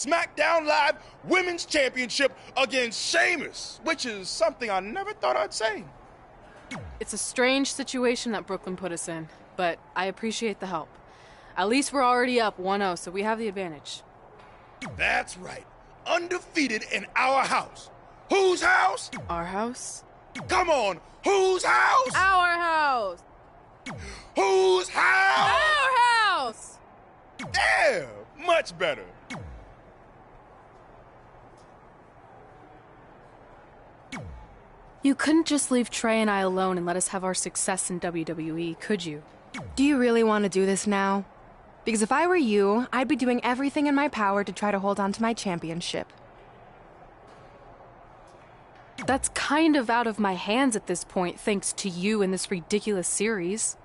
SmackDown Live Women's Championship against Sheamus, which is something I never thought I'd say. It's a strange situation that Brooklyn put us in, but I appreciate the help. At least we're already up 1-0, so we have the advantage. That's right. Undefeated in our house. Whose house? Our house? Come on, whose house? Our house! Whose house? Our house! There, much better. You couldn't just leave Trey and I alone and let us have our success in WWE, could you? Do you really want to do this now? Because if I were you, I'd be doing everything in my power to try to hold on to my championship. That's kind of out of my hands at this point, thanks to you and this ridiculous series.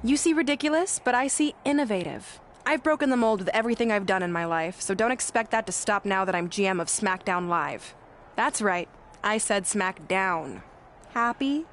You see ridiculous, but I see innovative. I've broken the mold with everything I've done in my life, so don't expect that to stop now that I'm GM of SmackDown Live. That's right, I said SmackDown. Happy?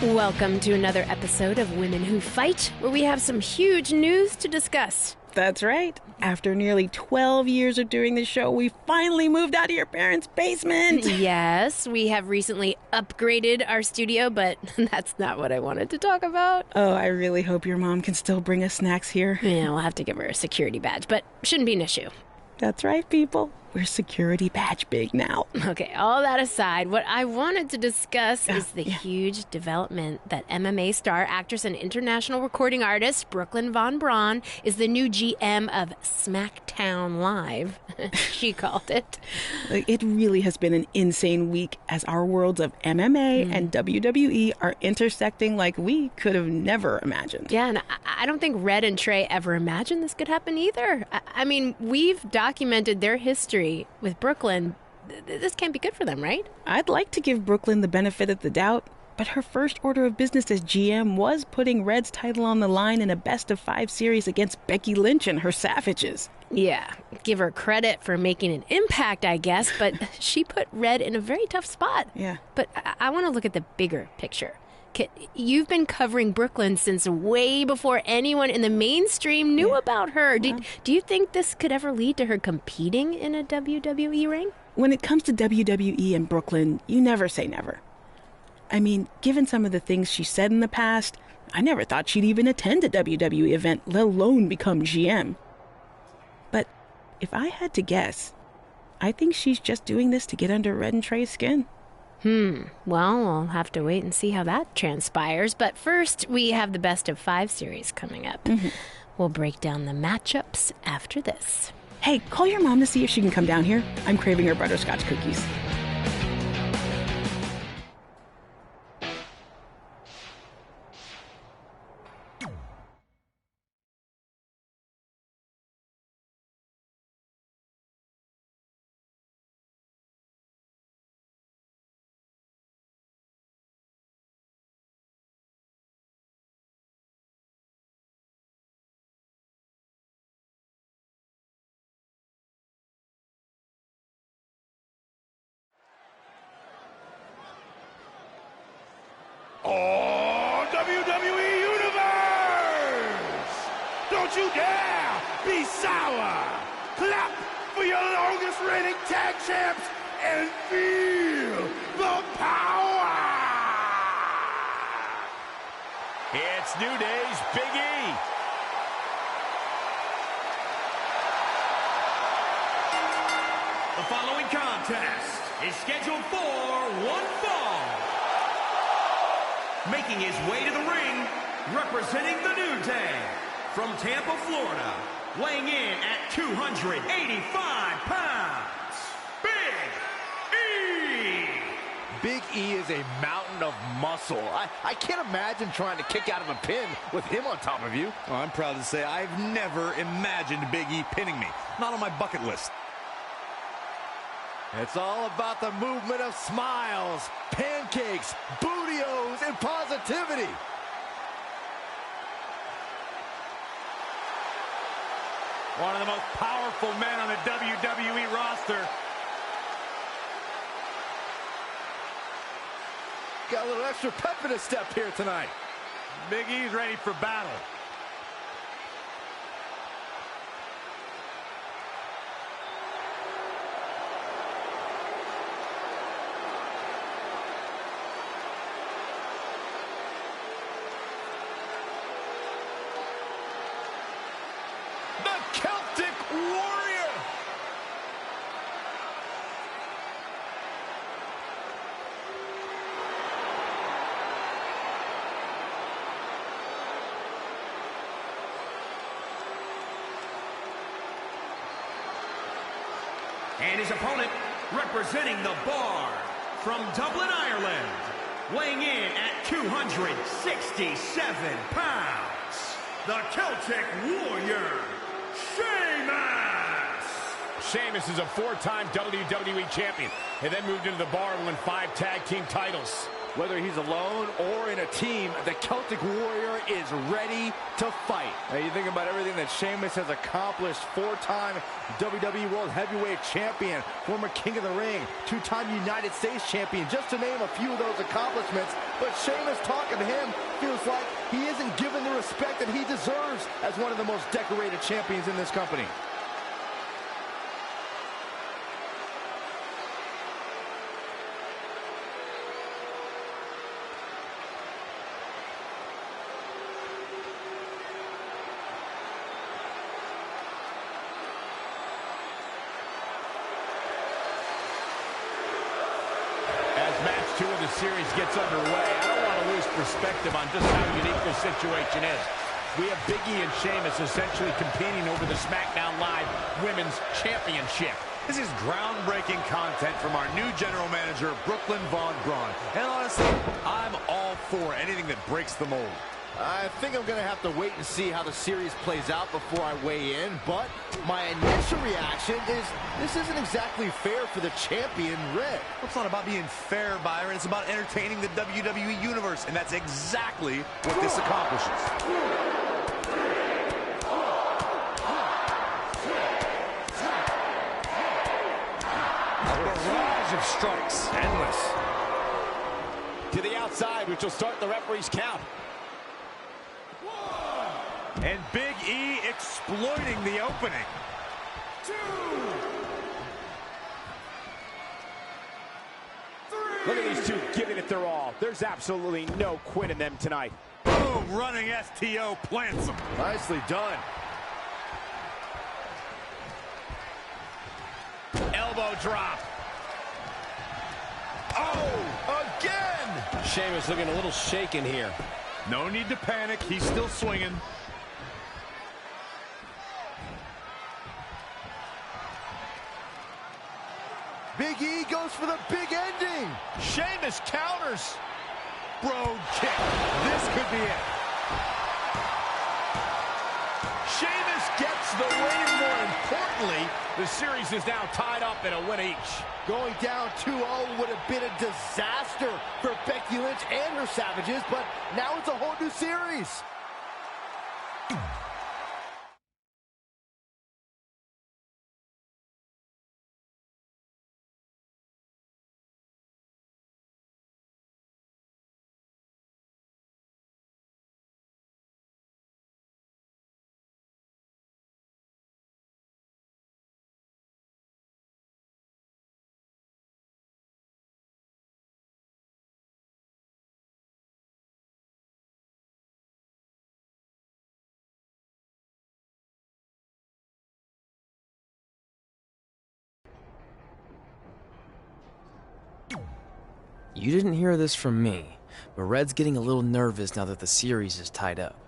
Welcome to another episode of Women Who Fight, where we have some huge news to discuss. That's right. After nearly 12 years of doing the show, we finally moved out of your parents' basement. Yes, we have recently upgraded our studio, but that's not what I wanted to talk about. Oh, I really hope your mom can still bring us snacks here. Yeah, we'll have to give her a security badge, but shouldn't be an issue. That's right, people. We're security badge big now. Okay, all that aside, what I wanted to discuss is the huge development that MMA star, actress, and international recording artist Brooklyn Von Braun is the new GM of SmackDown Live, she called it. It really has been an insane week as our worlds of MMA and WWE are intersecting like we could have never imagined. Yeah, and I don't think Red and Trey ever imagined this could happen either. I mean, we've documented their history with Brooklyn. This can't be good for them, right? I'd like to give Brooklyn the benefit of the doubt, but her first order of business as GM was putting Red's title on the line in a best-of-5 series against Becky Lynch and her Savages. Yeah, give her credit for making an impact, I guess, but she put Red in a very tough spot. Yeah. But I want to look at the bigger picture. You've been covering Brooklyn since way before anyone in the mainstream knew about her. Do you think this could ever lead to her competing in a WWE ring? When it comes to WWE and Brooklyn, you never say never. I mean, given some of the things she said in the past, I never thought she'd even attend a WWE event, let alone become GM. But if I had to guess, I think she's just doing this to get under Red and Trey's skin. Well, we'll have to wait and see how that transpires. But first, we have the best-of-5 series coming up. We'll break down the matchups after this. Hey, call your mom to see if she can come down here. I'm craving her butterscotch cookies. Oh, WWE Universe! Don't you dare be sour! Clap for your longest reigning tag champs and feel the power! It's New Day's Big E. The following contest is scheduled for one fall. Making his way to the ring, representing the New Day, from Tampa, Florida, weighing in at 285 pounds, Big E! Big E is a mountain of muscle. I can't imagine trying to kick out of a pin with him on top of you. Well, I'm proud to say I've never imagined Big E pinning me. Not on my bucket list. It's all about the movement of smiles, pancakes, bootios, and positivity. One of the most powerful men on the WWE roster. Got a little extra pep in his step here tonight. Big E's ready for battle. The Celtic Warrior. And his opponent, representing the Bar from Dublin, Ireland, weighing in at 267 pounds, the Celtic Warrior, Sheamus! Sheamus is a 4-time WWE champion and then moved into the Bar and won 5 tag team titles. Whether he's alone or in a team, the Celtic Warrior is ready to fight. Now, you think about everything that Sheamus has accomplished. 4-time WWE World Heavyweight Champion, former King of the Ring, 2-time United States Champion, just to name a few of those accomplishments. But Sheamus, talking to him, feels like he isn't given the respect that he deserves as one of the most decorated champions in this company. Match 2 of the series gets underway. I don't want to lose perspective on just how unique this situation is. We have Big E and Sheamus essentially competing over the SmackDown Live Women's Championship. This is groundbreaking content from our new general manager, Brooklyn Von Braun. And honestly, I'm all for anything that breaks the mold. I think I'm going to have to wait and see how the series plays out before I weigh in, but my initial reaction is this isn't exactly fair for the champion, Red. It's not about being fair, Byron. It's about entertaining the WWE Universe, and that's exactly what this accomplishes. A barrage of strikes. Endless. To the outside, which will start the referee's count. And Big E exploiting the opening. 2, 3. Look at these two giving it their all. There's absolutely no quit in them tonight. Boom, running STO plants him. Nicely done. Elbow drop. Oh, again! Sheamus looking a little shaken here. No need to panic. He's still swinging. Big E goes for the big ending. Sheamus counters. Brogue kick. This could be it. Sheamus gets the win. More importantly, the series is now tied up in a win each. Going down 2-0 would have been a disaster for Becky Lynch and her Savages, but now it's a whole new series. You didn't hear this from me, but Red's getting a little nervous now that the series is tied up.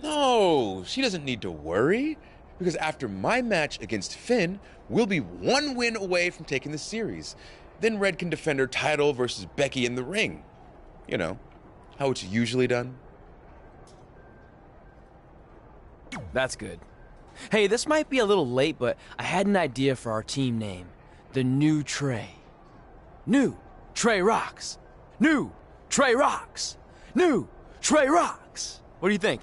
No, she doesn't need to worry, because after my match against Finn, we'll be 1 win away from taking the series. then Red can defend her title versus Becky in the ring. You know, how it's usually done. That's good. Hey, this might be a little late, but I had an idea for our team name. The New Trey. New Trey Rocks. New Trey Rocks. New Trey Rocks. What do you think?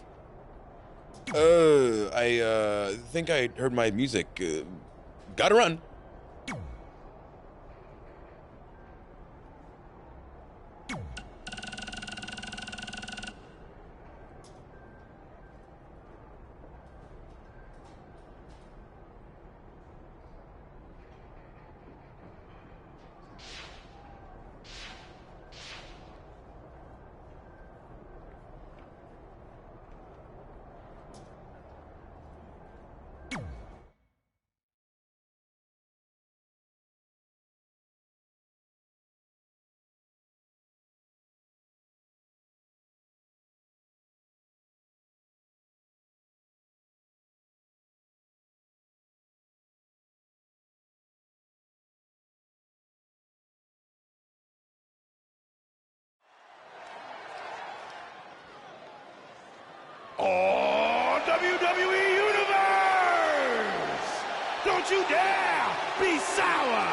I think I heard my music. Gotta run. Oh, WWE Universe! Don't you dare be sour!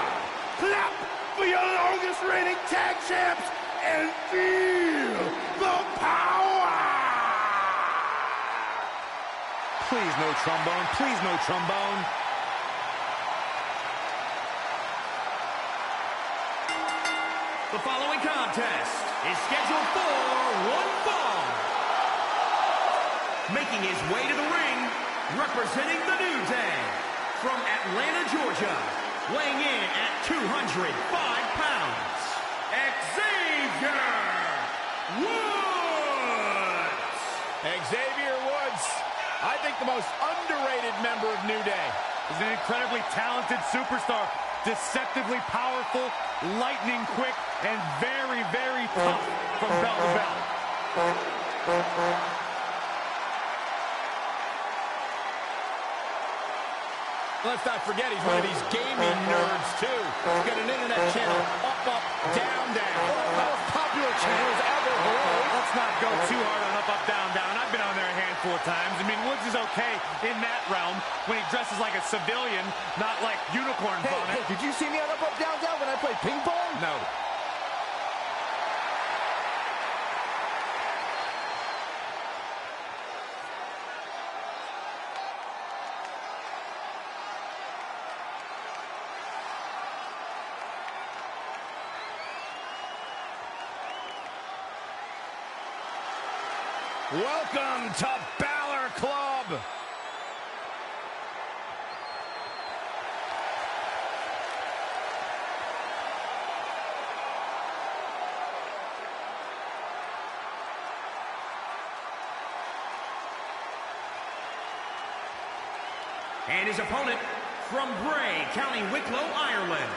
Clap for your longest reigning tag champs and feel the power! Please no trombone. Please no trombone. The following contest is scheduled for one fall. Making his way to the ring, representing the New Day, from Atlanta, Georgia, weighing in at 205 pounds, Xavier Woods! Xavier Woods, I think the most underrated member of New Day. He's an incredibly talented superstar, deceptively powerful, lightning quick, and very, very tough from bell to bell. Let's not forget, he's one of these gaming nerds, too. He's got an internet channel, up, up, down, down. One of the most popular channels ever. Let's not go too hard on up, up, down, down. I've been on there a handful of times. I mean, Woods is okay in that realm when he dresses like a civilian, not like unicorn bonnet. Hey, did you see me on up, up, down, down when I played ping pong? No. Welcome to Balor Club. And his opponent, from Bray, County Wicklow, Ireland,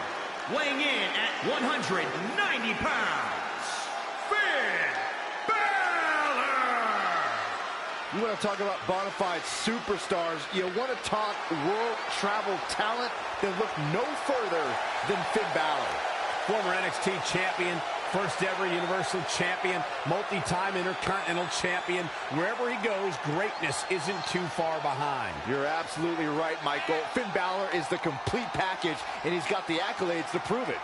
weighing in at 190 pounds, Finn Balor! You want to talk about bona fide superstars, you want to talk world travel talent, then look no further than Finn Balor. Former NXT champion, first ever Universal champion, multi-time Intercontinental champion. Wherever he goes, greatness isn't too far behind. You're absolutely right, Michael. Finn Balor is the complete package, and he's got the accolades to prove it.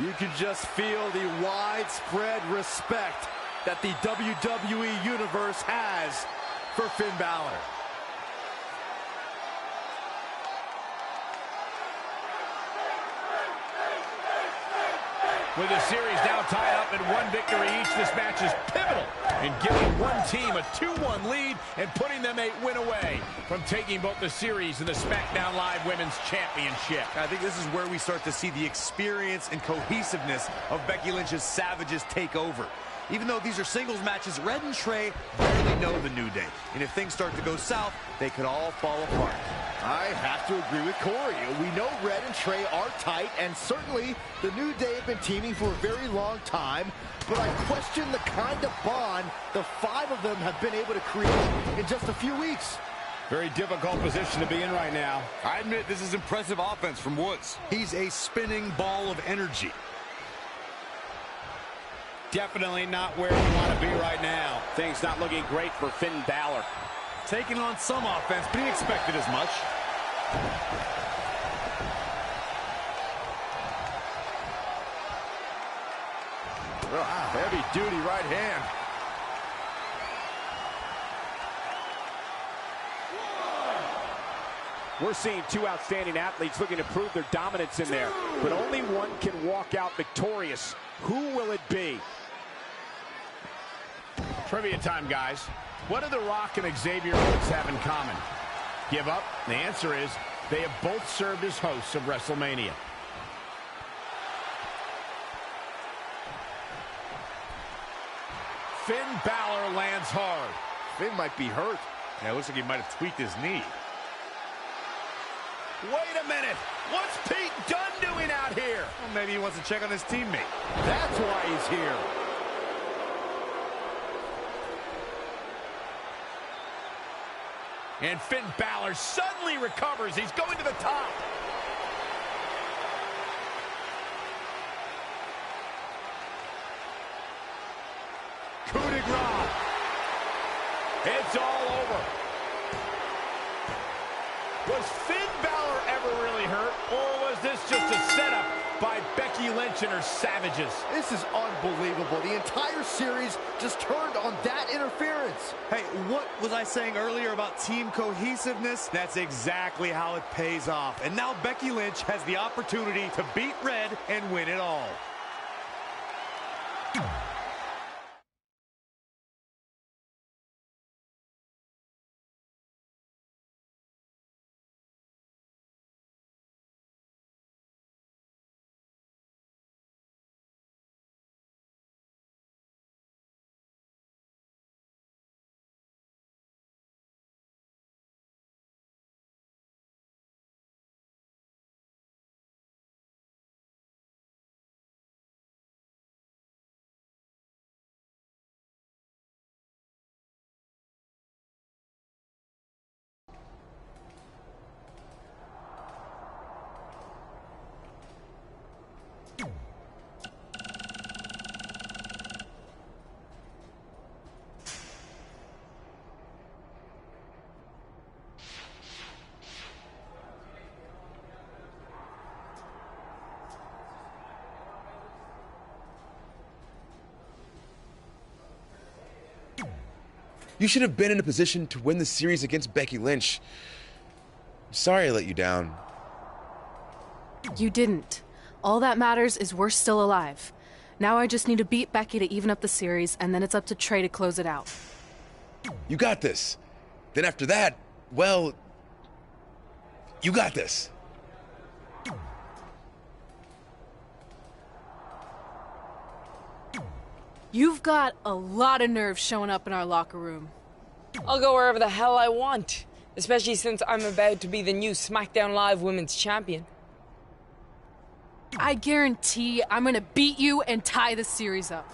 You can just feel the widespread respect that the WWE Universe has for Finn Balor. With the series now tied up in one victory each, this match is pivotal in giving one team a 2-1 lead and putting them a win away from taking both the series and the SmackDown Live Women's Championship. I think this is where we start to see the experience and cohesiveness of Becky Lynch's Savages take over. Even though these are singles matches, Red and Trey barely know the New Day. And if things start to go south, they could all fall apart. I have to agree with Corey. We know Red and Trey are tight, and certainly the New Day have been teaming for a very long time, but I question the kind of bond the 5 of them have been able to create in just a few weeks. Very difficult position to be in right now. I admit this is impressive offense from Woods. He's a spinning ball of energy. Definitely not where we want to be right now. Things not looking great for Finn Balor. Taking on some offense, but he expected as much. Wow, heavy-duty right hand. We're seeing 2 outstanding athletes looking to prove their dominance in there, but only one can walk out victorious. Who will it be? Trivia time, guys. What do The Rock and Xavier Woods have in common? Give up? The answer is they have both served as hosts of WrestleMania. Finn Balor lands hard. Finn might be hurt. Yeah, it looks like he might have tweaked his knee. Wait a minute. What's Pete Dunne doing out here? Well, maybe he wants to check on his teammate. That's why he's here. And Finn Balor suddenly recovers. He's going to the top. Coup de grace. It's all over. Was Finn Balor ever really hurt, or was this just a setup by Becky Lynch and her Savages? This is unbelievable. The entire series just turned on that interference. Hey, what was I saying earlier about team cohesiveness? That's exactly how it pays off. And now Becky Lynch has the opportunity to beat Red and win it all. You should have been in a position to win the series against Becky Lynch. Sorry I let you down. You didn't. All that matters is we're still alive. Now I just need to beat Becky to even up the series, and then it's up to Trey to close it out. You got this. Then after that, well, you got this. You've got a lot of nerve showing up in our locker room. I'll go wherever the hell I want, especially since I'm about to be the new SmackDown Live Women's Champion. I guarantee I'm gonna beat you and tie the series up.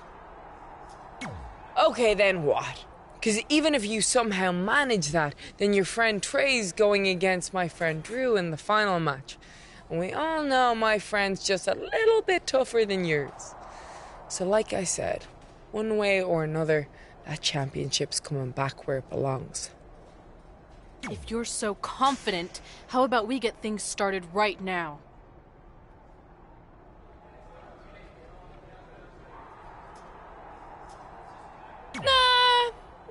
Okay, then what? Because even if you somehow manage that, then your friend Trey's going against my friend Drew in the final match. And we all know my friend's just a little bit tougher than yours. So like I said, one way or another, that championship's coming back where it belongs. If you're so confident, how about we get things started right now?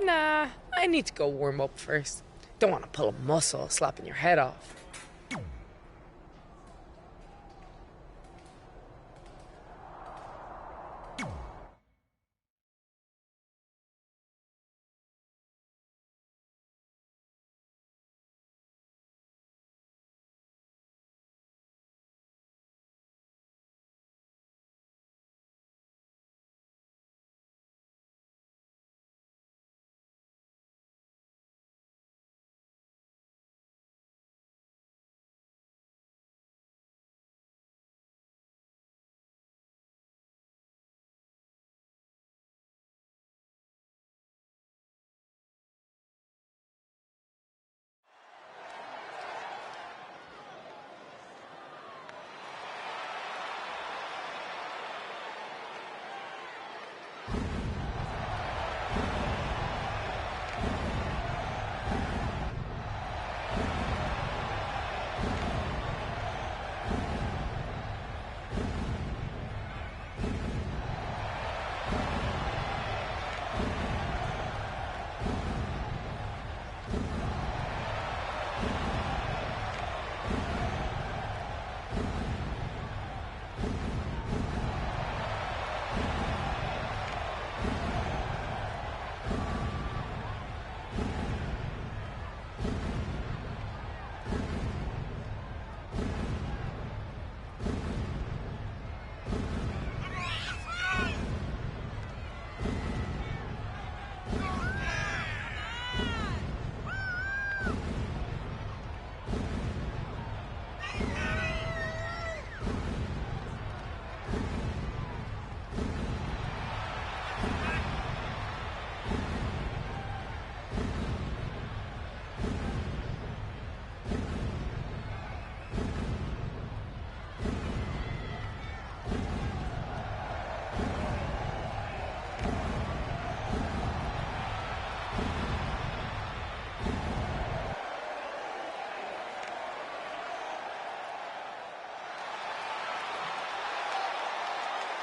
Nah, I need to go warm up first. Don't want to pull a muscle slapping your head off.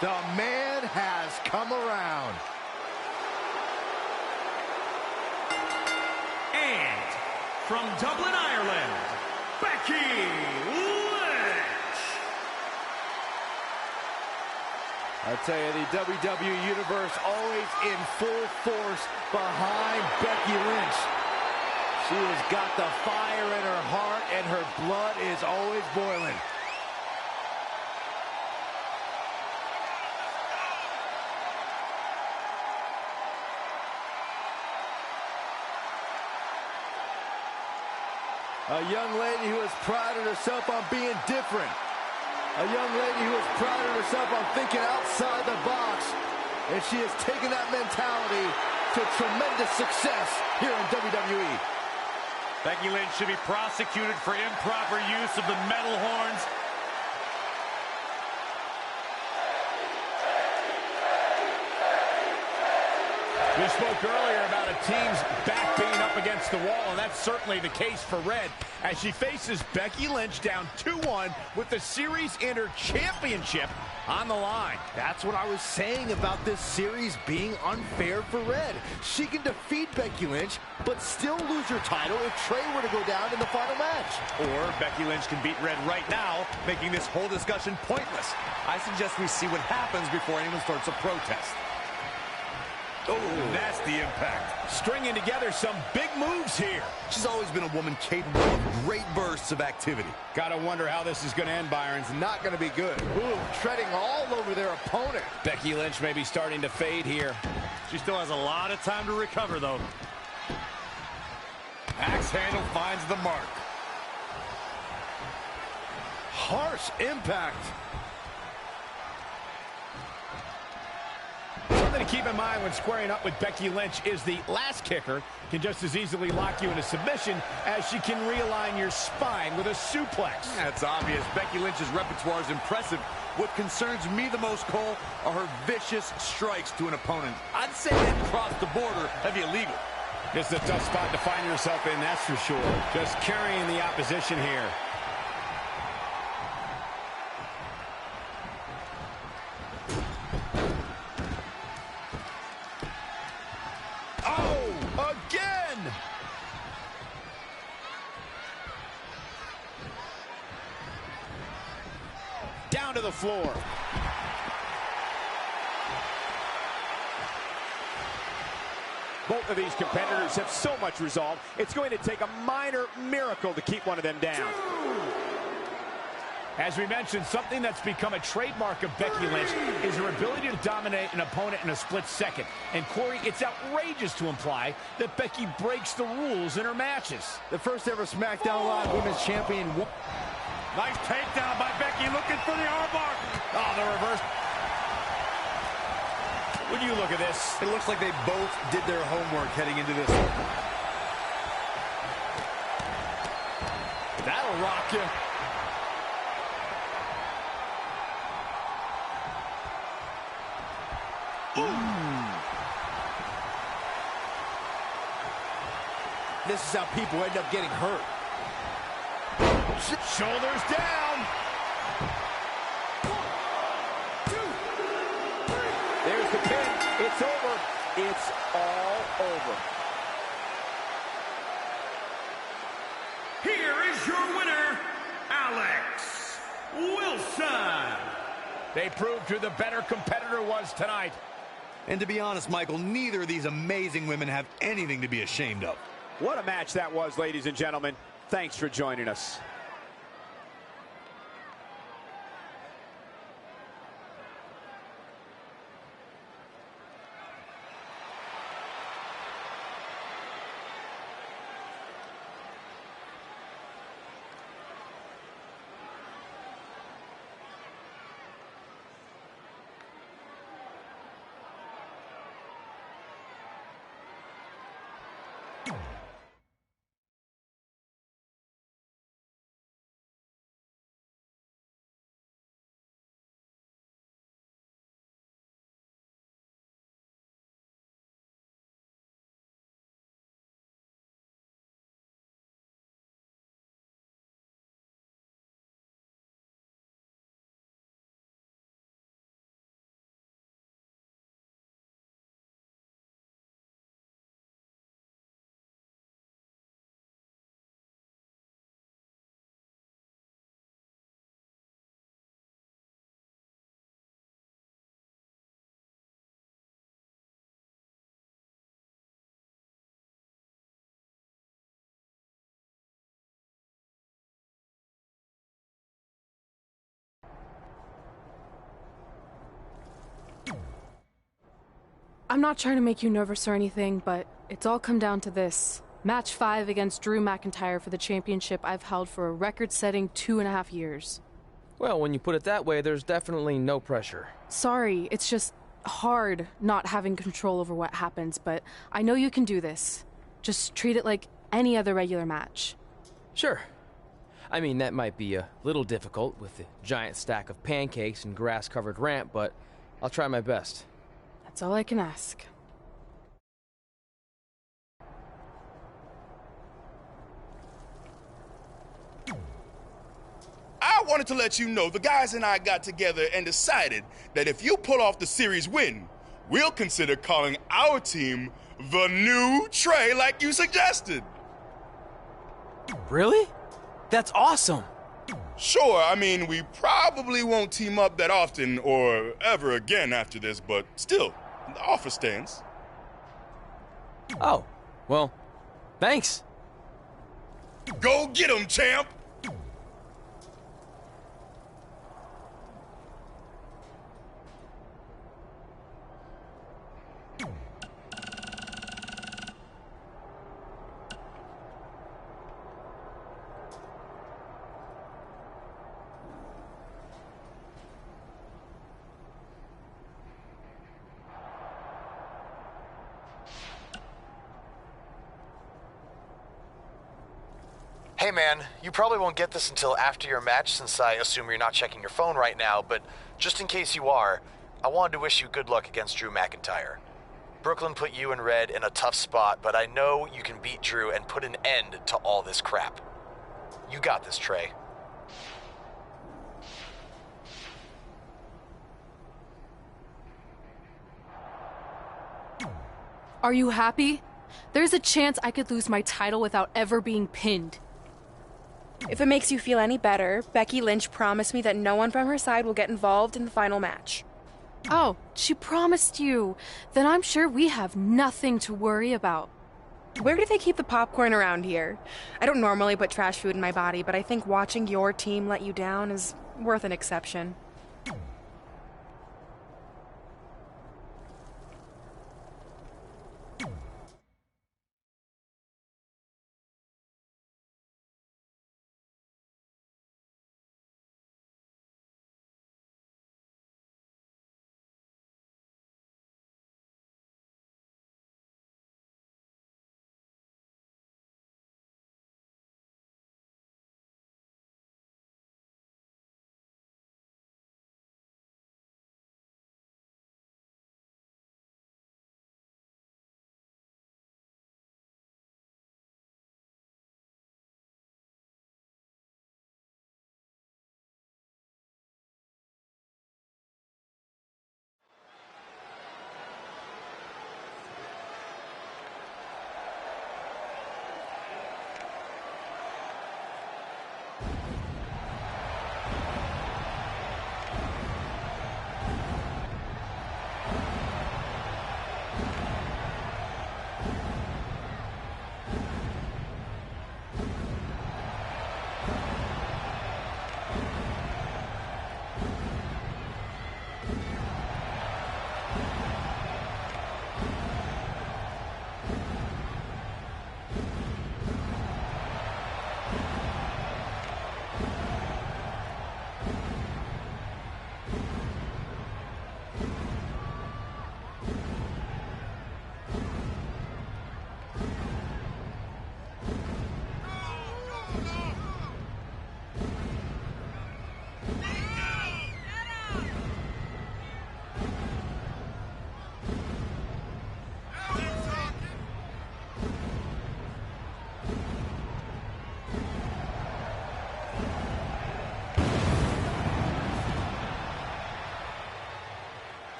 The man has come around. And from Dublin, Ireland, Becky Lynch. I tell you, the WWE Universe always in full force behind Becky Lynch. She has got the fire in her heart, and her blood is always boiling. A young lady who has prided herself on being different. A young lady who has prided herself on thinking outside the box. And she has taken that mentality to tremendous success here in WWE. Becky Lynch should be prosecuted for improper use of the metal horns. We spoke earlier about a team's back being up against the wall, and that's certainly the case for Red as she faces Becky Lynch down 2-1 with the Series Inter Championship on the line. That's what I was saying about this series being unfair for Red. She can defeat Becky Lynch, but still lose her title if Trey were to go down in the final match. Or Becky Lynch can beat Red right now, making this whole discussion pointless. I suggest we see what happens before anyone starts a protest. Oh, nasty impact. Stringing together some big moves here. She's always been a woman capable of great bursts of activity. Gotta wonder how this is gonna end, Byron. It's not gonna be good. Ooh, treading all over their opponent. Becky Lynch may be starting to fade here. She still has a lot of time to recover, though. Axe handle finds the mark. Harsh impact. Something to keep in mind when squaring up with Becky Lynch is the last kicker can just as easily lock you into submission as she can realign your spine with a suplex. That's obvious. Becky Lynch's repertoire is impressive. What concerns me the most, Cole, are her vicious strikes to an opponent. I'd say that cross the border heavy illegal. This is a tough spot to find yourself in, that's for sure. Just carrying the opposition here. Down to the floor. Both of these competitors have so much resolve, it's going to take a minor miracle to keep one of them down. As we mentioned, something that's become a trademark of Becky Lynch is her ability to dominate an opponent in a split second. And Corey, it's outrageous to imply that Becky breaks the rules in her matches. The first ever SmackDown Live Women's Champion. Nice takedown by Becky, looking for the armbar. Oh, the reverse. When you look at this, it looks like they both did their homework heading into this. That'll rock you. This is how people end up getting hurt. Shoulders down. 1, 2, 3. There's the pin. It's over. It's all over. Here is your winner, Alex Wilson. They proved who the better competitor was tonight. And to be honest, Michael, neither of these amazing women have anything to be ashamed of. What a match that was, ladies and gentlemen. Thanks for joining us. I'm not trying to make you nervous or anything, but it's all come down to this. Match 5 against Drew McIntyre for the championship I've held for a record-setting 2.5 years. Well, when you put it that way, there's definitely no pressure. Sorry, it's just hard not having control over what happens, but I know you can do this. Just treat it like any other regular match. Sure. I mean, that might be a little difficult with the giant stack of pancakes and grass-covered ramp, but I'll try my best. That's all I can ask. I wanted to let you know the guys and I got together and decided that if you pull off the series win, we'll consider calling our team the New Trey like you suggested. Really? That's awesome! Sure, I mean, we probably won't team up that often or ever again after this, but still, the offer stands. Oh, well, thanks. Go get 'em, champ! Hey man, you probably won't get this until after your match since I assume you're not checking your phone right now, but just in case you are, I wanted to wish you good luck against Drew McIntyre. Brooklyn put you and Red in a tough spot, but I know you can beat Drew and put an end to all this crap. You got this, Trey. Are you happy? There's a chance I could lose my title without ever being pinned. If it makes you feel any better, Becky Lynch promised me that no one from her side will get involved in the final match. Oh, she promised you. Then I'm sure we have nothing to worry about. Where do they keep the popcorn around here? I don't normally put trash food in my body, but I think watching your team let you down is worth an exception.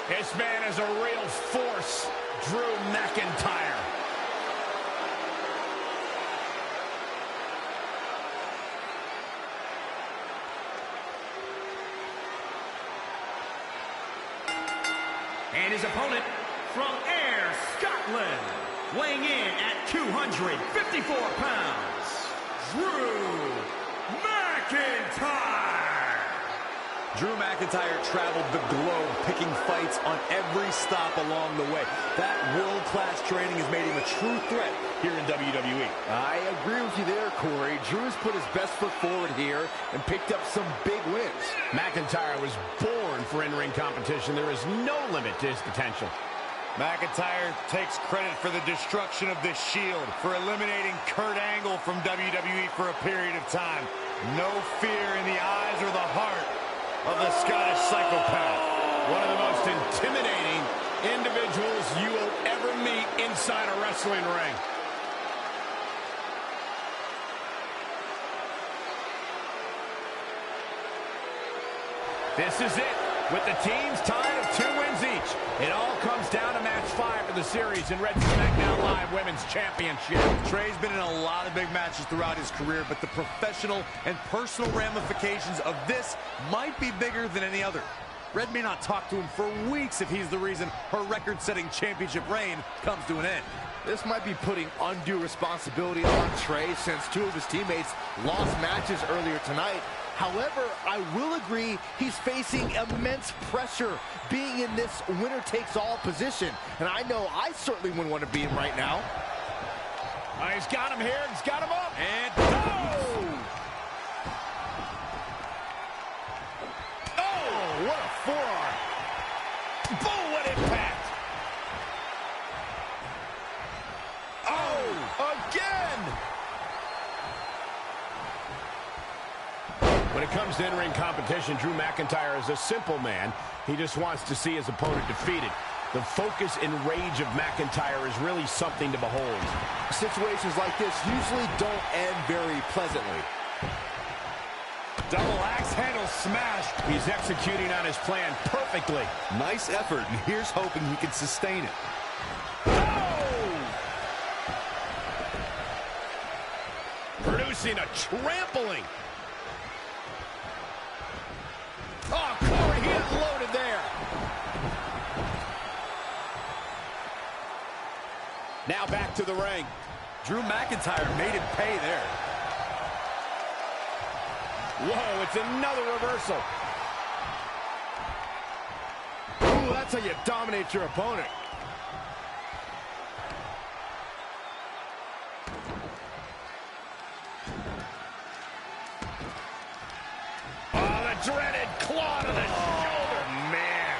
This man is a real force, Drew McIntyre. And his opponent from Ayr, Scotland, weighing in at 254 pounds, Drew McIntyre. Drew McIntyre traveled the globe, picking fights on every stop along the way. That world-class training has made him a true threat here in WWE. I agree with you there, Corey. Drew has put his best foot forward here and picked up some big wins. McIntyre was born for in-ring competition. There is no limit to his potential. McIntyre takes credit for the destruction of this Shield, for eliminating Kurt Angle from WWE for a period of time. No fear in the eyes or the heart of the Scottish psychopath. One of the most intimidating individuals you will ever meet inside a wrestling ring. This is it, with the teams tied of 2 wins each. It all comes down to match 5 of the series in Red SmackDown Live Women's Championship. Trey's been in a lot of big matches throughout his career, but the professional and personal ramifications of this might be bigger than any other. Red may not talk to him for weeks if he's the reason her record-setting championship reign comes to an end. This might be putting undue responsibility on Trey, since 2 of his teammates lost matches earlier tonight. However, I will agree he's facing immense pressure being in this winner-takes-all position. And I know I certainly wouldn't want to be him right now. He's got him here. He's got him up. And oh, what a forearm. Boom, what impact. Oh, again. When it comes to in-ring competition, Drew McIntyre is a simple man. He just wants to see his opponent defeated. The focus and rage of McIntyre is really something to behold. Situations like this usually don't end very pleasantly. Double axe handle smash. He's executing on his plan perfectly. nice effort, and here's hoping he can sustain it. Oh! Producing a trampling. Oh, Corey, he unloaded there. Now back to the ring. Drew McIntyre made him pay there. Whoa, it's another reversal. Ooh, that's how you dominate your opponent. Dreaded claw to the shoulder. Man.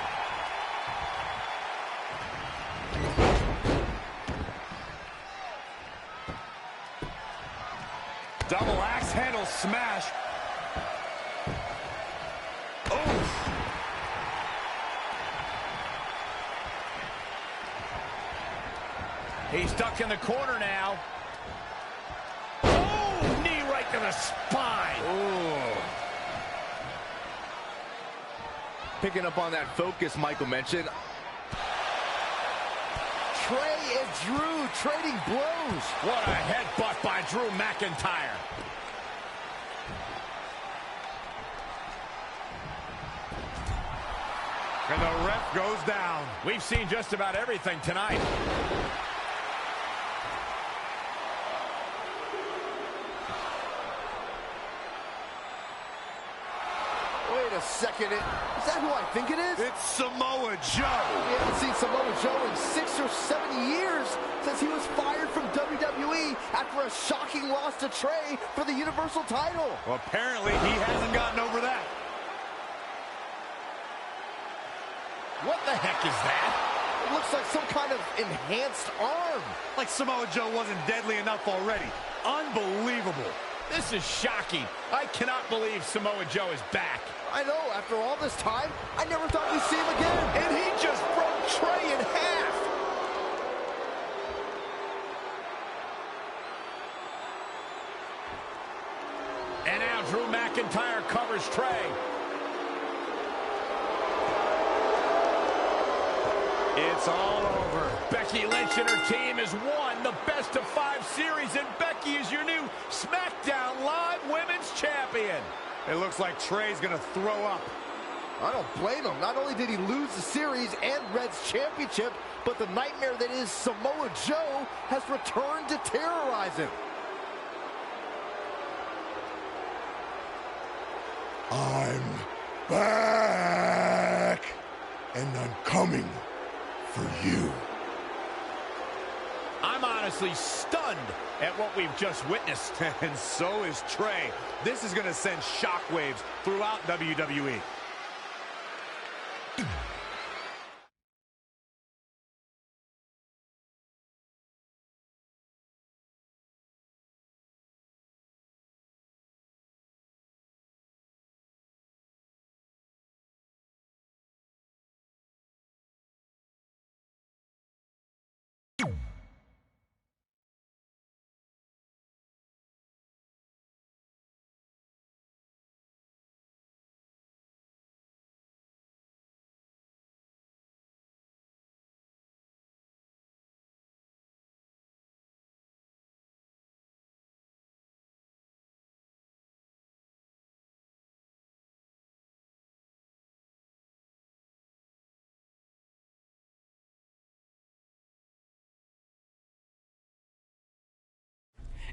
Double axe handle smash. Oof. He's stuck in the corner now. Oh, knee right to the spine. Ooh. Picking up on that focus Michael mentioned. Trey and Drew trading blows. What a headbutt by Drew McIntyre. And the ref goes down. We've seen just about everything tonight. Wait a second, is that who I think it is? It's Samoa Joe. We haven't seen Samoa Joe in 6 or 7 years since he was fired from WWE after a shocking loss to Trey for the Universal title. Well, apparently he hasn't gotten over that. What the heck is that? It looks like some kind of enhanced arm. Like Samoa Joe wasn't deadly enough already. Unbelievable. This is shocking. I cannot believe Samoa Joe is back. I know, after all this time, I never thought we'd see him again. And he just broke Trey in half. And now Drew McIntyre covers Trey. It's all over. Becky Lynch and her team has won the best-of-5 series, and Becky is your new SmackDown Live Women's Champion. It looks like Trey's gonna throw up. I don't blame him. Not only did he lose the series and Red's championship, but the nightmare that is Samoa Joe has returned to terrorize him. I'm back, and I'm coming for you. I'm honestly stunned at what we've just witnessed. And so is Trey. This is going to send shockwaves throughout WWE.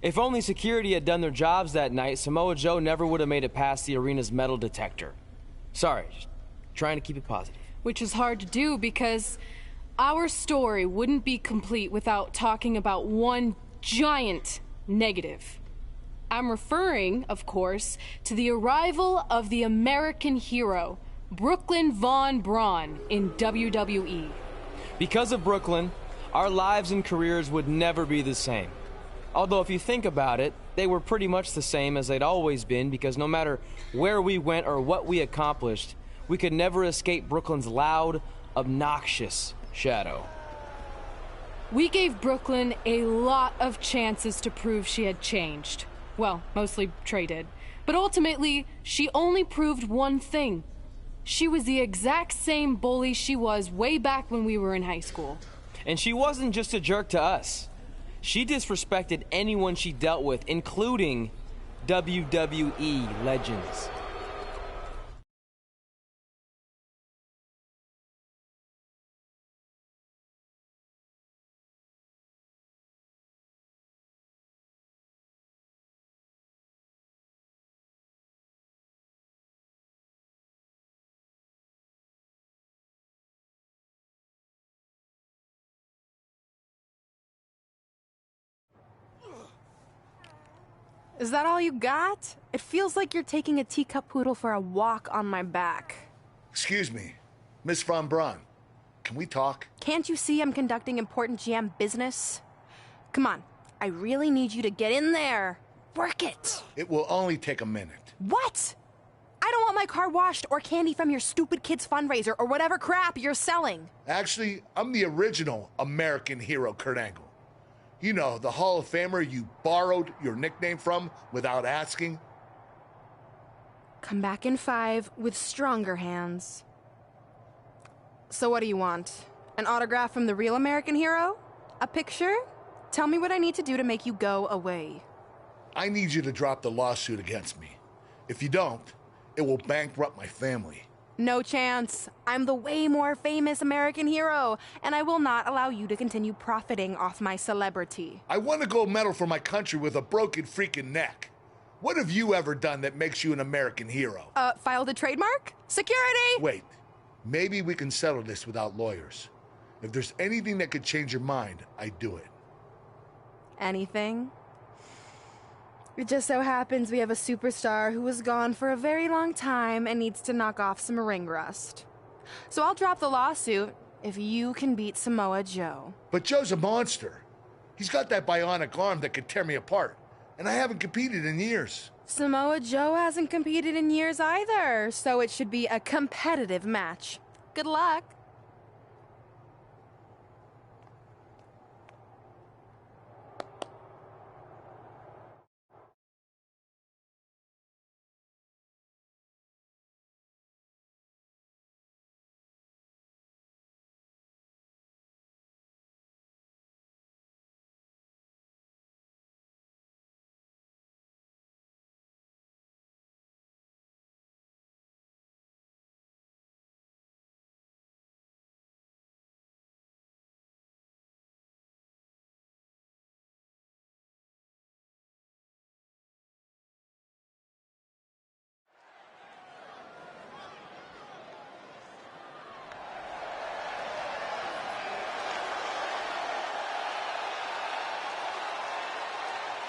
If only security had done their jobs that night, Samoa Joe never would have made it past the arena's metal detector. Sorry, just trying to keep it positive. Which is hard to do because our story wouldn't be complete without talking about one giant negative. I'm referring, of course, to the arrival of the American hero, Brooklyn Von Braun, in WWE. Because of Brooklyn, our lives and careers would never be the same. Although if you think about it, they were pretty much the same as they'd always been, because no matter where we went or what we accomplished, we could never escape Brooklyn's loud, obnoxious shadow. We gave Brooklyn a lot of chances to prove she had changed. Well, mostly Trey did. But ultimately, she only proved one thing. She was the exact same bully she was way back when we were in high school. And she wasn't just a jerk to us. She disrespected anyone she dealt with, including WWE legends. Is that all you got? It feels like you're taking a teacup poodle for a walk on my back. Excuse me, Miss Von Braun. Can we talk? Can't you see I'm conducting important GM business? Come on, I really need you to get in there. Work it. It will only take a minute. What? I don't want my car washed or candy from your stupid kids fundraiser or whatever crap you're selling. Actually, I'm the original American hero, Kurt Angle. You know, the Hall of Famer you borrowed your nickname from without asking. Come back in 5 with stronger hands. So what do you want? An autograph from the real American hero? A picture? Tell me what I need to do to make you go away. I need you to drop the lawsuit against me. If you don't, it will bankrupt my family. No chance. I'm the way more famous American hero, and I will not allow you to continue profiting off my celebrity. I won a gold medal for my country with a broken freaking neck. What have you ever done that makes you an American hero? Filed a trademark? Security! Wait, maybe we can settle this without lawyers. If there's anything that could change your mind, I'd do it. Anything? It just so happens we have a superstar who was gone for a very long time and needs to knock off some ring rust. So I'll drop the lawsuit if you can beat Samoa Joe. But Joe's a monster. He's got that bionic arm that could tear me apart, and I haven't competed in years. Samoa Joe hasn't competed in years either, so it should be a competitive match. Good luck.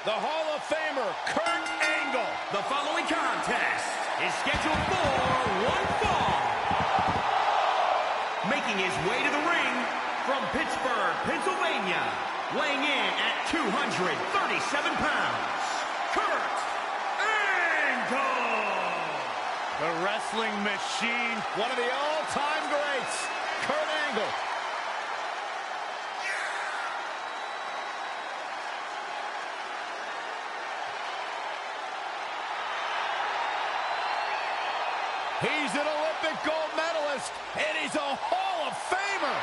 the Hall of Famer, Kurt Angle. The following contest is scheduled for one fall. Making his way to the ring from Pittsburgh, Pennsylvania, weighing in at 237 pounds, Kurt Angle. The wrestling machine, one of the all-time greats, Kurt Angle. He's an Olympic gold medalist, and he's a Hall of Famer.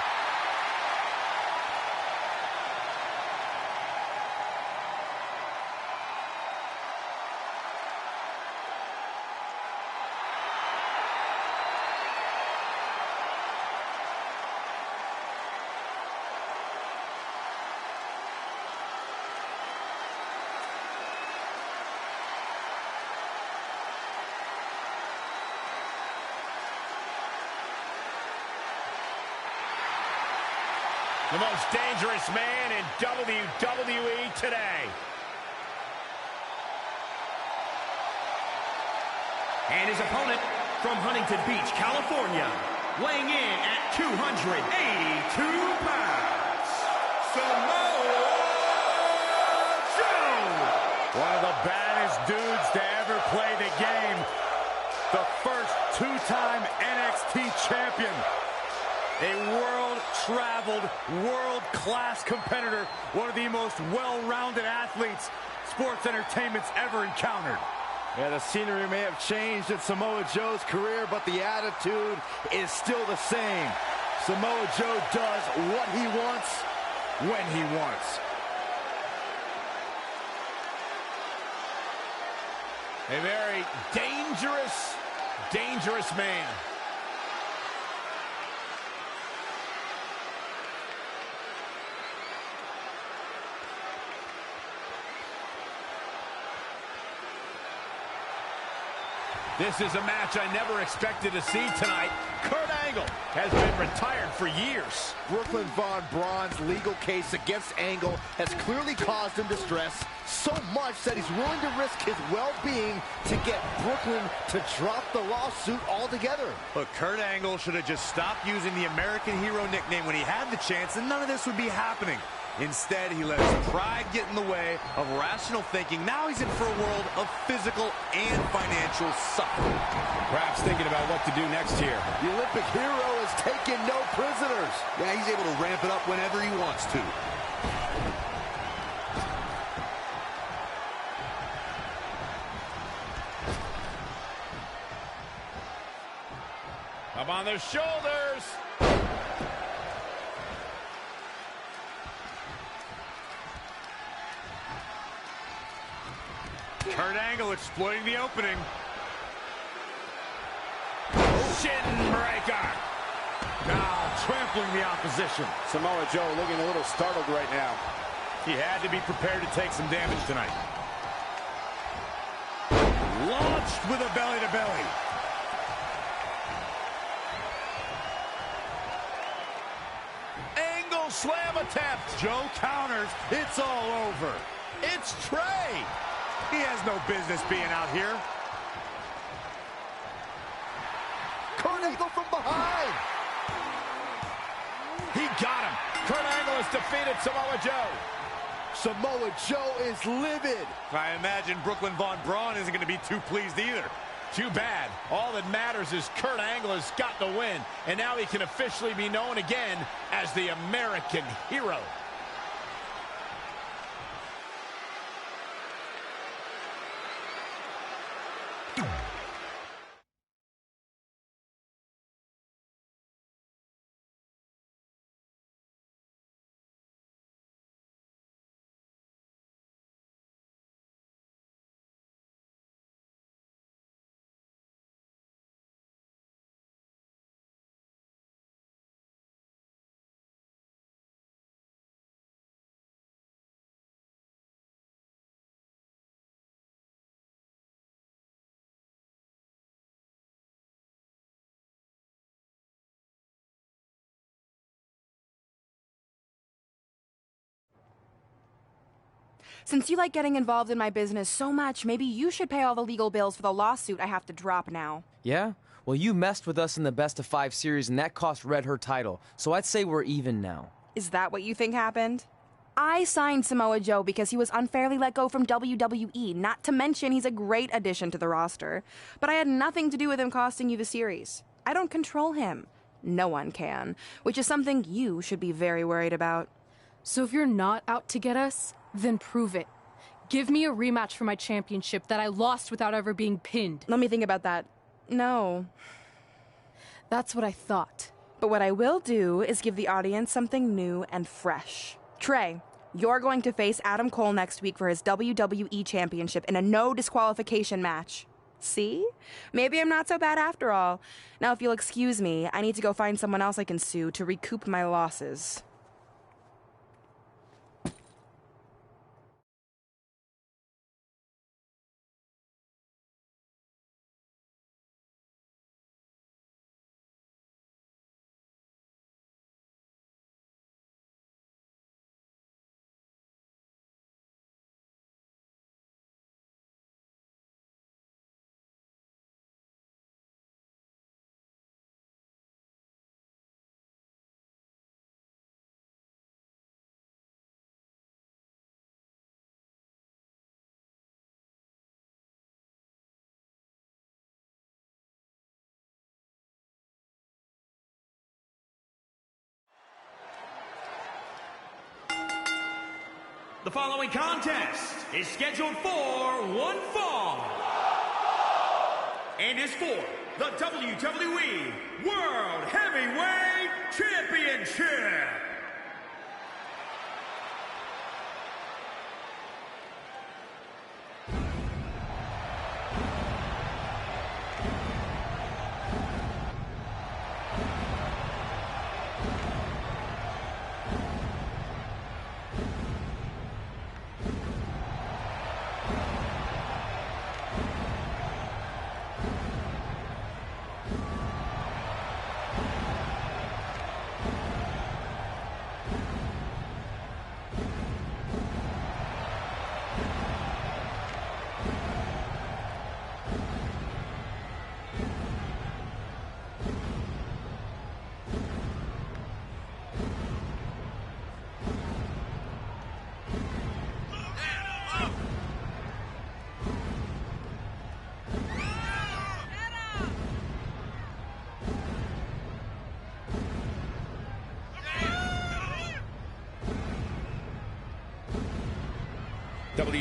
The most dangerous man in WWE today. And his opponent from Huntington Beach, California, weighing in at 282 pounds, Samoa Joe. One of the baddest dudes to ever play the game. The first two-time NXT champion. A world-traveled, world-class competitor. One of the most well-rounded athletes sports entertainment's ever encountered. Yeah, the scenery may have changed in Samoa Joe's career, but the attitude is still the same. Samoa Joe does what he wants, when he wants. A very dangerous man. This is a match I never expected to see tonight. Kurt Angle has been retired for years. Brooklyn Von Braun's legal case against Angle has clearly caused him distress, so much that he's willing to risk his well-being to get Brooklyn to drop the lawsuit altogether. Look, Kurt Angle should have just stopped using the American Hero nickname when he had the chance, and none of this would be happening. Instead, he let his pride get in the way of rational thinking. Now he's in for a world of physical and financial suffering. Perhaps thinking about what to do next here. The Olympic hero is taking no prisoners. Yeah, he's able to ramp it up whenever he wants to. Up on their shoulders. Kurt Angle exploiting the opening. Shin breaker. Now trampling the opposition. Samoa Joe looking a little startled right now. He had to be prepared to take some damage tonight. Launched with a belly-to-belly. Angle slam attempt. Joe counters. It's all over. It's Trey. He has no business being out here. Kurt Angle from behind. He got him. Kurt Angle has defeated Samoa Joe. Samoa Joe is livid. I imagine Brooklyn Von Braun isn't going to be too pleased either. Too bad. All that matters is Kurt Angle has got the win, and now he can officially be known again as the American Hero. Since you like getting involved in my business so much, maybe you should pay all the legal bills for the lawsuit I have to drop now. Yeah? Well, you messed with us in the Best of 5 series, and that cost Red her title, so I'd say we're even now. Is that what you think happened? I signed Samoa Joe because he was unfairly let go from WWE, not to mention he's a great addition to the roster. But I had nothing to do with him costing you the series. I don't control him. No one can, which is something you should be very worried about. So if you're not out to get us, then prove it. Give me a rematch for my championship that I lost without ever being pinned. Let me think about that. No. That's what I thought. But what I will do is give the audience something new and fresh. Trey, you're going to face Adam Cole next week for his WWE Championship in a no disqualification match. See? Maybe I'm not so bad after all. Now, if you'll excuse me, I need to go find someone else I can sue to recoup my losses. The following contest is scheduled for one fall and is for the WWE World Heavyweight Championship.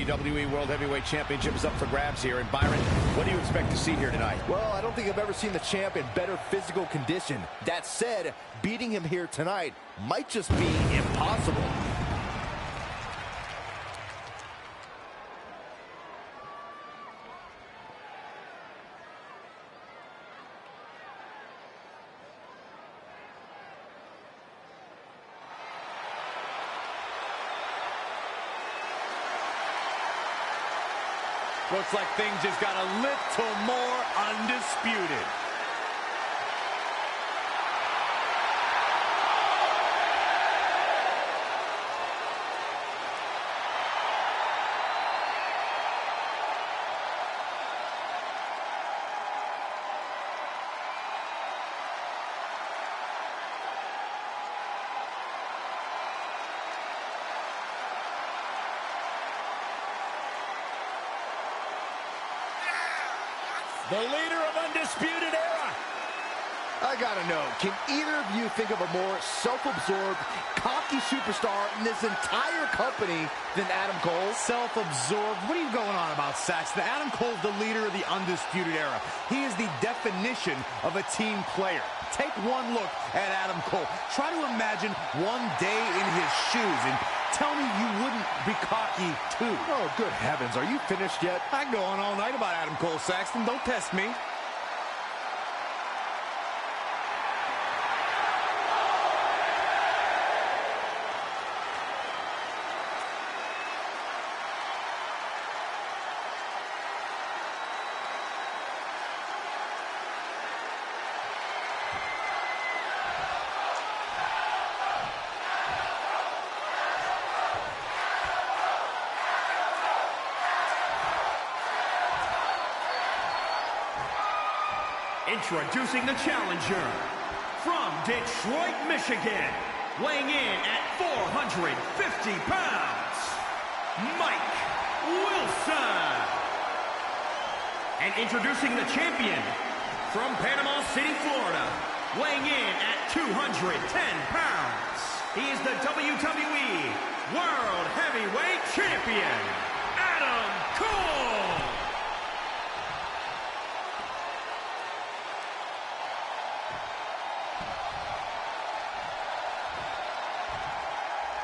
WWE World Heavyweight Championship is up for grabs here. And Byron, what do you expect to see here tonight? Well, I don't think I've ever seen the champ in better physical condition. That said, beating him here tonight might just be impossible. Looks like things just got a little more undisputed. The leader of Undisputed Era. I gotta know, can either of you think of a more self-absorbed, cocky superstar in this entire company than Adam Cole? Self-absorbed? What are you going on about, Saxton? Adam Cole's the leader of the Undisputed Era. He is the definition of a team player. Take one look at Adam Cole. Try to imagine one day in his shoes and tell me you wouldn't be cocky too. Oh, good heavens. Are you finished yet? I can go on all night about Adam Cole, Saxton. Don't test me. Introducing the challenger from Detroit, Michigan, weighing in at 450 pounds, Mike Wilson. And introducing the champion from Panama City, Florida, weighing in at 210 pounds. He is the WWE World Heavyweight Champion, Adam Cole.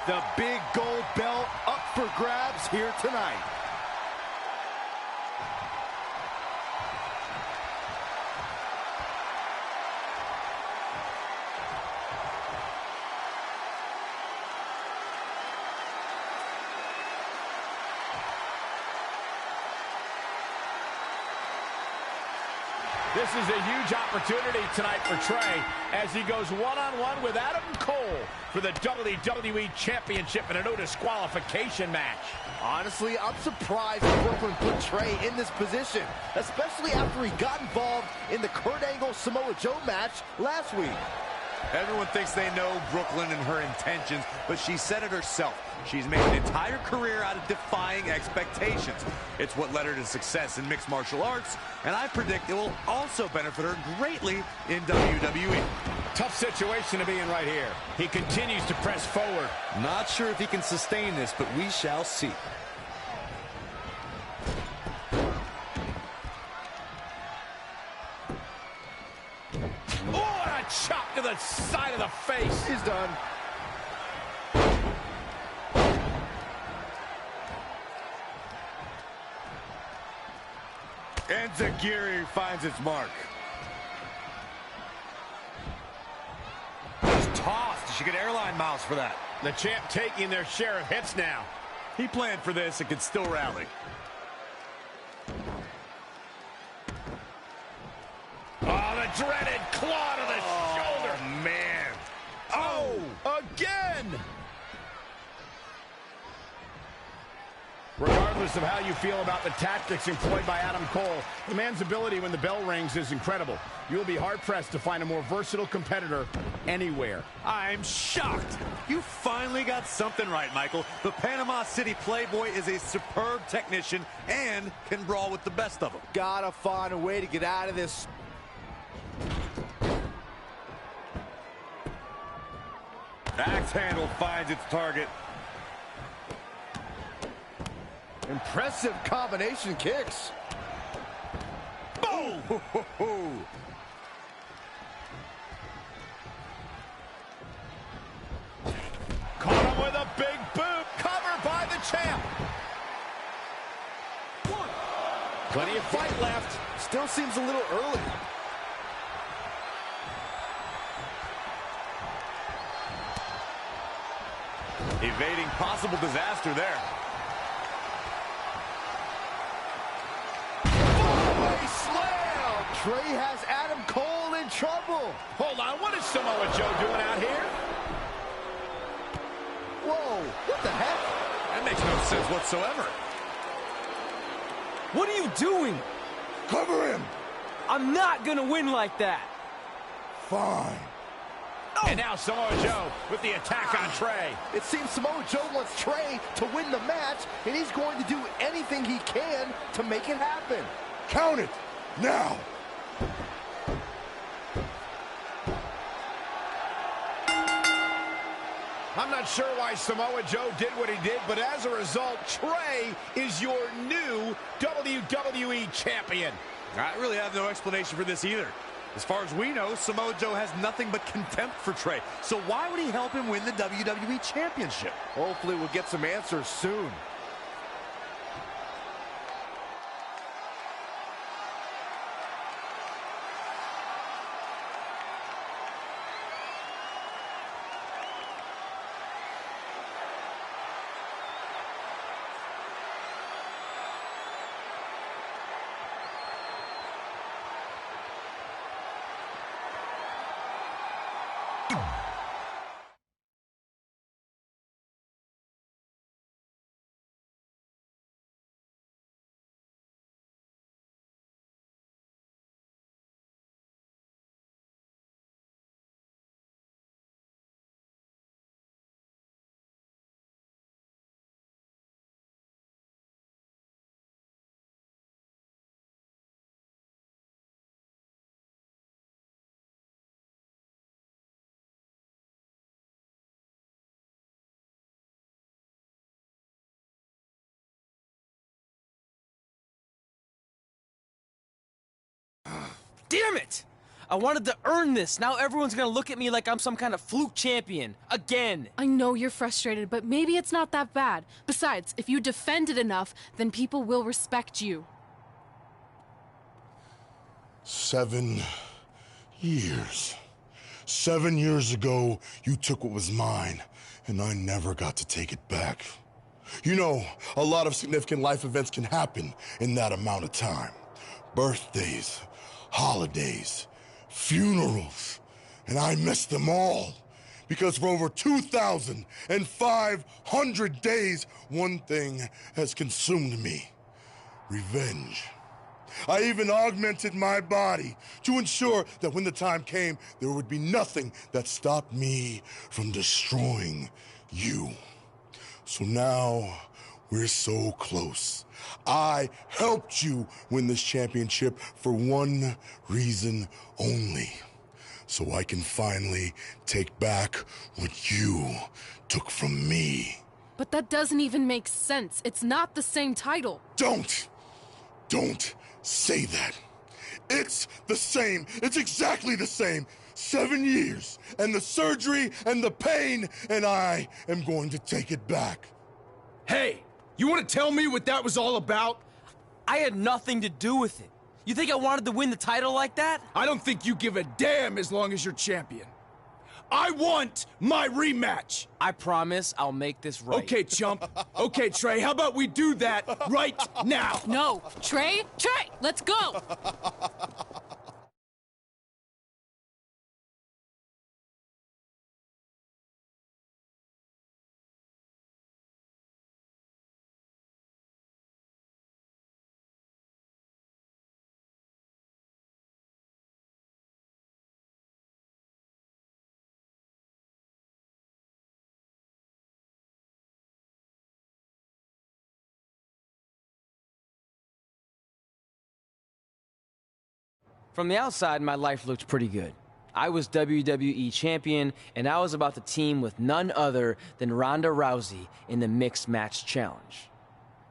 The big gold belt up for grabs here tonight. This is a huge opportunity tonight for Trey as he goes one-on-one with Adam Cole for the WWE Championship in a no disqualification match. Honestly, I'm surprised Brooklyn put Trey in this position, especially after he got involved in the Kurt Angle-Samoa Joe match last week. Everyone thinks they know Brooklyn and her intentions, but she said it herself. She's made an entire career out of defying expectations. It's what led her to success in mixed martial arts, and I predict it will also benefit her greatly in WWE. Tough situation to be in right here. He continues to press forward. Not sure if he can sustain this, but we shall see. Oh, and a chop to the side of the face. He's done. And Zagiri finds its mark. Just tossed. She get airline miles for that. The champ taking their share of hits now. He planned for this and could still rally. Oh, the dreaded claw to the shoulder. Man. Oh, again. Regardless of how you feel about the tactics employed by Adam Cole, the man's ability when the bell rings is incredible. You'll be hard-pressed to find a more versatile competitor anywhere. I'm shocked. You finally got something right, Michael. The Panama City Playboy is a superb technician and can brawl with the best of them. Gotta find a way to get out of this. Axe handle finds its target. Impressive combination kicks. Boom! Caught him with a big boot. Covered by the champ. Plenty of fight left. Still seems a little early. Evading possible disaster there. Trey has Adam Cole in trouble. Hold on, what is Samoa Joe doing out here? Whoa, what the heck? That makes no sense whatsoever. What are you doing? Cover him! I'm not gonna win like that. Fine. Oh. And now Samoa Joe with the attack on Trey. It seems Samoa Joe wants Trey to win the match, and he's going to do anything he can to make it happen. Count it! Now! I'm not sure why Samoa Joe did what he did, but as a result, Trey is your new WWE Champion. I really have no explanation for this either. As far as we know, Samoa Joe has nothing but contempt for Trey. So why would he help him win the WWE Championship? Hopefully we'll get some answers soon. Damn it! I wanted to earn this. Now everyone's gonna look at me like I'm some kind of fluke champion. Again. I know you're frustrated, but maybe it's not that bad. Besides, if you defend it enough, then people will respect you. 7 years. 7 years ago, you took what was mine, and I never got to take it back. You know, a lot of significant life events can happen in that amount of time. Birthdays, holidays, funerals, and I missed them all. Because for over 2,500 days, one thing has consumed me: revenge. I even augmented my body to ensure that when the time came, there would be nothing that stopped me from destroying you. So now, we're so close. I helped you win this championship for one reason only. So I can finally take back what you took from me. But that doesn't even make sense. It's not the same title. Don't say that. It's the same. It's exactly the same. 7 years, and the surgery, and the pain, and I am going to take it back. Hey, you want to tell me what that was all about? I had nothing to do with it. You think I wanted to win the title like that? I don't think you give a damn as long as you're champion. I want my rematch. I promise I'll make this right. Okay, chump. Okay, Trey, how about we do that right now? No, Trey, let's go. From the outside, my life looked pretty good. I was WWE champion, and I was about to team with none other than Ronda Rousey in the Mixed Match Challenge.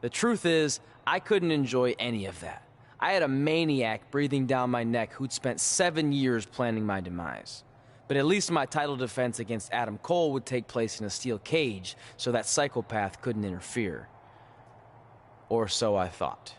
The truth is, I couldn't enjoy any of that. I had a maniac breathing down my neck who'd spent 7 years planning my demise. But at least my title defense against Adam Cole would take place in a steel cage, so that psychopath couldn't interfere. Or so I thought.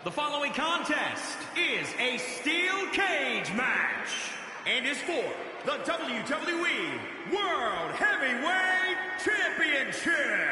The following contest is a steel cage match and is for the WWE World Heavyweight Championship.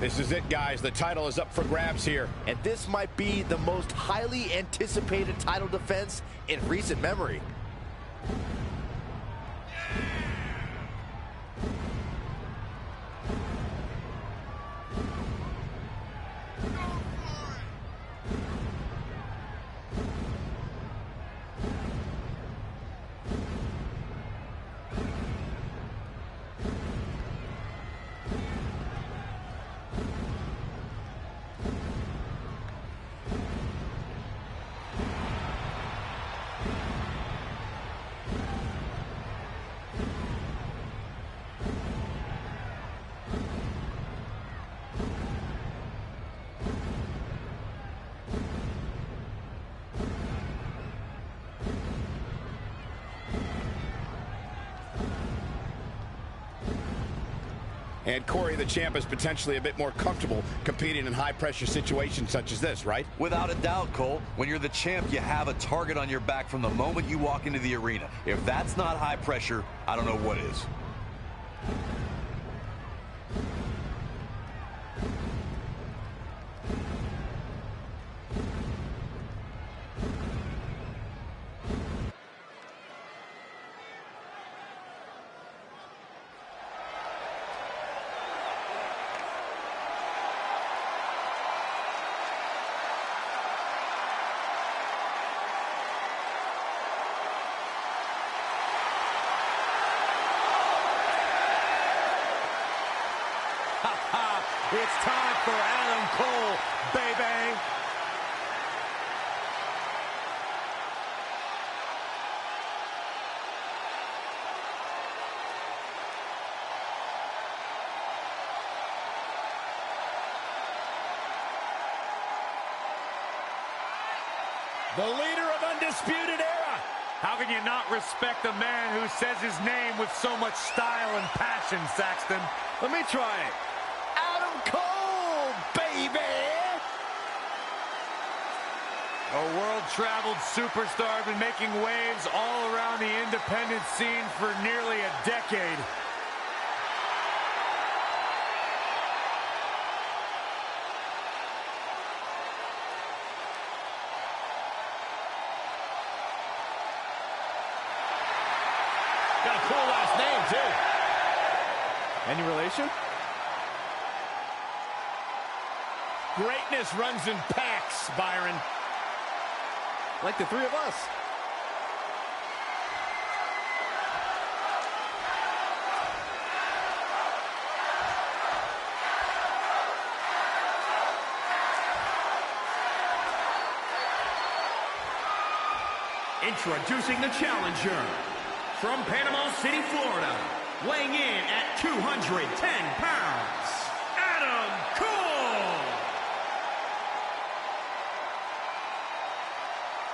This is it, guys. The title is up for grabs here. And this might be the most highly anticipated title defense in recent memory. And Corey, the champ, is potentially a bit more comfortable competing in high-pressure situations such as this, right? Without a doubt, Cole. When you're the champ, you have a target on your back from the moment you walk into the arena. If that's not high pressure, I don't know what is. It's time for Adam Cole, baby. The leader of Undisputed Era. How can you not respect a man who says his name with so much style and passion, Saxton? Let me try it. Adam Cole, baby! A world-traveled superstar, been making waves all around the independent scene for nearly a decade. Got a cool last name, too. Any relation? Greatness runs in packs, Byron. Like the three of us. Introducing the challenger from Panama City, Florida, weighing in at 210 pounds, Adam Cole.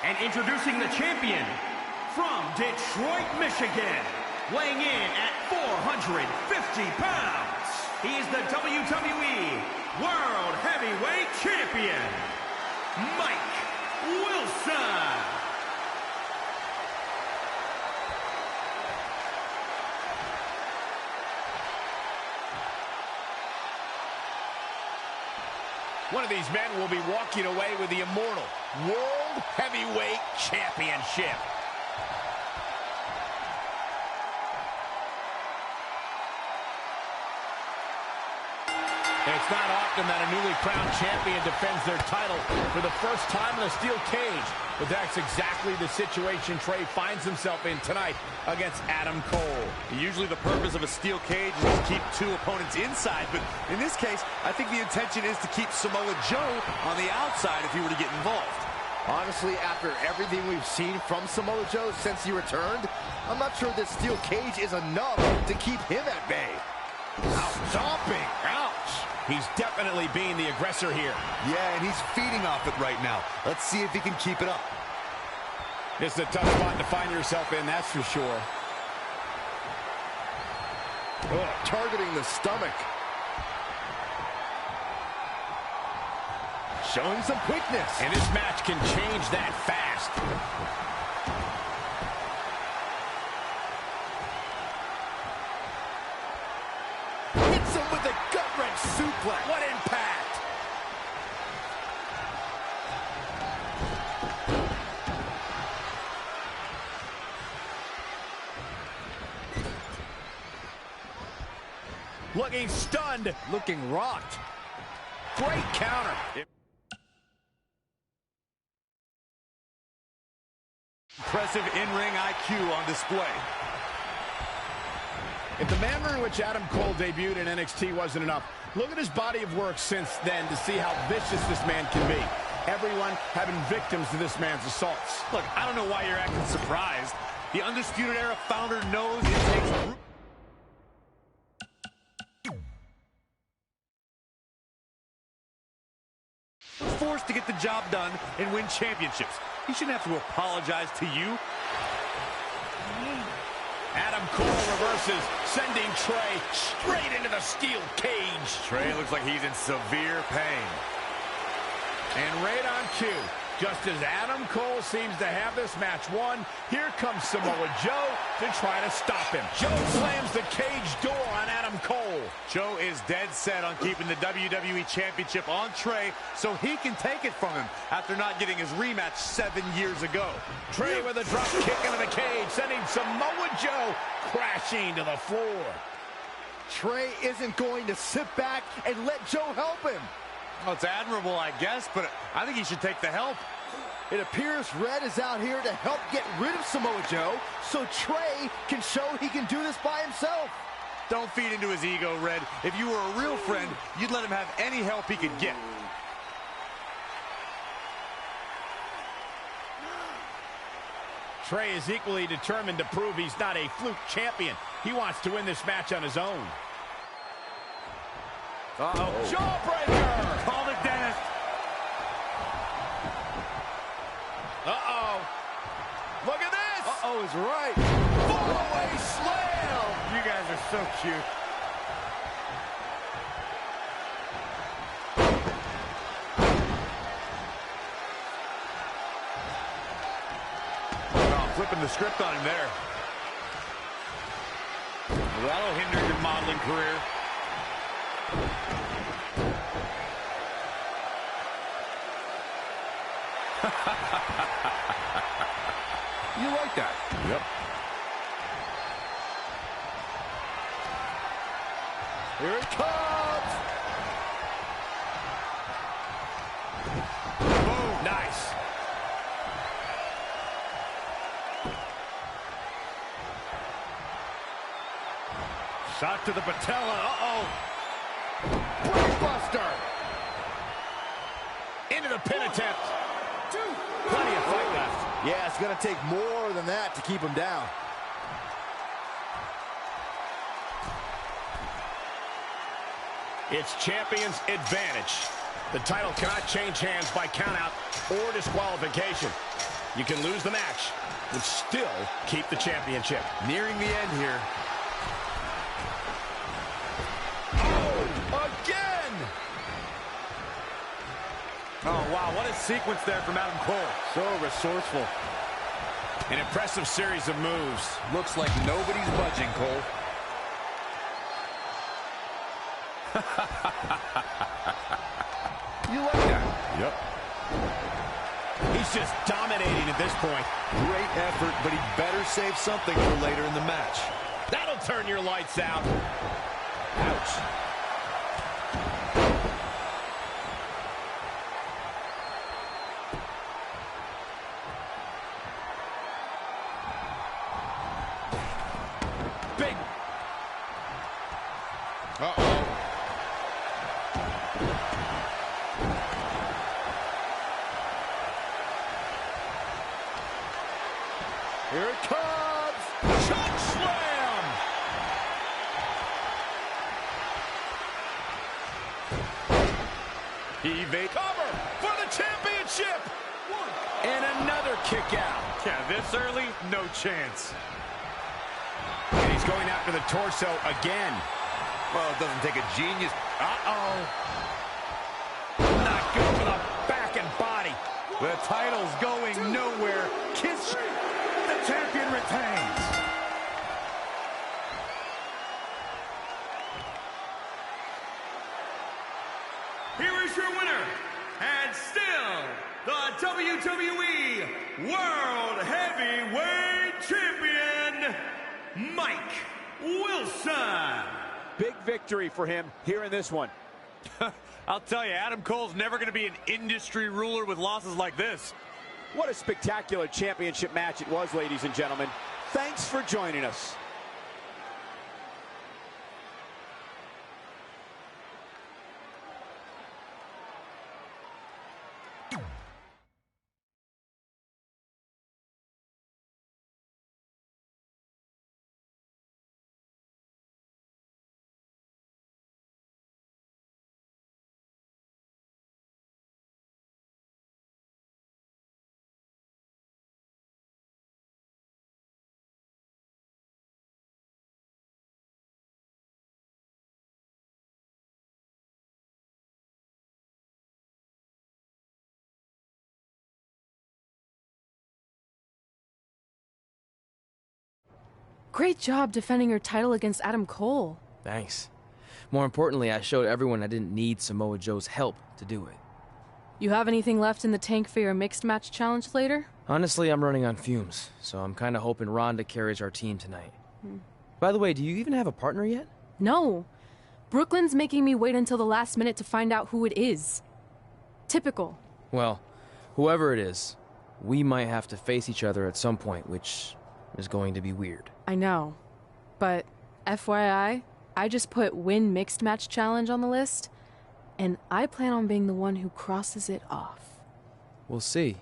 And introducing the champion from Detroit, Michigan, weighing in at 450 pounds, he's the WWE World Heavyweight Champion, Mike Wilson. One of these men will be walking away with the immortal World Heavyweight Championship. It's not often that a newly crowned champion defends their title for the first time in a steel cage, but that's exactly the situation Trey finds himself in tonight against Adam Cole. Usually the purpose of a steel cage is to keep two opponents inside, but in this case, I think the intention is to keep Samoa Joe on the outside if he were to get involved. Honestly, after everything we've seen from Samoa Joe since he returned, I'm not sure this steel cage is enough to keep him at bay. Stomping. Ouch. He's definitely being the aggressor here. Yeah, and he's feeding off it right now. Let's see if he can keep it up. This is a tough spot to find yourself in, that's for sure. Oh, targeting the stomach. Showing some quickness. And this match can change that fast. Hits him with a gut-wrench suplex. What impact! looking stunned. Looking rocked. Great counter. Impressive in-ring IQ on display. If the manner in which Adam Cole debuted in NXT wasn't enough, look at his body of work since then to see how vicious this man can be. Everyone have been victims to this man's assaults. Look, I don't know why you're acting surprised. The Undisputed Era founder knows it takes... was forced to get the job done and win championships. He shouldn't have to apologize to you. Adam Cole reverses, sending Trey straight into the steel cage. Trey looks like he's in severe pain. And right on cue, just as Adam Cole seems to have this match won, here comes Samoa Joe to try to stop him. Joe slams the cage door on Adam Cole. Joe is dead set on keeping the WWE Championship on Trey so he can take it from him after not getting his rematch 7 years ago. Trey with a drop kick into the cage, sending Samoa Joe crashing to the floor. Trey isn't going to sit back and let Joe help him. Well, it's admirable, I guess, but I think he should take the help. It appears Red is out here to help get rid of Samoa Joe so Trey can show he can do this by himself. Don't feed into his ego, Red. If you were a real friend, you'd let him have any help he could get. Trey is equally determined to prove he's not a fluke champion. He wants to win this match on his own. Uh-oh. Jawbreaker! Call the dentist. Uh-oh. Look at this! Uh-oh is right. Fallaway slam! You guys are so cute. Oh, flipping the script on him there. Well, that'll hinder your modeling career. You like that? Yep. Here it comes. Boom. Nice. Shot to the patella. Uh-oh. Brainbuster. Into the pin attempt. Plenty of fight left. Yeah, it's going to take more than that to keep him down. It's champion's advantage. The title cannot change hands by countout or disqualification. You can lose the match, but still keep the championship. Nearing the end here. Oh, again! Oh, wow, what a sequence there from Adam Cole. So resourceful. An impressive series of moves. Looks like nobody's budging, Cole. You like that? Yep. He's just dominating at this point. Great effort, but he better save something for later in the match. That'll turn your lights out. Ouch. Big. Uh-oh. Here it comes. Choke slam. Cover for the championship. And another kick out. Yeah, this early, no chance. And he's going after the torso again. Well, it doesn't take a genius. Uh-oh. Not good for the back and body. The title's going nowhere. Kiss. The champion retains. Here is your winner, and still the WWE World Heavyweight Champion, Mike Wilson. big victory for him here in this one. I'll tell you, Adam Cole's never going to be an industry ruler with losses like this. What a spectacular championship match it was, ladies and gentlemen. Thanks for joining us. Great job defending your title against Adam Cole. Thanks. More importantly, I showed everyone I didn't need Samoa Joe's help to do it. You have anything left in the tank for your mixed match challenge later? Honestly, I'm running on fumes, so I'm kind of hoping Rhonda carries our team tonight. By the way, do you even have a partner yet? No. Brooklyn's making me wait until the last minute to find out who it is. Typical. Well, whoever it is, we might have to face each other at some point, which is going to be weird. I know. But FYI, I just put win mixed match challenge on the list, and I plan on being the one who crosses it off. We'll see.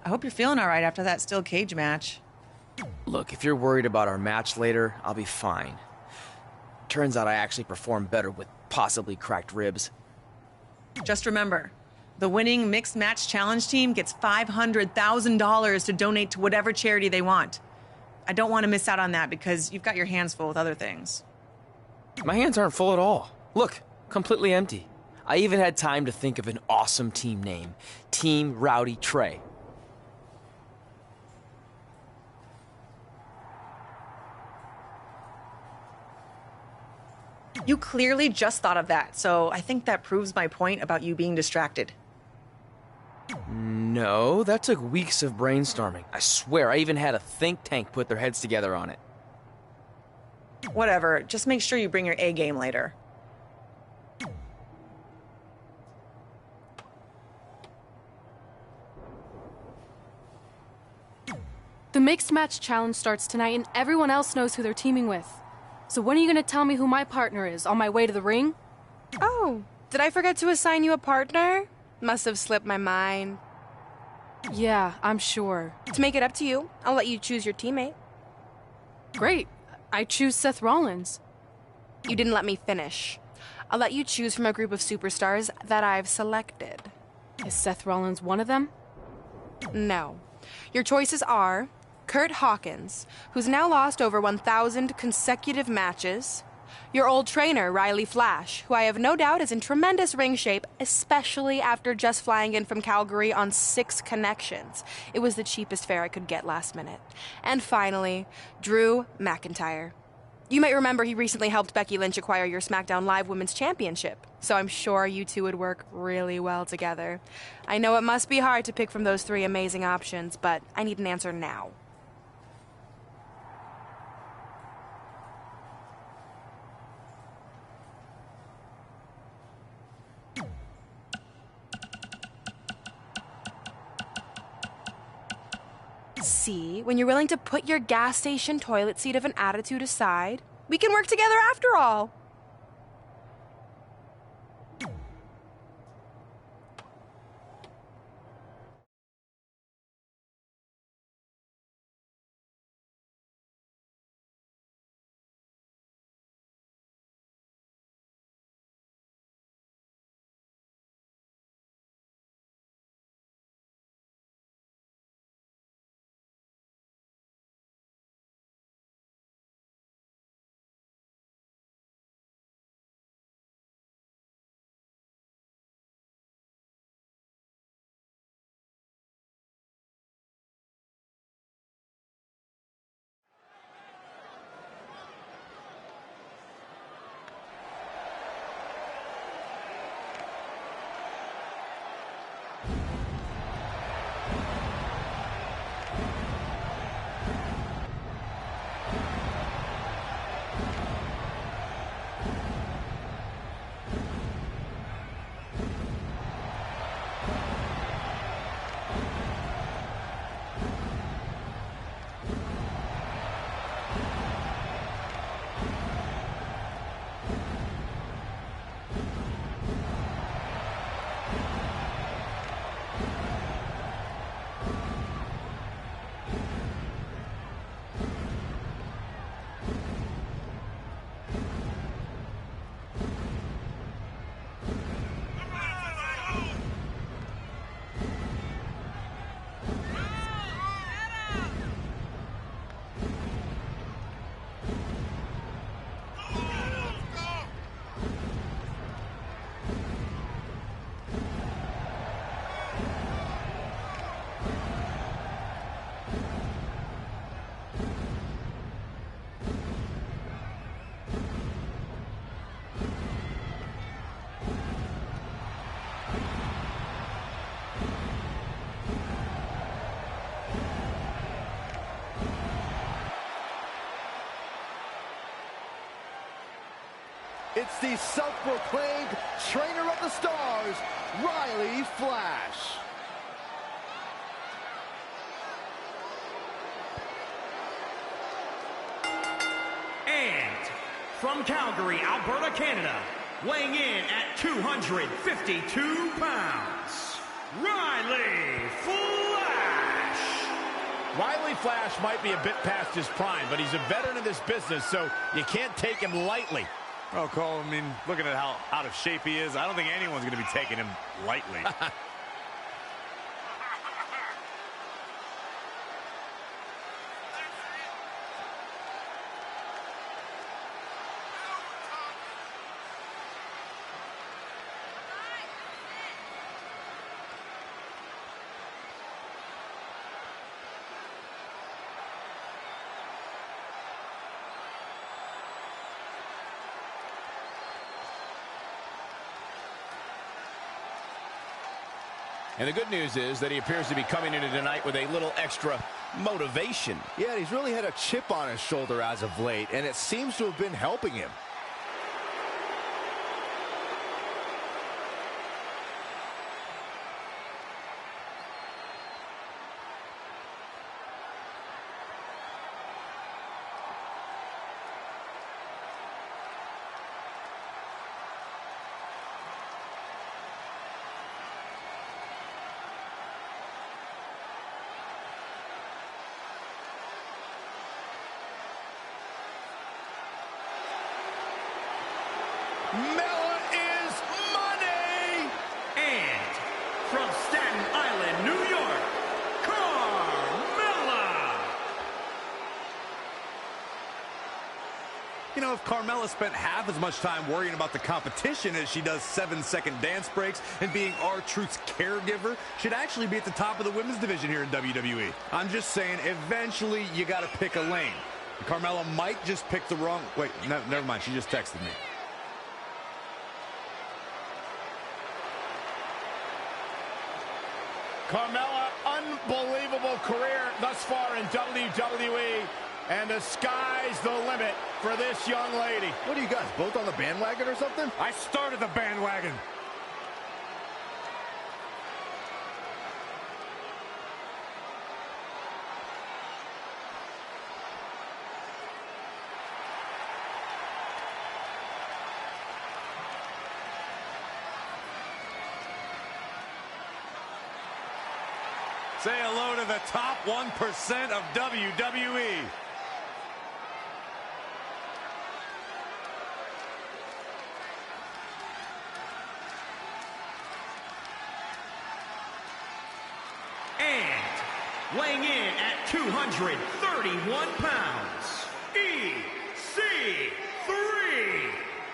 I hope you're feeling all right after that steel cage match. Look, if you're worried about our match later, I'll be fine. Turns out I actually performed better with possibly cracked ribs. Just remember, the winning mixed match challenge team gets $500,000 to donate to whatever charity they want. I don't want to miss out on that because you've got your hands full with other things. My hands aren't full at all. Look, completely empty. I even had time to think of an awesome team name. Team Rowdy Trey. You clearly just thought of that, so I think that proves my point about you being distracted. No, that took weeks of brainstorming. I swear, I even had a think tank put their heads together on it. Whatever, just make sure you bring your A game later. The mixed match challenge starts tonight, and everyone else knows who they're teaming with. So when are you going to tell me who my partner is on my way to the ring? Oh, did I forget to assign you a partner? Must have slipped my mind. Yeah, I'm sure. To make it up to you, I'll let you choose your teammate. Great. I choose Seth Rollins. You didn't let me finish. I'll let you choose from a group of superstars that I've selected. Is Seth Rollins one of them? No. Your choices are Kurt Hawkins, who's now lost over 1,000 consecutive matches. Your old trainer, Riley Flash, who I have no doubt is in tremendous ring shape, especially after just flying in from Calgary on 6 connections. It was the cheapest fare I could get last minute. And finally, Drew McIntyre. You might remember he recently helped Becky Lynch acquire your SmackDown Live Women's Championship, so I'm sure you two would work really well together. I know it must be hard to pick from those 3 amazing options, but I need an answer now. See, when you're willing to put your gas station toilet seat of an attitude aside, we can work together after all. It's the self-proclaimed trainer of the stars, Riley Flash. And from Calgary, Alberta, Canada, weighing in at 252 pounds, Riley Flash. Riley Flash might be a bit past his prime, but he's a veteran of this business, so you can't take him lightly. Oh, Cole, I mean, looking at how out of shape he is, I don't think anyone's going to be taking him lightly. And the good news is that he appears to be coming into tonight with a little extra motivation. Yeah, he's really had a chip on his shoulder as of late, and it seems to have been helping him. Mella is money! And from Staten Island, New York, Carmella! You know, if Carmella spent half as much time worrying about the competition as she does 7-second dance breaks and being R-Truth's caregiver, she'd actually be at the top of the women's division here in WWE. I'm just saying, eventually you got to pick a lane. Carmella might just pick the wrong... Wait, no, never mind. She just texted me. Carmella, unbelievable career thus far in WWE, and the sky's the limit for this young lady. What are you guys, both on the bandwagon or something? I started the bandwagon. Say hello to the top 1% of WWE. And weighing in at 231 pounds, EC3.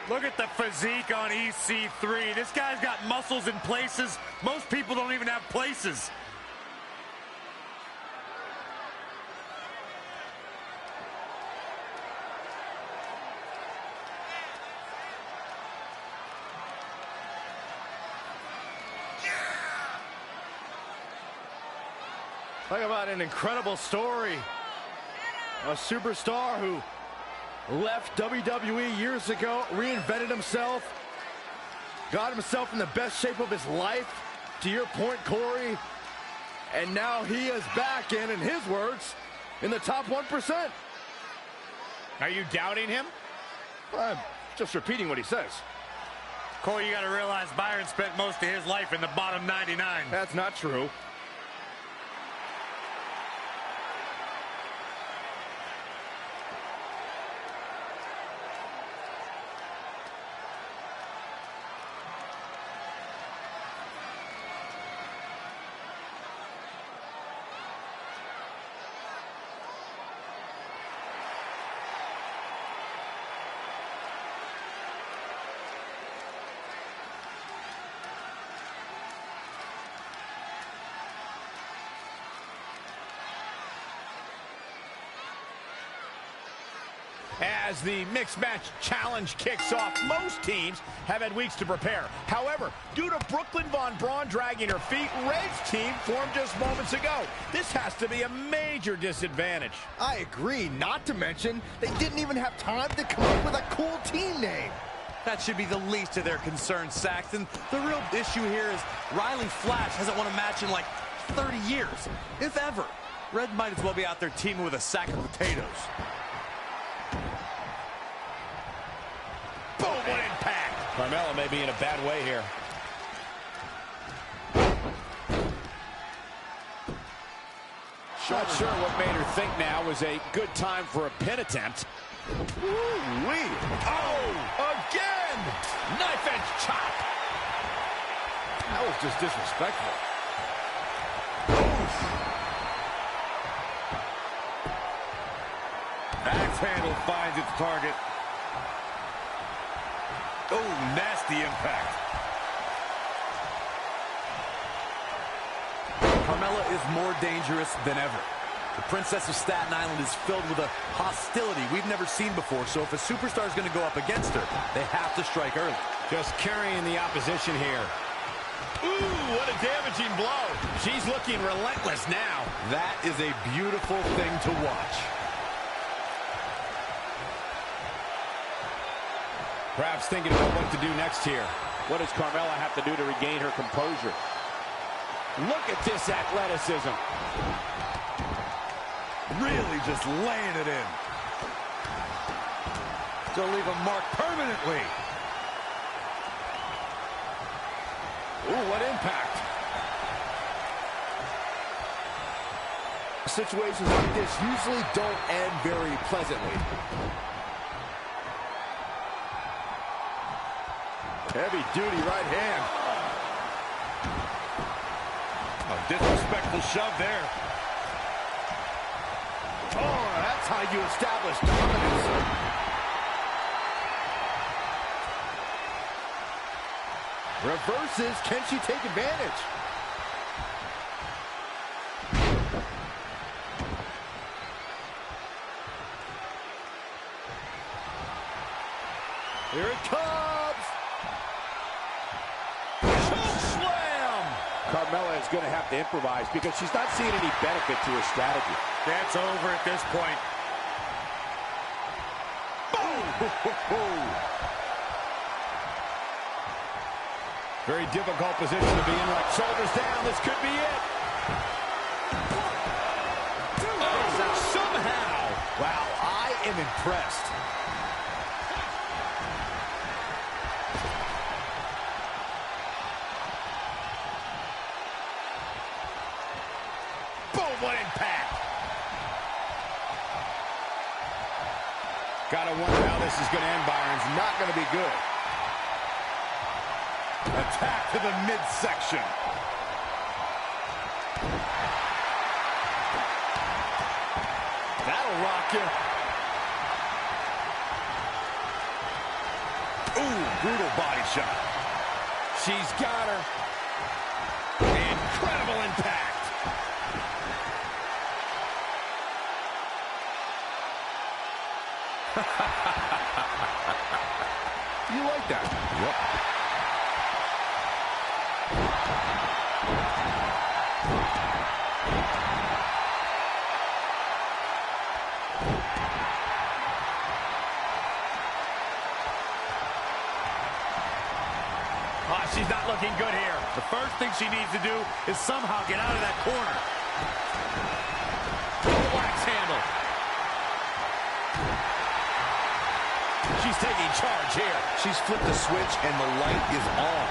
Look at the physique on EC3. This guy's got muscles in places most people don't even have places. Talk about an incredible story. A superstar who left WWE years ago, reinvented himself, got himself in the best shape of his life, to your point, Corey, and now he is back in his words, in the top 1%. Are you doubting him? I'm just repeating what he says. Corey, you got to realize Byron spent most of his life in the bottom 99. That's not true. As the mixed match challenge kicks off, most teams have had weeks to prepare. However, due to Brooklyn Von Braun dragging her feet, Red's team formed just moments ago. This has to be a major disadvantage. I agree, not to mention they didn't even have time to come up with a cool team name. That should be the least of their concerns, Saxton. The real issue here is Riley Flash hasn't won a match in like 30 years, if ever. Red might as well be out there teaming with a sack of potatoes. Boom, what impact! Carmella may be in a bad way here. Not sure what made her think now was a good time for a pin attempt. Woo-wee. Oh, again! Knife edge chop. That was just disrespectful. Axe handle finds its target. Oh, nasty impact. Carmella is more dangerous than ever. The Princess of Staten Island is filled with a hostility we've never seen before, so if a superstar is going to go up against her, they have to strike early. Just carrying the opposition here. Ooh, what a damaging blow. She's looking relentless now. That is a beautiful thing to watch. Perhaps thinking about what to do next here. What does Carmella have to do to regain her composure? Look at this athleticism. Really just laying it in. To leave a mark permanently. Ooh, what impact. Situations like this usually don't end very pleasantly. Heavy-duty right hand. A disrespectful shove there. Oh, that's how you establish dominance. Reverses. Can she take advantage? Here it comes. Choke slam. Carmella is going to have to improvise because she's not seeing any benefit to her strategy. That's over at this point. Boom! Very difficult position to be in. Like shoulders down. This could be it. Oh, somehow. Wow, I am impressed. Boom, what impact. Gotta wonder how this is going to end, Byron. It's not going to be good. Attack to the midsection. That'll rock you. Ooh, brutal body shot. She's got her. Incredible impact. You like that? Yep. Oh, she's not looking good here. The first thing she needs to do is somehow get out of that corner. Wax handle. She's taking charge here. She's flipped the switch and the light is on.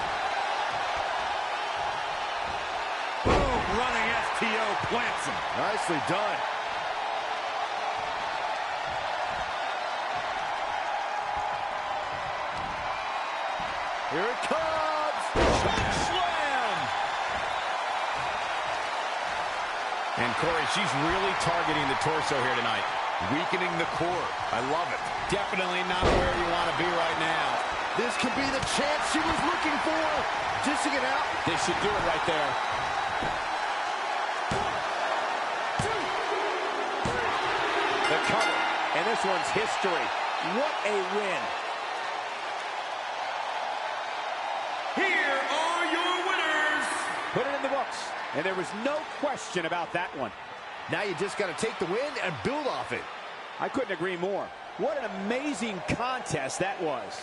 Boom, running STO plants him. Nicely done. Here it comes. Choke slam. And Corey, she's really targeting the torso here tonight. Weakening the core. I love it. Definitely not where you want to be right now. This could be the chance she was looking for. Dishing it out. They should do it right there. The cover. And this one's history. What a win. Here are your winners. Put it in the books. And there was no question about that one. Now you just got to take the win and build off it. I couldn't agree more. What an amazing contest that was.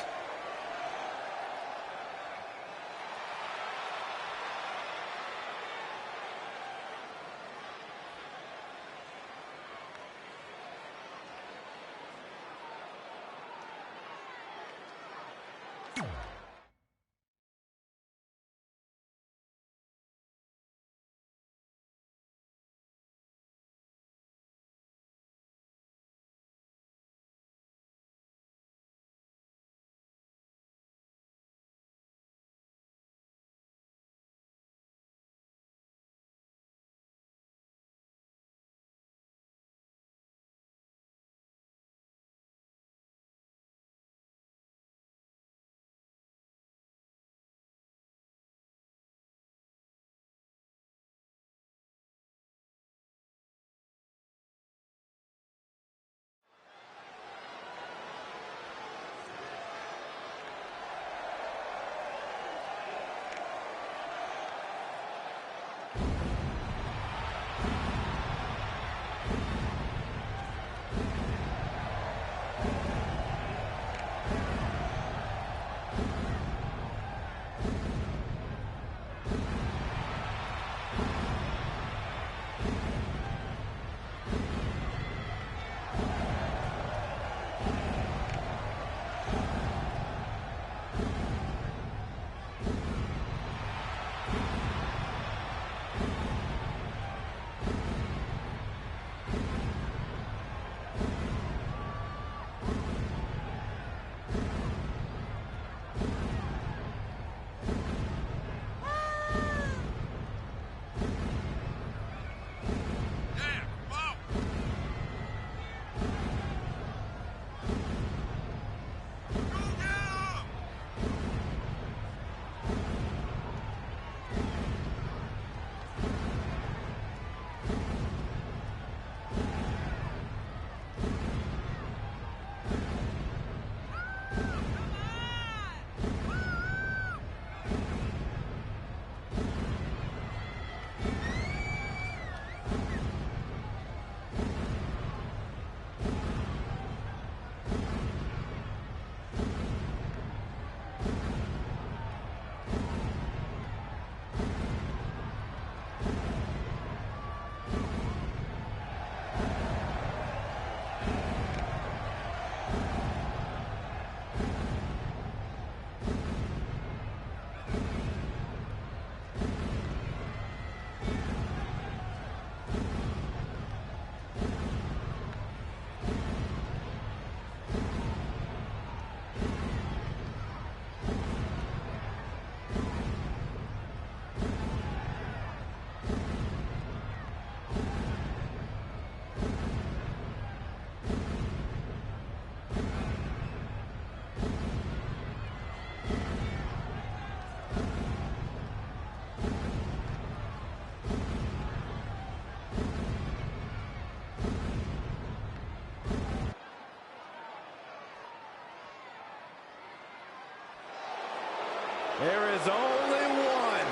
There is only one.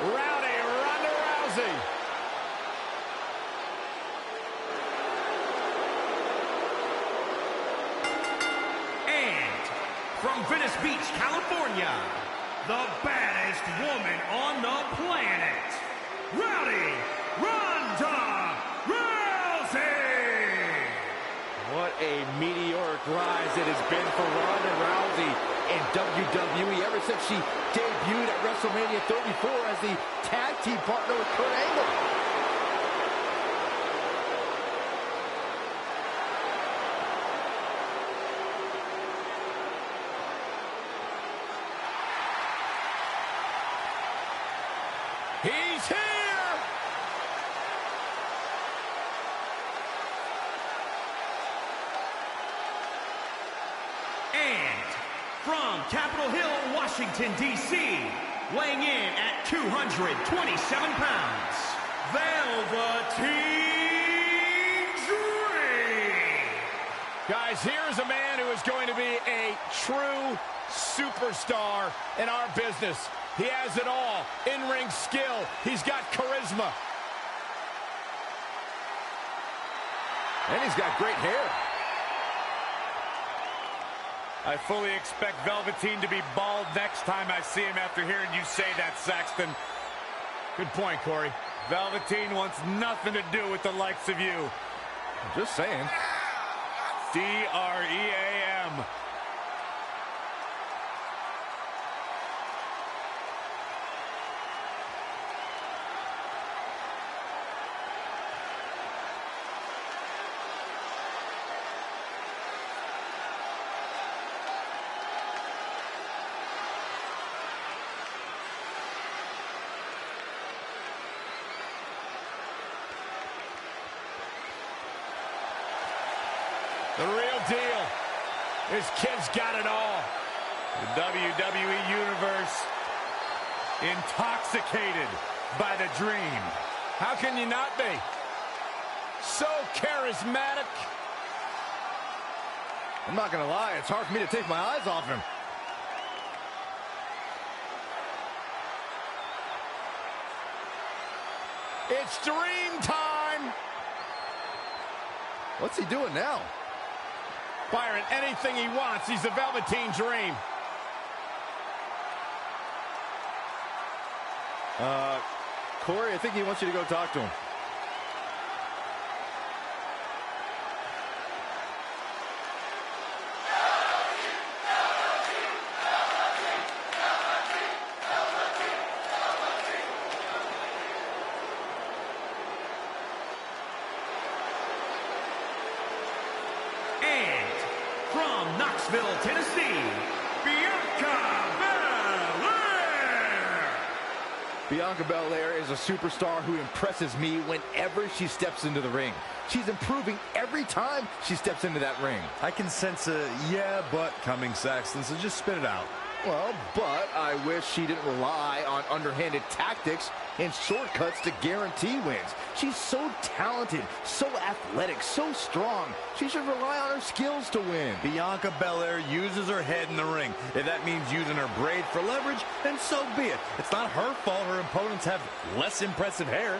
Rowdy Ronda Rousey. And from Venice Beach, California, the baddest woman on the planet, Rowdy Ronda Rousey! What a meteoric rise it has been for Ronda Rousey in WWE ever since she debuted at WrestleMania 34 as the tag team partner with Kurt Angle. He's here! And from Capitol Hill, Washington, D.C., weighing in at 227 pounds, Velveteen Dream! Guys, here's a man who is going to be a true superstar in our business. He has it all. In-ring skill. He's got charisma. And he's got great hair. I fully expect Velveteen to be bald next time I see him after hearing you say that, Saxton. Good point, Corey. Velveteen wants nothing to do with the likes of you. Just saying. D-R-E-A-M. The real deal. This kid's got it all. The WWE Universe intoxicated by the dream. How can you not be? So charismatic. I'm not gonna lie, it's hard for me to take my eyes off him. It's dream time. What's he doing now? Byron, anything he wants. He's the Velveteen Dream. Corey, I think he wants you to go talk to him. From Knoxville, Tennessee, Bianca Belair! Bianca Belair is a superstar who impresses me whenever she steps into the ring. She's improving every time she steps into that ring. I can sense a yeah, but coming, Saxton, so just spit it out. Well, but I wish she didn't rely on underhanded tactics and shortcuts to guarantee wins. She's so talented, so athletic, so strong. She should rely on her skills to win. Bianca Belair uses her head in the ring. If that means using her braid for leverage, then so be it. It's not her fault her opponents have less impressive hair.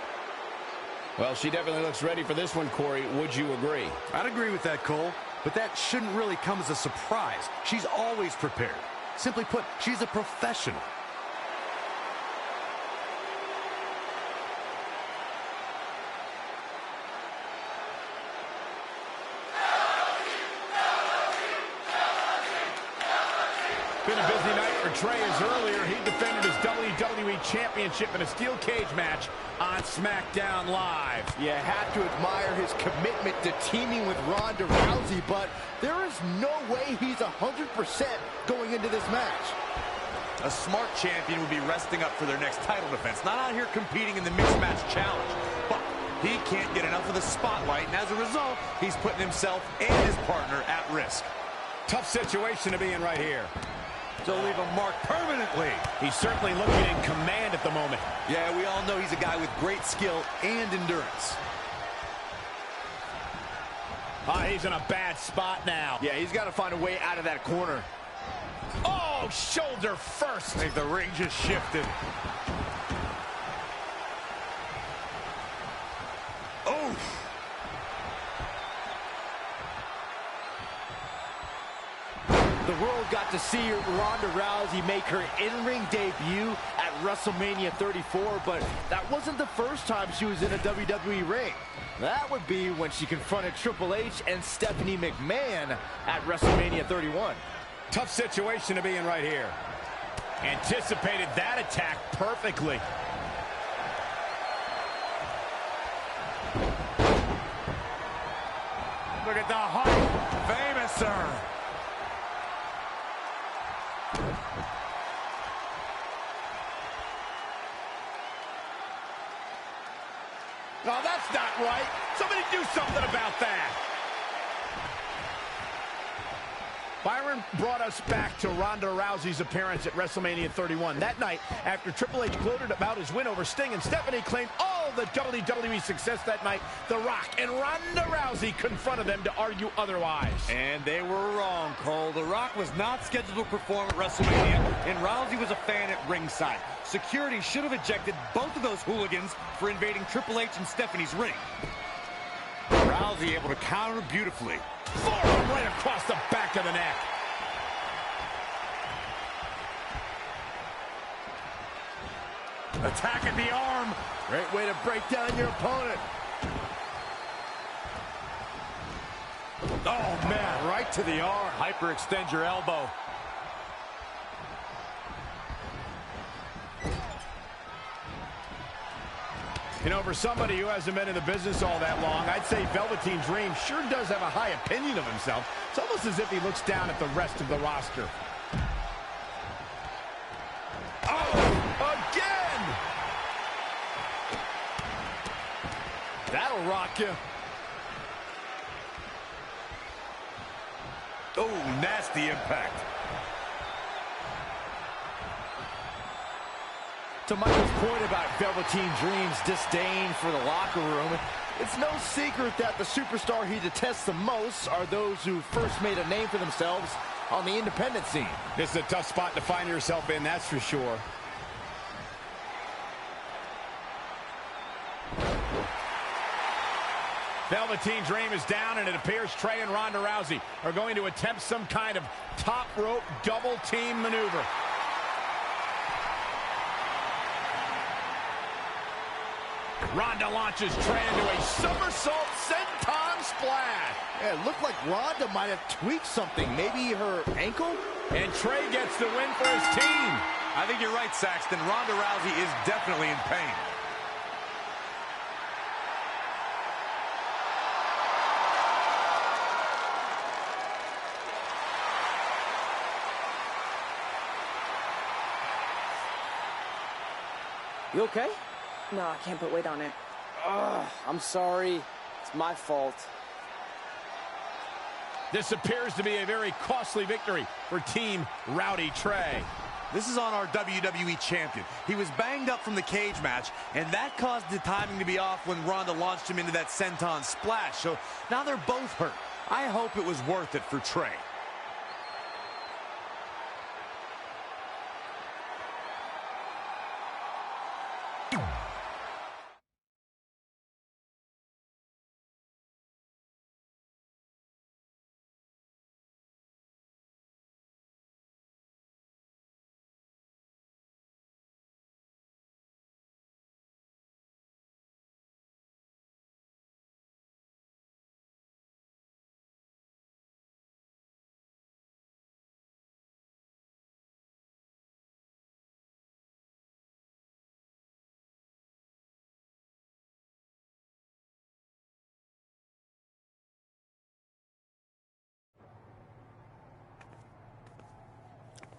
Well, she definitely looks ready for this one, Corey. Would you agree? I'd agree with that, Cole. But that shouldn't really come as a surprise. She's always prepared. Simply put, she's a professional. Been a busy night for Trey, as earlier he defended his WWE Championship in a steel cage match on SmackDown Live. You have to admire his commitment to teaming with Ronda Rousey, but there is no way he's 100% going into this match. A smart champion would be resting up for their next title defense, not out here competing in the mixed match challenge. But he can't get enough of the spotlight, and as a result, he's putting himself and his partner at risk. Tough situation to be in right here. To leave a mark permanently. He's certainly looking in command at the moment. Yeah, we all know he's a guy with great skill and endurance. He's in a bad spot now. Yeah, he's got to find a way out of that corner. Oh, shoulder first. I think the ring just shifted. Oh. The world got to see Ronda Rousey make her in-ring debut at WrestleMania 34, but that wasn't the first time she was in a WWE ring. That would be when she confronted Triple H and Stephanie McMahon at WrestleMania 31. Tough situation to be in right here. Anticipated that attack perfectly. Look at the height. Famous, sir. Oh, that's not right. Somebody do something about that. Byron brought us back to Ronda Rousey's appearance at WrestleMania 31. That night, after Triple H gloated about his win over Sting and Stephanie claimed all the WWE success that night, The Rock and Ronda Rousey confronted them to argue otherwise. And they were wrong, Cole. The Rock was not scheduled to perform at WrestleMania, and Rousey was a fan at ringside. Security should have ejected both of those hooligans for invading Triple H and Stephanie's ring. Rousey able to counter beautifully. Forearm right across the back of the neck. Attacking the arm. Great way to break down your opponent. Oh, man, right to the arm. Hyperextend your elbow. You know, for somebody who hasn't been in the business all that long, I'd say Velveteen Dream sure does have a high opinion of himself. It's almost as if he looks down at the rest of the roster. Oh, again! That'll rock you. Oh, nasty impact. To Michael's point about Velveteen Dream's disdain for the locker room, it's no secret that the superstar he detests the most are those who first made a name for themselves on the independent scene. This is a tough spot to find yourself in, that's for sure. Velveteen Dream is down, and it appears Trey and Ronda Rousey are going to attempt some kind of top rope double team maneuver. Ronda launches Trey into a somersault senton splash. Yeah, it looked like Ronda might have tweaked something. Maybe her ankle? And Trey gets the win for his team. I think you're right, Saxton. Ronda Rousey is definitely in pain. You okay? No, I can't put weight on it. Ugh, I'm sorry. It's my fault. This appears to be a very costly victory for Team Rowdy Trey. This is on our WWE champion. He was banged up from the cage match, and that caused the timing to be off when Ronda launched him into that senton splash. So now they're both hurt. I hope it was worth it for Trey.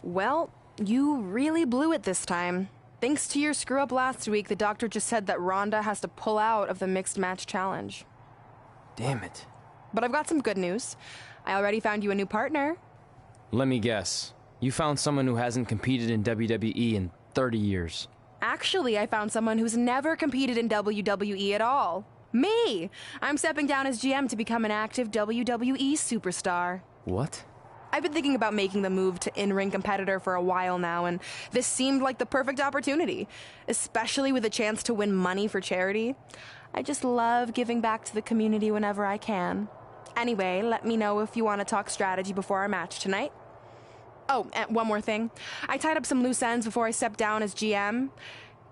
Well, you really blew it this time. Thanks to your screw-up last week, the doctor just said that Ronda has to pull out of the mixed match challenge. Damn it. But I've got some good news. I already found you a new partner. Let me guess. You found someone who hasn't competed in WWE in 30 years. Actually, I found someone who's never competed in WWE at all. Me! I'm stepping down as GM to become an active WWE superstar. What? I've been thinking about making the move to in-ring competitor for a while now, and this seemed like the perfect opportunity, especially with a chance to win money for charity. I just love giving back to the community whenever I can. Anyway, let me know if you want to talk strategy before our match tonight. Oh, and one more thing. I tied up some loose ends before I stepped down as GM.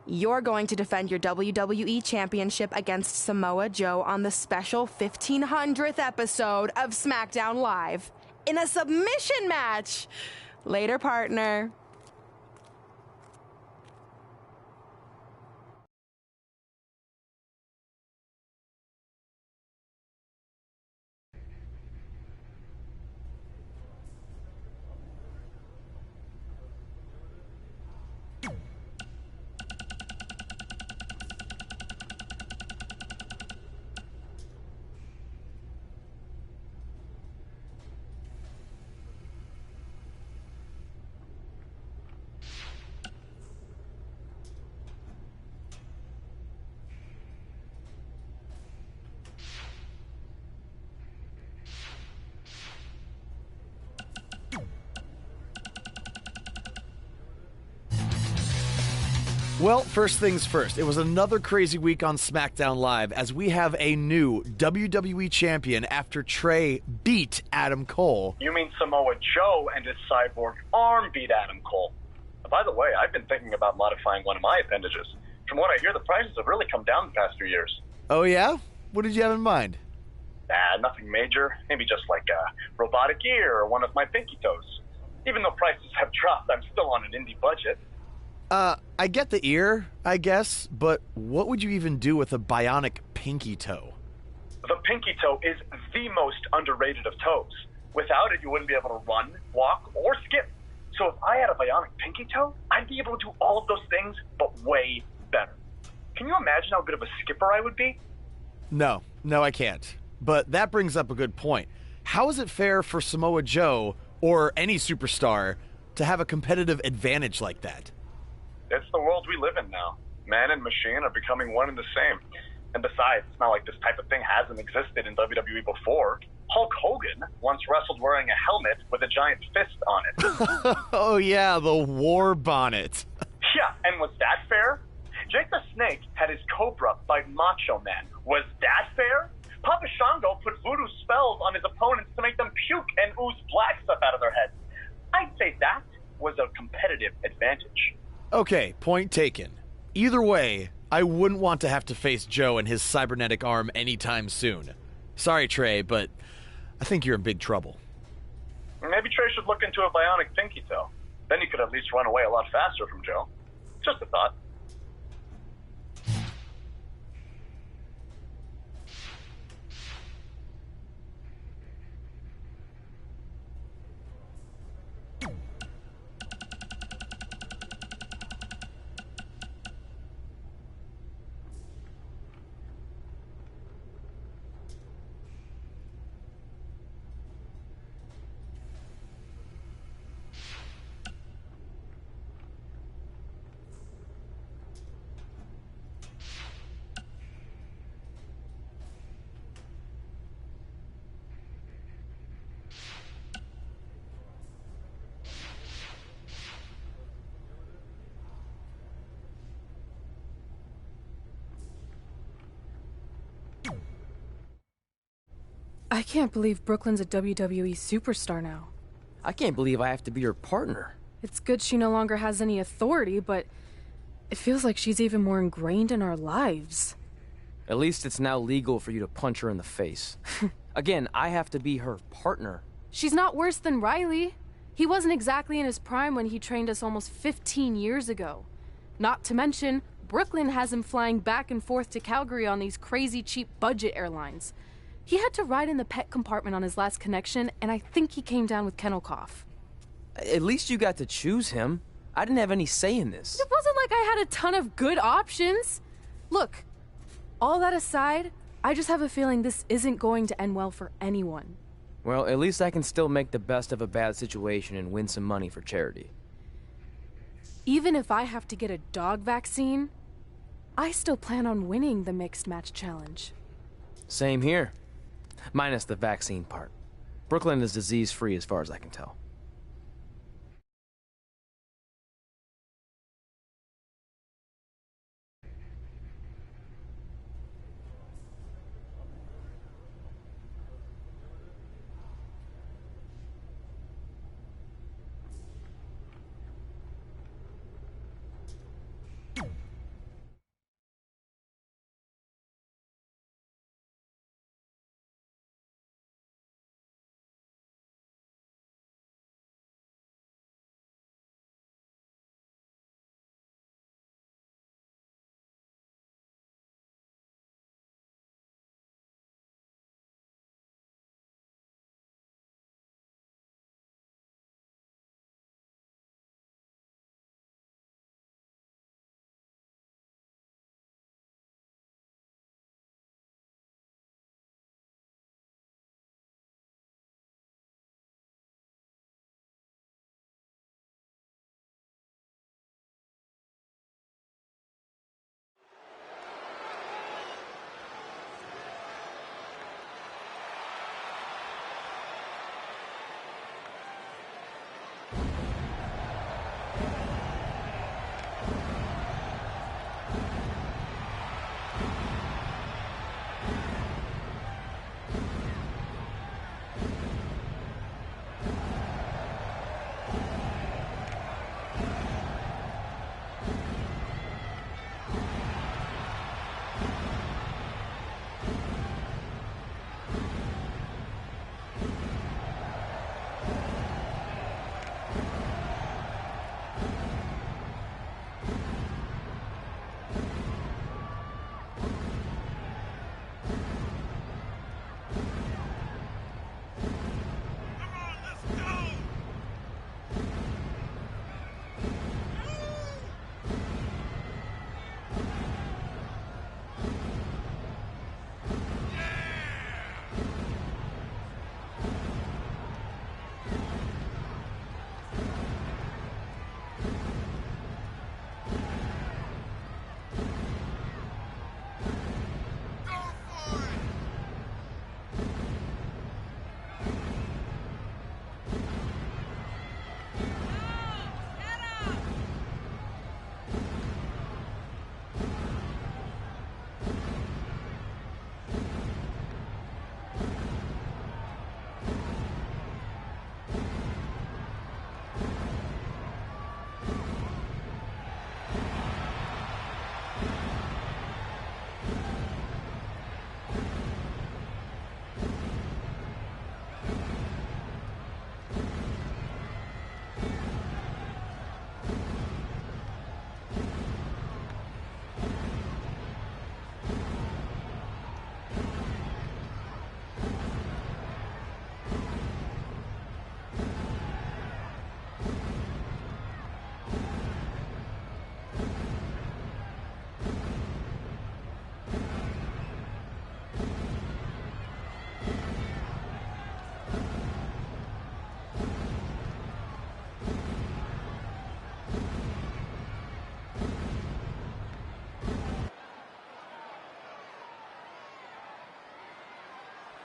You're going to defend your WWE Championship against Samoa Joe on the special 1500th episode of SmackDown Live in a submission match. Later, partner. Well, first things first, it was another crazy week on SmackDown Live as we have a new WWE champion after Trey beat Adam Cole. You mean Samoa Joe and his cyborg arm beat Adam Cole? By the way, I've been thinking about modifying one of my appendages. From what I hear, the prices have really come down the past few years. Oh yeah? What did you have in mind? Nothing major. Maybe just like a robotic ear or one of my pinky toes. Even though prices have dropped, I'm still on an indie budget. I get the ear, I guess, but what would you even do with a bionic pinky toe? The pinky toe is the most underrated of toes. Without it, you wouldn't be able to run, walk, or skip. So if I had a bionic pinky toe, I'd be able to do all of those things, but way better. Can you imagine how good of a skipper I would be? No, I can't. But that brings up a good point. How is it fair for Samoa Joe, or any superstar, to have a competitive advantage like that? It's the world we live in now. Man and machine are becoming one and the same. And besides, it's not like this type of thing hasn't existed in WWE before. Hulk Hogan once wrestled wearing a helmet with a giant fist on it. Oh yeah, the war bonnet. Yeah, and was that fair? Jake the Snake had his Cobra by Macho Man. Was that fair? Papa Shango put voodoo spells on his opponents to make them puke and ooze black stuff out of their heads. I'd say that was a competitive advantage. Okay, point taken. Either way, I wouldn't want to have to face Joe and his cybernetic arm anytime soon. Sorry, Trey, but I think you're in big trouble. Maybe Trey should look into a bionic pinky toe. Then you could at least run away a lot faster from Joe. Just a thought. I can't believe Brooklyn's a WWE superstar now. I can't believe I have to be her partner. It's good she no longer has any authority, but it feels like she's even more ingrained in our lives. At least it's now legal for you to punch her in the face. Again, I have to be her partner. She's not worse than Riley. He wasn't exactly in his prime when he trained us almost 15 years ago. Not to mention, Brooklyn has him flying back and forth to Calgary on these crazy cheap budget airlines. He had to ride in the pet compartment on his last connection, and I think he came down with kennel cough. At least you got to choose him. I didn't have any say in this. It wasn't like I had a ton of good options. Look, all that aside, I just have a feeling this isn't going to end well for anyone. Well, at least I can still make the best of a bad situation and win some money for charity. Even if I have to get a dog vaccine, I still plan on winning the mixed match challenge. Same here. Minus the vaccine part. Brooklyn is disease-free as far as I can tell.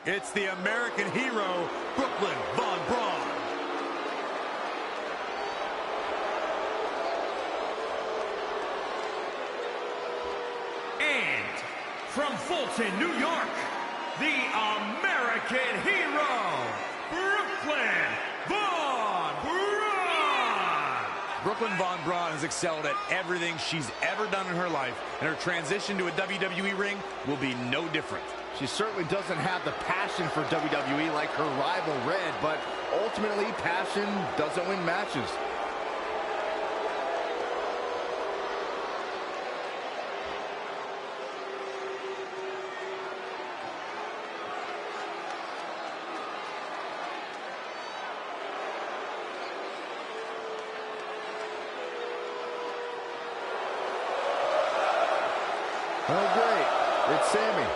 It's the American hero, Brooklyn Von Braun. And from Fulton, New York, the American hero, Brooklyn Von Braun. Brooklyn Von Braun has excelled at everything she's ever done in her life, and her transition to a WWE ring will be no different. She certainly doesn't have the passion for WWE like her rival Red, but ultimately passion doesn't win matches. Oh, great. It's Sammy.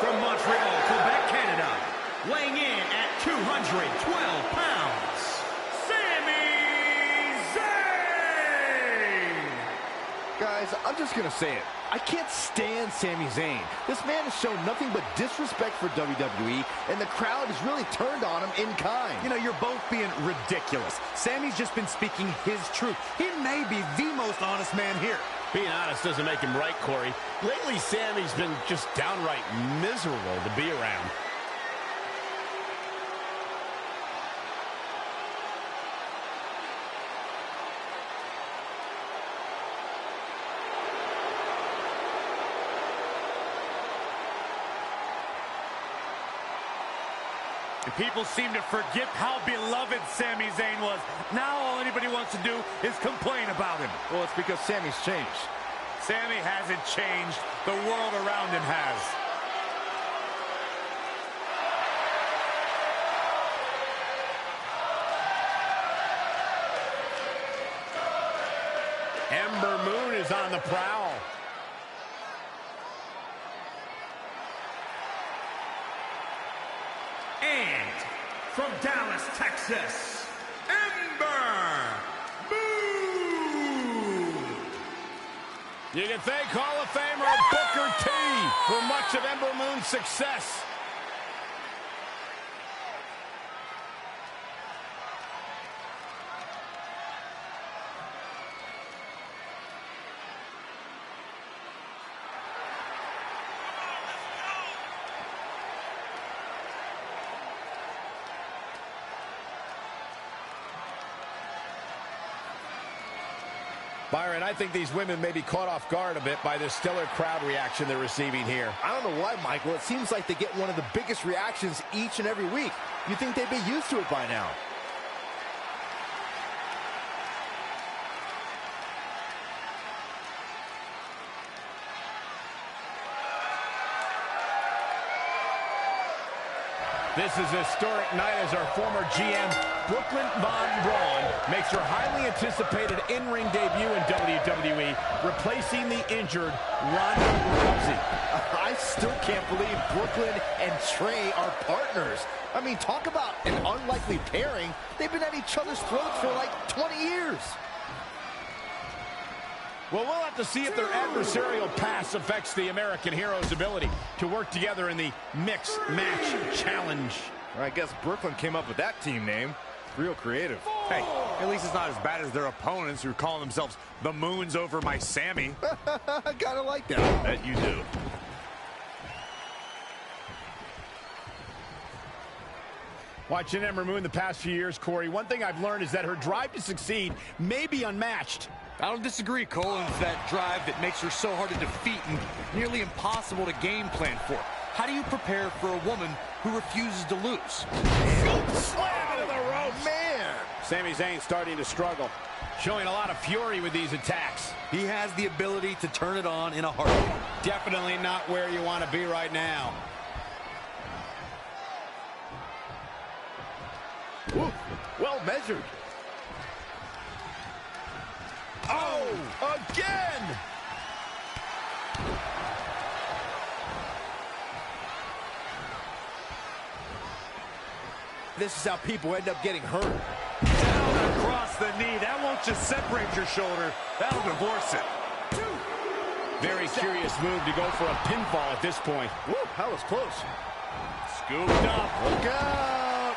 From Montreal, Quebec, Canada, weighing in at 212 pounds, Sami Zayn! Guys, Guys, I'm just going to say it. I can't stand Sami Zayn. This man has shown nothing but disrespect for WWE, and the crowd has really turned on him in kind. You know, you're both being ridiculous. Sami's just been speaking his truth. He may be the most honest man here. Being honest doesn't make him right, Corey. Lately, Sami's been just downright miserable to be around. And people seem to forget how beloved Sami Zayn was. Now all anybody wants to do is complain about him. Well, it's because Sami's changed. Sami hasn't changed. The world around him has. Ember Moon is on the prowl. And from Dallas, Texas, Ember Moon. You can thank Hall of Famer Booker T for much of Ember Moon's success. Byron, I think these women may be caught off guard a bit by this stellar crowd reaction they're receiving here. I don't know why, Michael. It seems like they get one of the biggest reactions each and every week. You'd think they'd be used to it by now. This is a historic night as our former GM, Brooklyn Von Braun, makes her highly anticipated in-ring debut in WWE, replacing the injured Ronda Rousey. I still can't believe Brooklyn and Trey are partners. I mean, talk about an unlikely pairing. They've been at each other's throats for like 20 years. Well, we'll have to see if their adversarial past affects the American Hero's ability to work together in the Mixed Match Challenge. I guess Brooklyn came up with that team name. Real creative. Hey, at least it's not as bad as their opponents who are calling themselves the Moons over my Sammy. I kind of like that. Bet you do. Watching Ember Moon the past few years, Corey, one thing I've learned is that her drive to succeed may be unmatched. I don't disagree, Cole. It's that drive that makes her so hard to defeat and nearly impossible to game plan for. How do you prepare for a woman who refuses to lose? Slam into the ropes. Man! Sami Zayn starting to struggle, showing a lot of fury with these attacks. He has the ability to turn it on in a heartbeat. Definitely not where you want to be right now. Woo, well measured. Oh, again! This is how people end up getting hurt. Down across the knee. That won't just separate your shoulder. That'll divorce it. Very curious move to go for a pinfall at this point. Woo, that was close. Scooped up. Look out!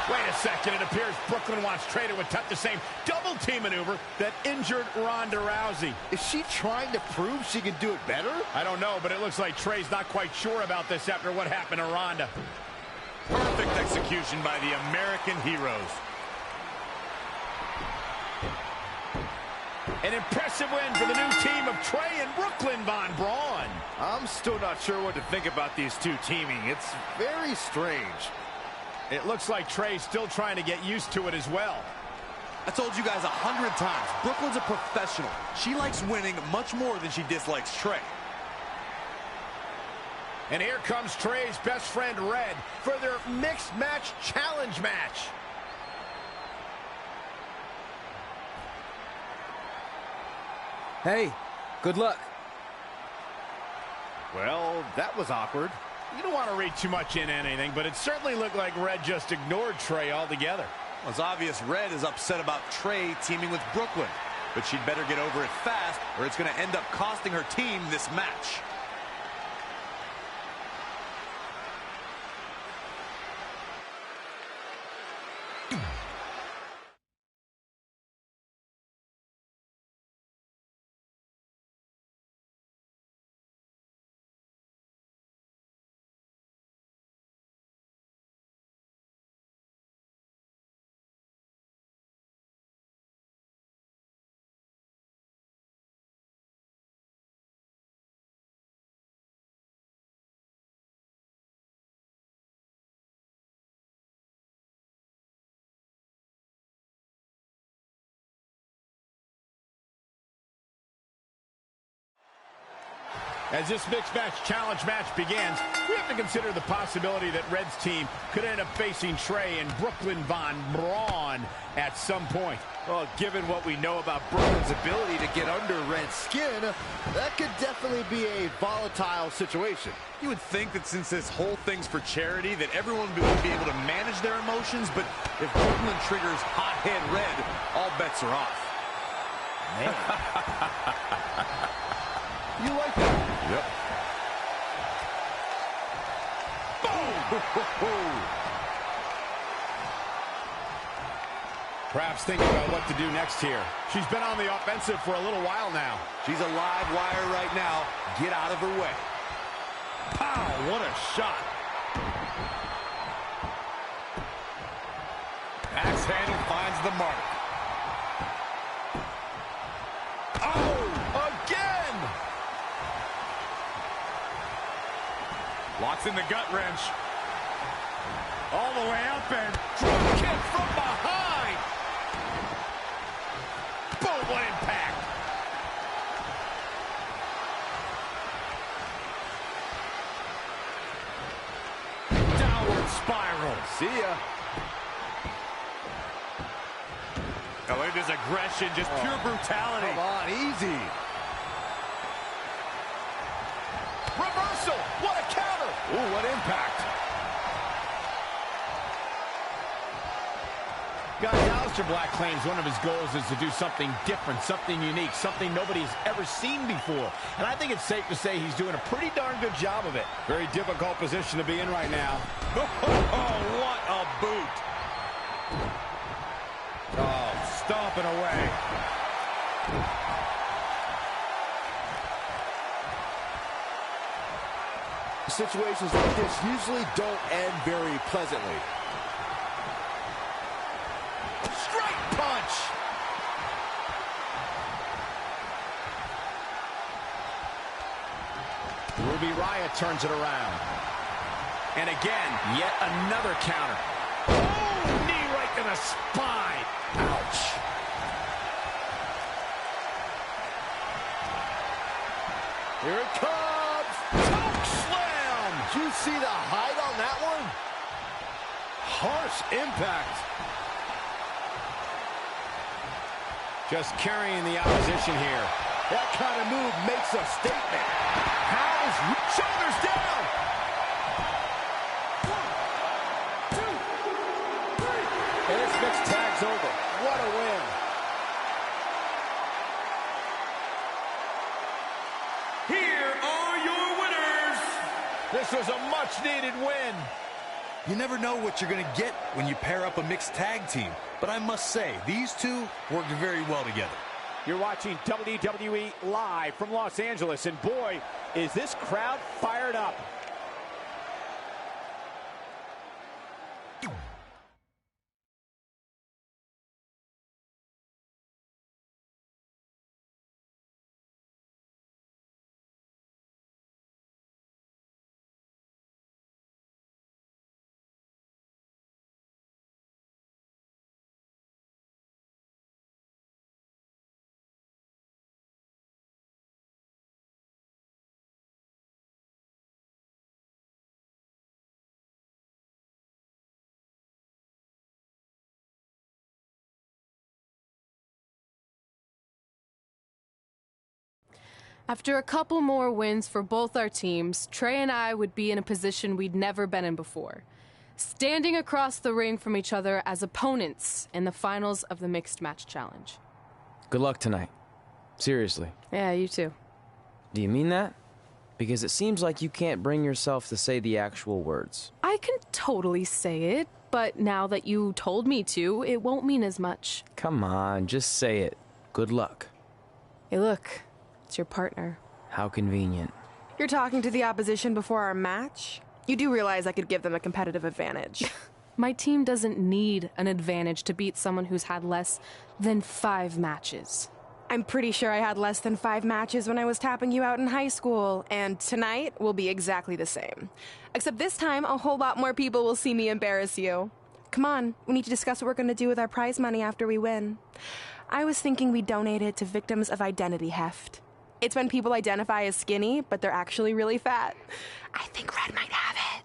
Wait a second, it appears Brooklyn wants Trey to attempt the same double team maneuver that injured Ronda Rousey. Is she trying to prove she can do it better? I don't know, but it looks like Trey's not quite sure about this after what happened to Ronda. Perfect execution by the American Heroes. An impressive win for the new team of Trey and Brooklyn Von Braun. I'm still not sure what to think about these two teaming. It's very strange. It looks like Trey's still trying to get used to it as well. I told you guys 100 times, Brooklyn's a professional. She likes winning much more than she dislikes Trey. And here comes Trey's best friend, Red, for their Mixed Match Challenge match. Hey, good luck. Well, that was awkward. You don't want to read too much into anything, but it certainly looked like Red just ignored Trey altogether. Well, it's obvious Red is upset about Trey teaming with Brooklyn, but she'd better get over it fast or it's going to end up costing her team this match. As this mixed match challenge match begins, we have to consider the possibility that Red's team could end up facing Trey and Brooklyn Von Braun at some point. Well, given what we know about Brooklyn's ability to get under Red's skin, that could definitely be a volatile situation. You would think that since this whole thing's for charity, that everyone would be able to manage their emotions, but if Brooklyn triggers hothead Red, all bets are off. You like that? Yep. Boom! Perhaps thinking about what to do next here. She's been on the offensive for a little while now. She's a live wire right now. Get out of her way. Pow! What a shot. Axe handle finds the mark. Locks in the gut wrench. All the way up and drop kick from behind. Boom, what impact. Downward spiral. See ya. Oh, look at this aggression, just pure brutality. Come on, easy. Reversal. What a counter. Ooh, what impact. Guys, Aleister Black claims one of his goals is to do something different, something unique, something nobody's ever seen before. And I think it's safe to say he's doing a pretty darn good job of it. Very difficult position to be in right now. Oh, what a boot. Oh, stomping away. Situations like this usually don't end very pleasantly. Straight punch. Ruby Riott turns it around. And again, yet another counter. Oh, knee right to the spine. Ouch. Here it comes. Choke slam. Did you see the height on that one? Harsh impact. Just carrying the opposition here. That kind of move makes a statement. How's shoulders down. 1, 2, 3. And this mixed tag's over. What a win. Here are your winners. This was a much-needed win. You never know what you're going to get when you pair up a mixed tag team. But I must say, these two worked very well together. You're watching WWE live from Los Angeles, and boy, is this crowd fired up. After a couple more wins for both our teams, Trey and I would be in a position we'd never been in before. Standing across the ring from each other as opponents in the finals of the Mixed Match Challenge. Good luck tonight. Seriously. Yeah, you too. Do you mean that? Because it seems like you can't bring yourself to say the actual words. I can totally say it, but now that you told me to, it won't mean as much. Come on, just say it. Good luck. Hey, look. It's your partner. How convenient. You're talking to the opposition before our match? You do realize I could give them a competitive advantage. My team doesn't need an advantage to beat someone who's had less than 5 matches. I'm pretty sure I had less than 5 matches when I was tapping you out in high school, and tonight will be exactly the same. Except this time, a whole lot more people will see me embarrass you. Come on, we need to discuss what we're going to do with our prize money after we win. I was thinking we donate it to victims of identity heft. It's when people identify as skinny, but they're actually really fat. I think Red might have it.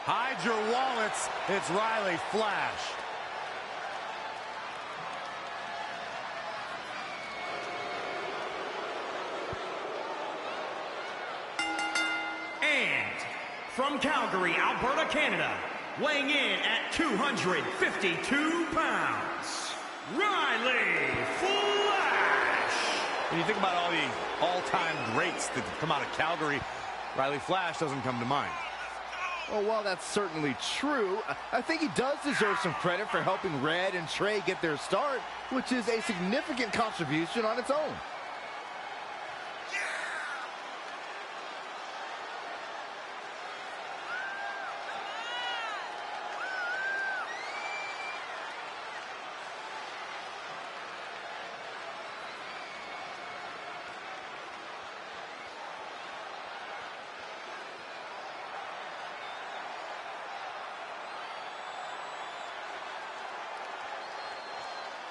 Hide your wallets. It's Riley Flash. And from Calgary, Alberta, Canada, weighing in at 252 pounds, Riley Flash. When you think about all the all-time greats that have come out of Calgary, Riley Flash doesn't come to mind. Well, while that's certainly true, I think he does deserve some credit for helping Red and Trey get their start, which is a significant contribution on its own.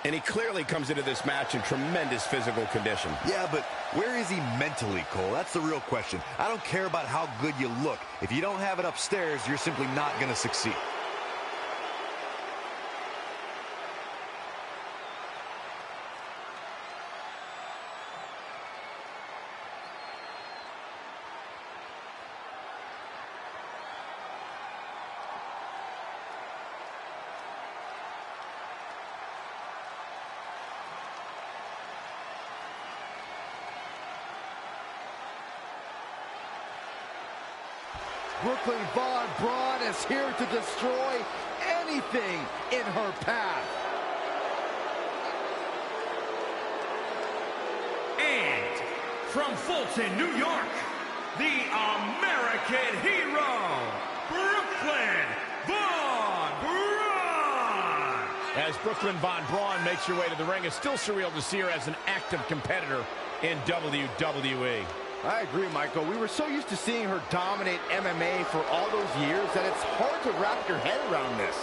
And he clearly comes into this match in tremendous physical condition. Yeah, but where is he mentally, Cole? That's the real question. I don't care about how good you look. If you don't have it upstairs, you're simply not going to succeed. Brooklyn Von Braun is here to destroy anything in her path. And from Fulton, New York, the American hero, Brooklyn Von Braun. As Brooklyn Von Braun makes her way to the ring, it's still surreal to see her as an active competitor in WWE. I agree, Michael. We were so used to seeing her dominate MMA for all those years that it's hard to wrap your head around this.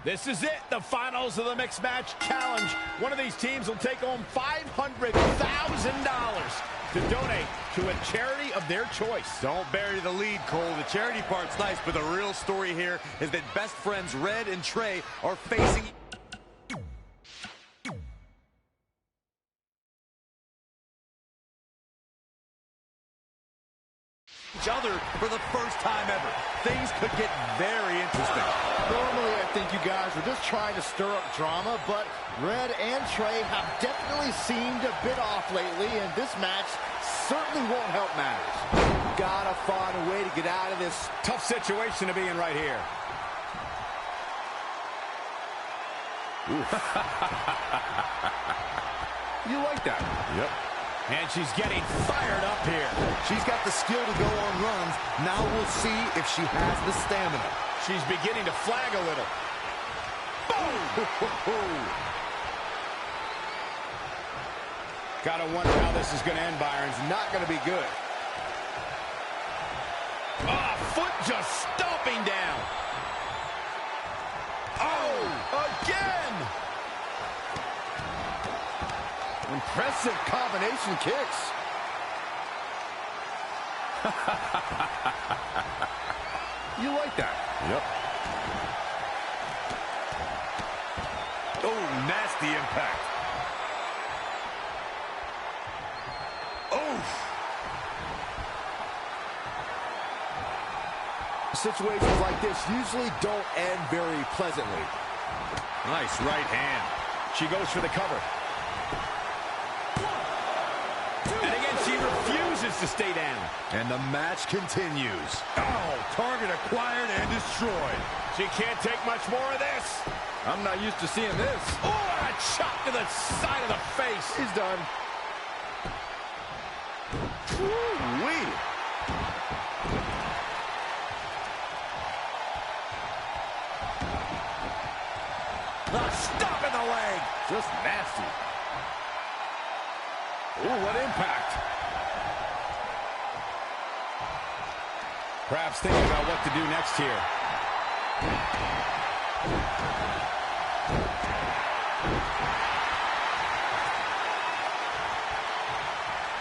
This is it, the finals of the Mixed Match Challenge. One of these teams will take home $500,000 to donate to a charity of their choice. Don't bury the lead, Cole. The charity part's nice, but the real story here is that best friends Red and Trey are facing each other for the first time ever. Things could get very interesting. Normally, I think you guys were just trying to stir up drama, but Red and Trey have definitely seemed a bit off lately, and this match certainly won't help matters. Gotta find a way to get out of this tough situation to be in right here. You like that? Yep. And she's getting fired up here. She's got the skill to go on runs. Now we'll see if she has the stamina. She's beginning to flag a little. Boom! Gotta wonder how this is going to end, Byron's. Not going to be good. Oh, foot just stomping down. Oh, again! Impressive combination kicks. You like that? Yep. Oh, nasty impact. Situations like this usually don't end very pleasantly. Nice right hand. She goes for the cover. And again, she refuses to stay down. And the match continues. Oh, target acquired and destroyed. She can't take much more of this. I'm not used to seeing this. Oh, a chop to the side of the face. He's done. Woo-wee. Stop in the leg. Just nasty. Ooh, what impact. Perhaps thinking about what to do next here.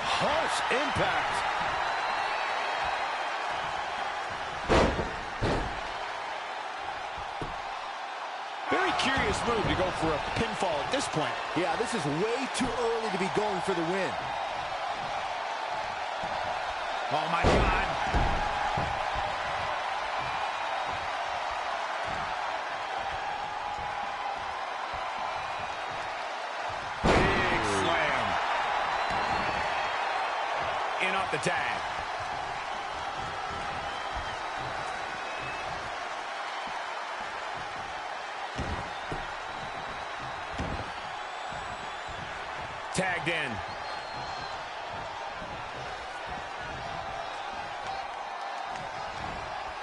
Harsh impact. Very curious move to go for a pinfall at this point. Yeah, this is way too early to be going for the win. Oh, my God. Big slam. In off the tag. Tagged in.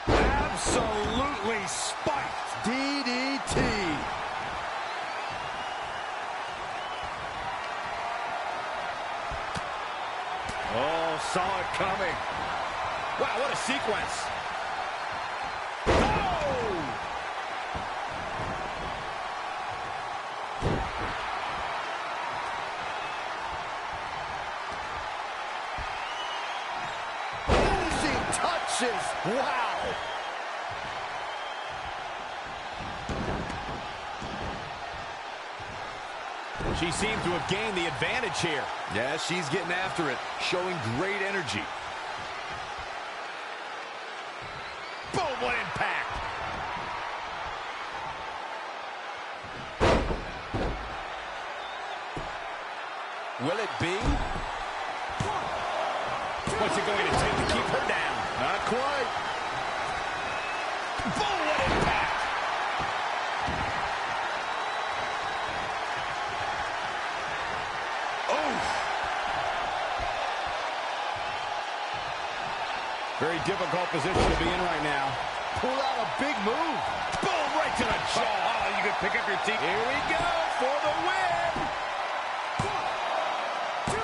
Absolutely spiked. DDT. Oh, saw it coming. Wow, what a sequence. Wow. She seemed to have gained the advantage here. Yeah, she's getting after it, showing great energy. Boom, what impact. Will it be? What's it going to take to keep her down? Not quite. Boom, what impact. Very difficult position to be in right now. Pull out a big move. Boom, right to the jaw. Oh, you can pick up your team. Here we go for the win. 1, 2,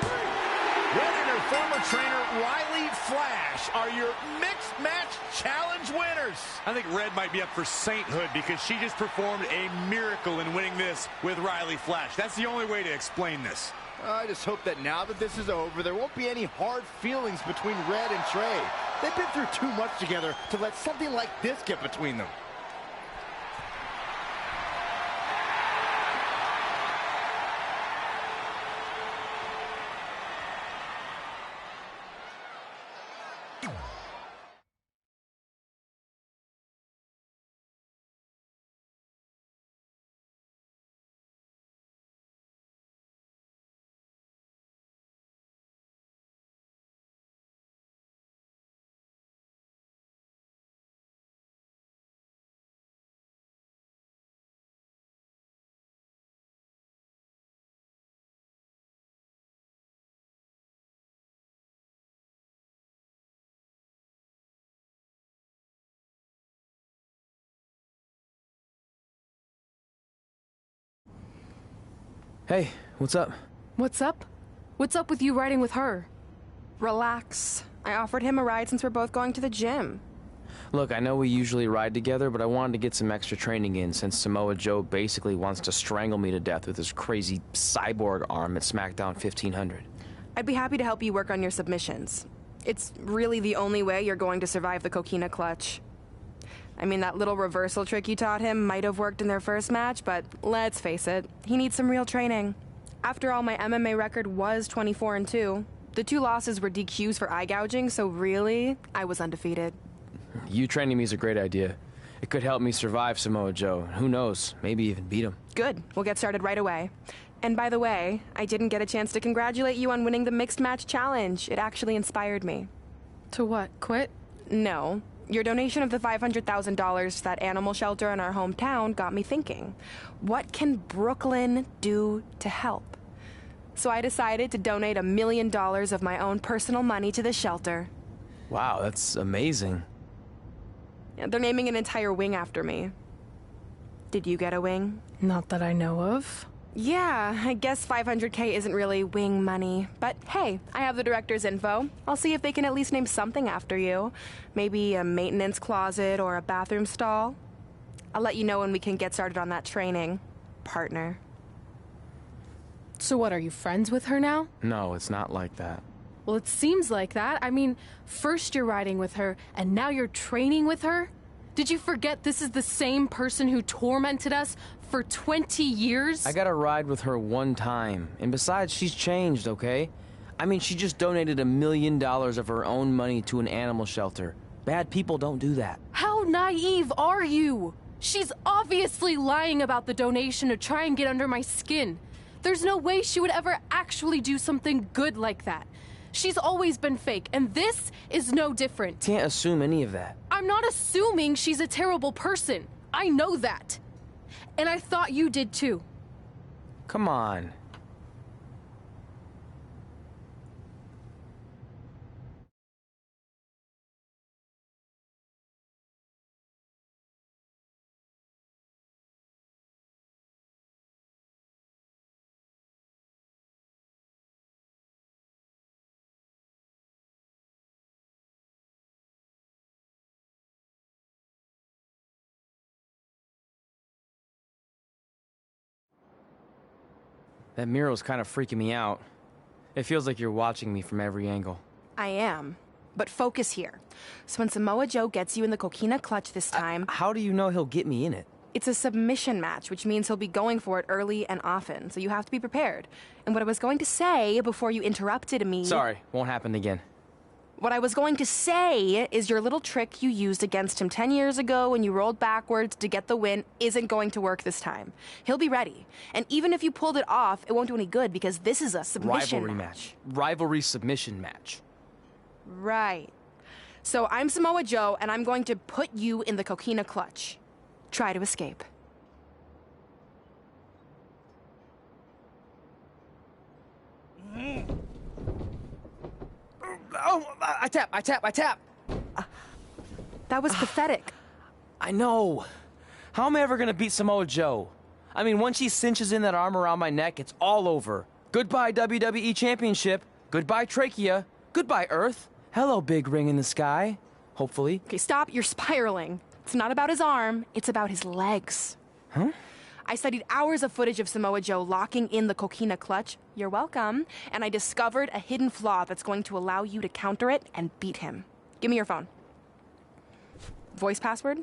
3. Red and her former trainer, Riley Flash, are your mixed match challenge winners. I think Red might be up for sainthood because she just performed a miracle in winning this with Riley Flash. That's the only way to explain this. I just hope that now that this is over, there won't be any hard feelings between Red and Trey. They've been through too much together to let something like this get between them. Hey, what's up? What's up? What's up with you riding with her? Relax. I offered him a ride since we're both going to the gym. Look, I know we usually ride together, but I wanted to get some extra training in since Samoa Joe basically wants to strangle me to death with his crazy cyborg arm at SmackDown 1500. I'd be happy to help you work on your submissions. It's really the only way you're going to survive the coquina clutch. I mean, that little reversal trick you taught him might have worked in their first match, but let's face it, he needs some real training. After all, my MMA record was 24-2. The 2 losses were DQs for eye gouging, so really, I was undefeated. You training me is a great idea. It could help me survive Samoa Joe. Who knows, maybe even beat him. Good. We'll get started right away. And by the way, I didn't get a chance to congratulate you on winning the Mixed Match Challenge. It actually inspired me. To what, quit? No. Your donation of the $500,000 to that animal shelter in our hometown got me thinking. What can Brooklyn do to help? So I decided to donate $1 million of my own personal money to the shelter. Wow, that's amazing. They're naming an entire wing after me. Did you get a wing? Not that I know of. Yeah, I guess $500K isn't really wing money. But hey, I have the director's info. I'll see if they can at least name something after you. Maybe a maintenance closet or a bathroom stall. I'll let you know when we can get started on that training, partner. So what, are you friends with her now? No, it's not like that. Well, it seems like that. I mean, first you're riding with her, and now you're training with her? Did you forget this is the same person who tormented us for 20 years? I got to ride with her one time. And besides, she's changed, okay? I mean, she just donated $1 million of her own money to an animal shelter. Bad people don't do that. How naive are you? She's obviously lying about the donation to try and get under my skin. There's no way she would ever actually do something good like that. She's always been fake, and this is no different. Can't assume any of that. I'm not assuming she's a terrible person. I know that. And I thought you did too. Come on. That mural's kind of freaking me out. It feels like you're watching me from every angle. I am. But focus here. So when Samoa Joe gets you in the coquina clutch this time... How do you know he'll get me in it? It's a submission match, which means he'll be going for it early and often, so you have to be prepared. And what I was going to say before you interrupted me... Sorry, won't happen again. What I was going to say is your little trick you used against him 10 years ago when you rolled backwards to get the win isn't going to work this time. He'll be ready. And even if you pulled it off, it won't do any good because this is a submission Rivalry match. Rivalry submission match. Right. So I'm Samoa Joe, and I'm going to put you in the coquina clutch. Try to escape. Oh, I tap. That was pathetic. I know. How am I ever gonna beat Samoa Joe? I mean, once she cinches in that arm around my neck, it's all over. Goodbye, WWE Championship. Goodbye, Trachea. Goodbye, Earth. Hello, big ring in the sky. Hopefully. Okay, stop. You're spiraling. It's not about his arm. It's about his legs. Huh? I studied hours of footage of Samoa Joe locking in the coquina clutch. You're welcome. And I discovered a hidden flaw that's going to allow you to counter it and beat him. Give me your phone. Voice password?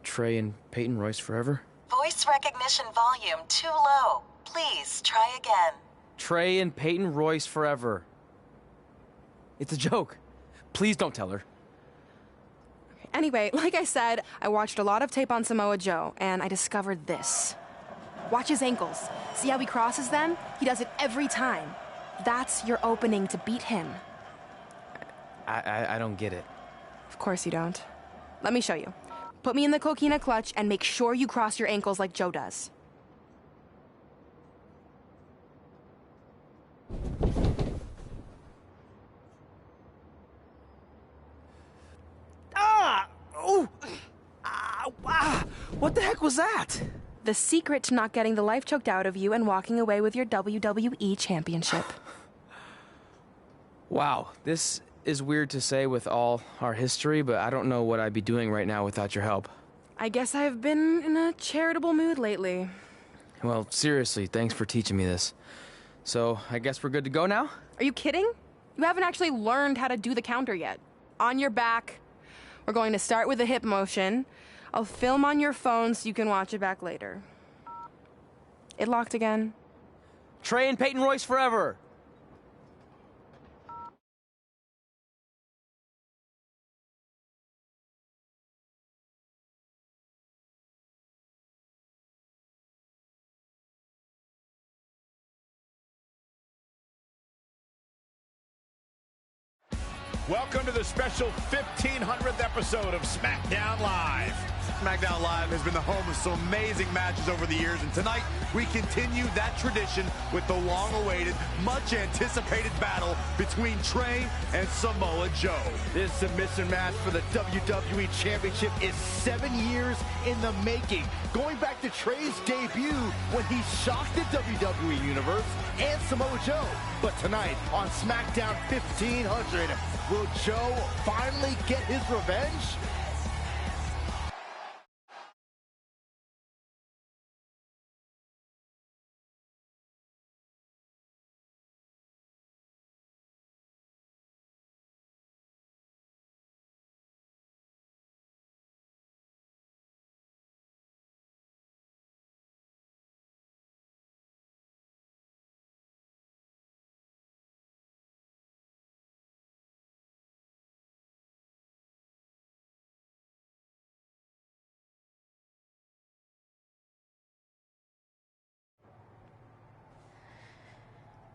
Trey and Peyton Royce forever? Voice recognition volume too low. Please try again. Trey and Peyton Royce forever. It's a joke. Please don't tell her. Anyway, like I said, I watched a lot of tape on Samoa Joe, and I discovered this. Watch his ankles. See how he crosses them? He does it every time. That's your opening to beat him. I don't get it. Of course you don't. Let me show you. Put me in the coquina clutch and make sure you cross your ankles like Joe does. What the heck was that? the secret to not getting the life choked out of you and walking away with your WWE Championship. Wow, this is weird to say with all our history, but I don't know what I'd be doing right now without your help. I guess I've been in a charitable mood lately. Well, seriously, thanks for teaching me this. So, I guess we're good to go now? Are you kidding? You haven't actually learned how to do the counter yet. On your back. We're going to start with a hip motion. I'll film on your phone so you can watch it back later. It locked again. Trey and Peyton Royce forever! Welcome to the special 1500th episode of SmackDown Live. SmackDown Live has been the home of some amazing matches over the years, and tonight we continue that tradition with the long-awaited, much-anticipated battle between Trey and Samoa Joe. This submission match for the WWE Championship is 7 years in the making, going back to Trey's debut when he shocked the WWE Universe and Samoa Joe. But tonight on SmackDown 1500, will Joe finally get his revenge?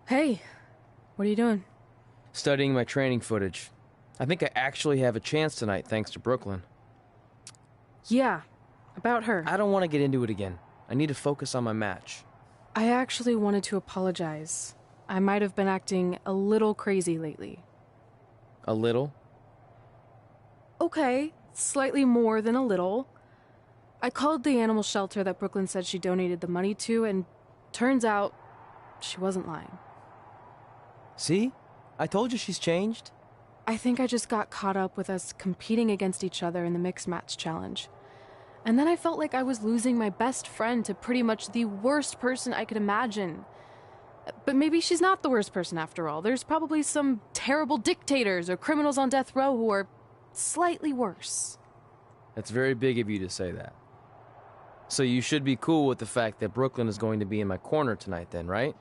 Hey, what are you doing? Studying my training footage. I think I actually have a chance tonight thanks to Brooklyn. Yeah, about her. I don't want to get into it again. I need to focus on my match. I actually wanted to apologize. I might have been acting a little crazy lately. A little? Okay, slightly more than a little. I called the animal shelter that Brooklyn said she donated the money to, and turns out she wasn't lying. See? I told you she's changed. I think I just got caught up with us competing against each other in the mixed match challenge. And then I felt like I was losing my best friend to pretty much the worst person I could imagine. But maybe she's not the worst person after all. There's probably some terrible dictators or criminals on death row who are slightly worse. That's very big of you to say that. So you should be cool with the fact that Brooklyn is going to be in my corner tonight then, right?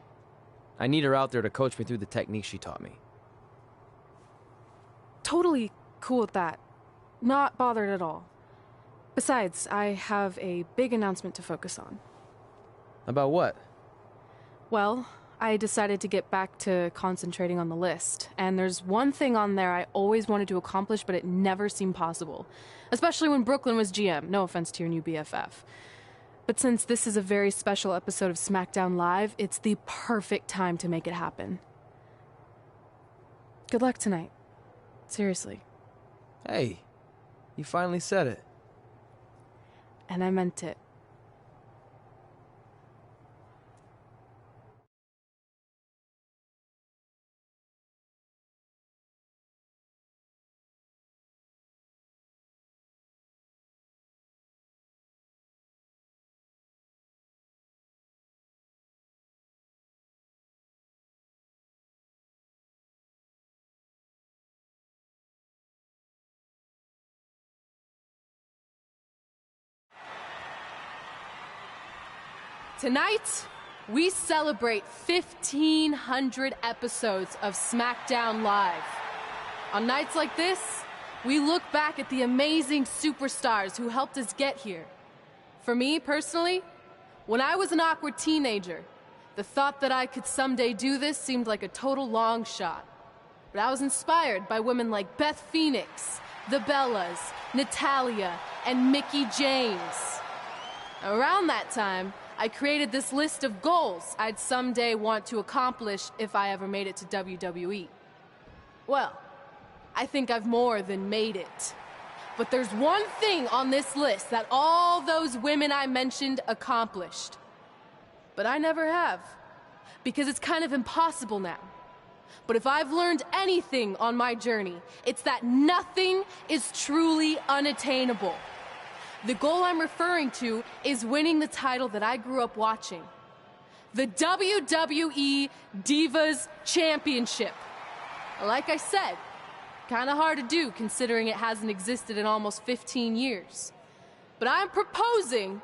I need her out there to coach me through the technique she taught me. Totally cool with that. Not bothered at all. Besides, I have a big announcement to focus on. About what? Well, I decided to get back to concentrating on the list, and there's one thing on there I always wanted to accomplish, but it never seemed possible. Especially when Brooklyn was GM, no offense to your new BFF. But since this is a very special episode of SmackDown Live, it's the perfect time to make it happen. Good luck tonight. Seriously. Hey, you finally said it. And I meant it. Tonight, we celebrate 1,500 episodes of SmackDown Live. On nights like this, we look back at the amazing superstars who helped us get here. For me, personally, when I was an awkward teenager, the thought that I could someday do this seemed like a total long shot. But I was inspired by women like Beth Phoenix, the Bellas, Natalia, and Mickie James. Around that time, I created this list of goals I'd someday want to accomplish if I ever made it to WWE. Well, I think I've more than made it. But there's one thing on this list that all those women I mentioned accomplished. But I never have, because it's kind of impossible now. But if I've learned anything on my journey, it's that nothing is truly unattainable. The goal I'm referring to is winning the title that I grew up watching. The WWE Divas Championship. Like I said, kind of hard to do considering it hasn't existed in almost 15 years. But I'm proposing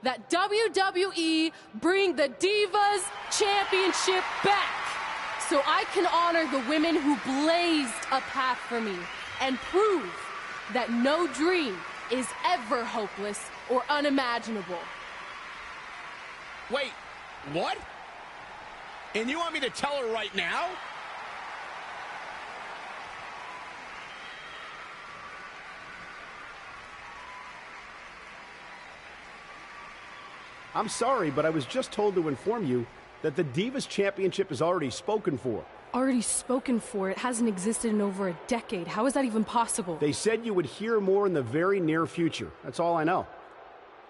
that WWE bring the Divas Championship back so I can honor the women who blazed a path for me and prove that no dream is ever hopeless or unimaginable. Wait, what? And you want me to tell her right now? I'm sorry, but I was just told to inform you that the Divas Championship is already spoken for. Already spoken for? It hasn't existed in over a decade. How is that even possible? They said you would hear more in the very near future. That's all I know.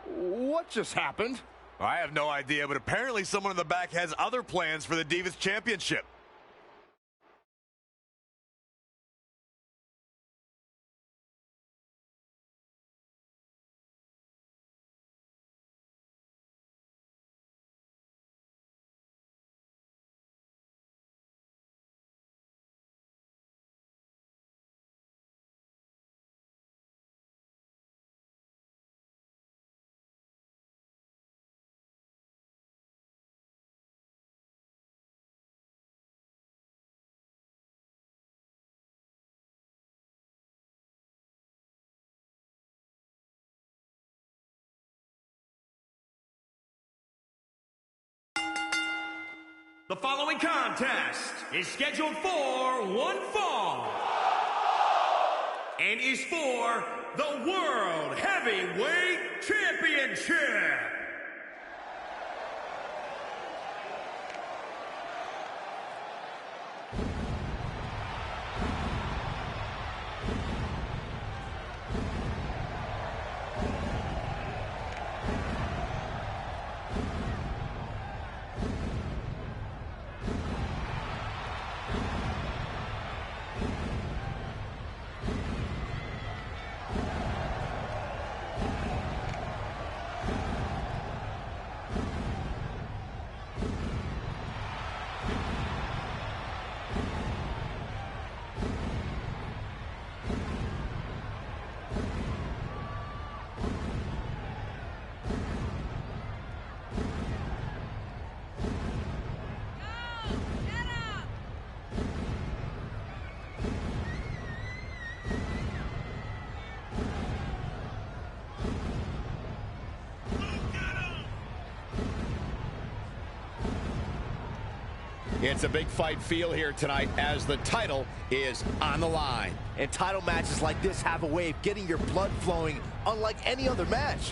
What just happened? I have no idea, but apparently someone in the back has other plans for the Divas Championship. The following contest is scheduled for one fall and is for the World Heavyweight Championship. It's a big fight feel here tonight as the title is on the line. And title matches like this have a way of getting your blood flowing unlike any other match.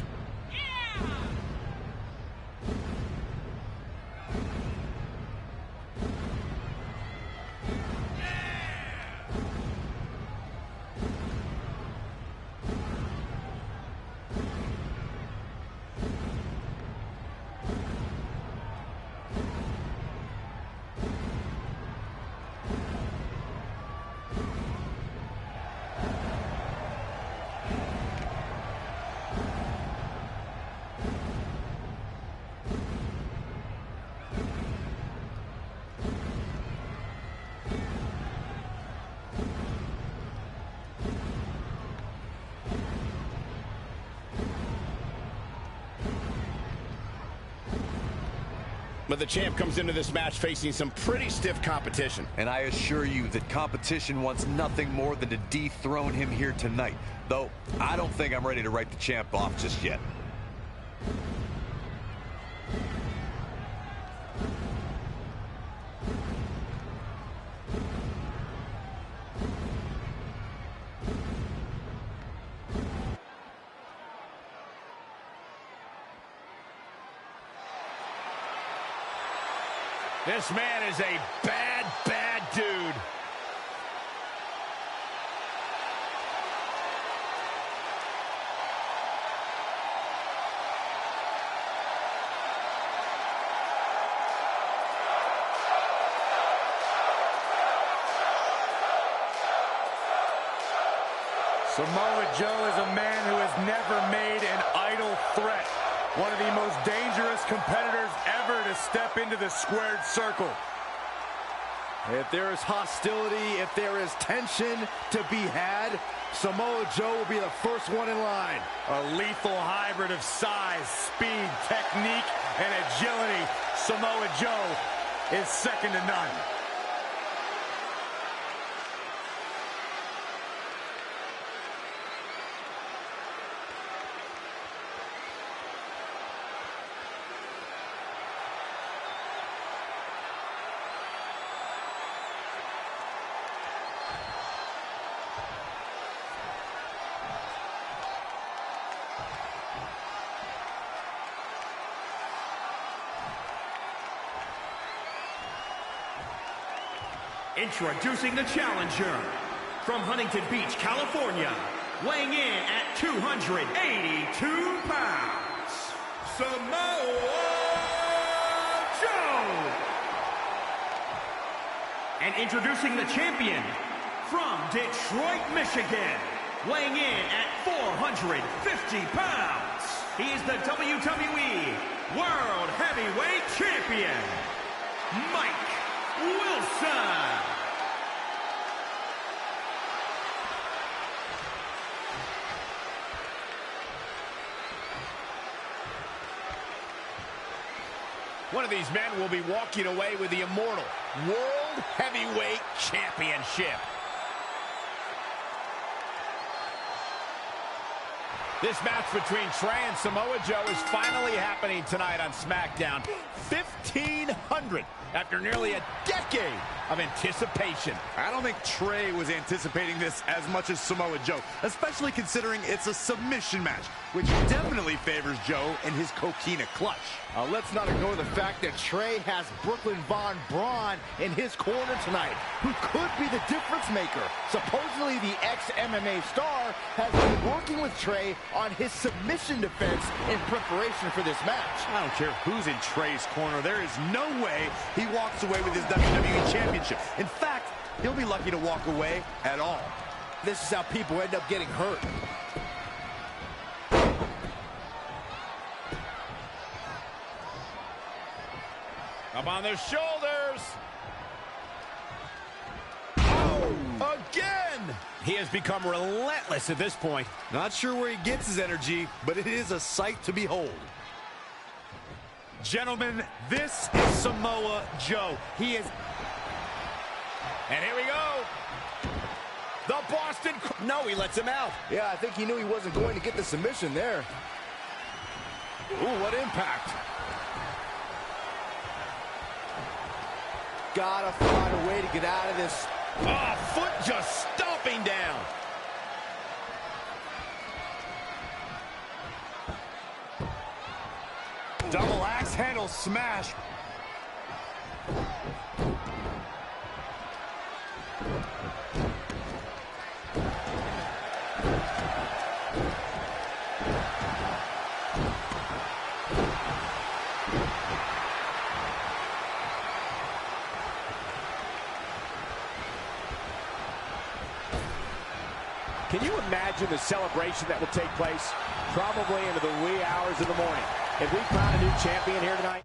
But the champ comes into this match facing some pretty stiff competition. And I assure you that competition wants nothing more than to dethrone him here tonight. Though, I don't think I'm ready to write the champ off just yet. This man is a bad, bad dude. Samoa Joe is a man who has never made an idle threat. One of the most dangerous competitors ever to step into the squared circle. If there is hostility, if there is tension to be had, Samoa Joe will be the first one in line. A lethal hybrid of size, speed, technique, and agility. Samoa Joe is second to none. Introducing the challenger from Huntington Beach, California, weighing in at 282 pounds, Samoa Joe. And introducing the champion from Detroit, Michigan, weighing in at 450 pounds, he is the WWE World Heavyweight Champion, Mike Wilson. One of these men will be walking away with the immortal World Heavyweight Championship. This match between Trey and Samoa Joe is finally happening tonight on SmackDown. 1,500 after nearly a decade of anticipation. I don't think Trey was anticipating this as much as Samoa Joe, especially considering it's a submission match, which definitely favors Joe and his coquina clutch. Let's not ignore the fact that Trey has Brooklyn Von Braun in his corner tonight, who could be the difference maker. Supposedly the ex-MMA star has been working with Trey on his submission defense in preparation for this match. I don't care who's in Trey's corner. There is no way he walks away with his WWE Championship. In fact, he'll be lucky to walk away at all. This is how people end up getting hurt. Up on their shoulders. Oh, again! He has become relentless at this point. Not sure where he gets his energy, but it is a sight to behold. Gentlemen, this is Samoa Joe. He is... And here we go. The Boston... No, he lets him out. Yeah, I think he knew he wasn't going to get the submission there. Ooh, what impact. Gotta find a way to get out of this. Oh, foot just stomping down. Double axe handle smash. Can you imagine the celebration that will take place? Probably into the wee hours of the morning. If we found a new champion here tonight.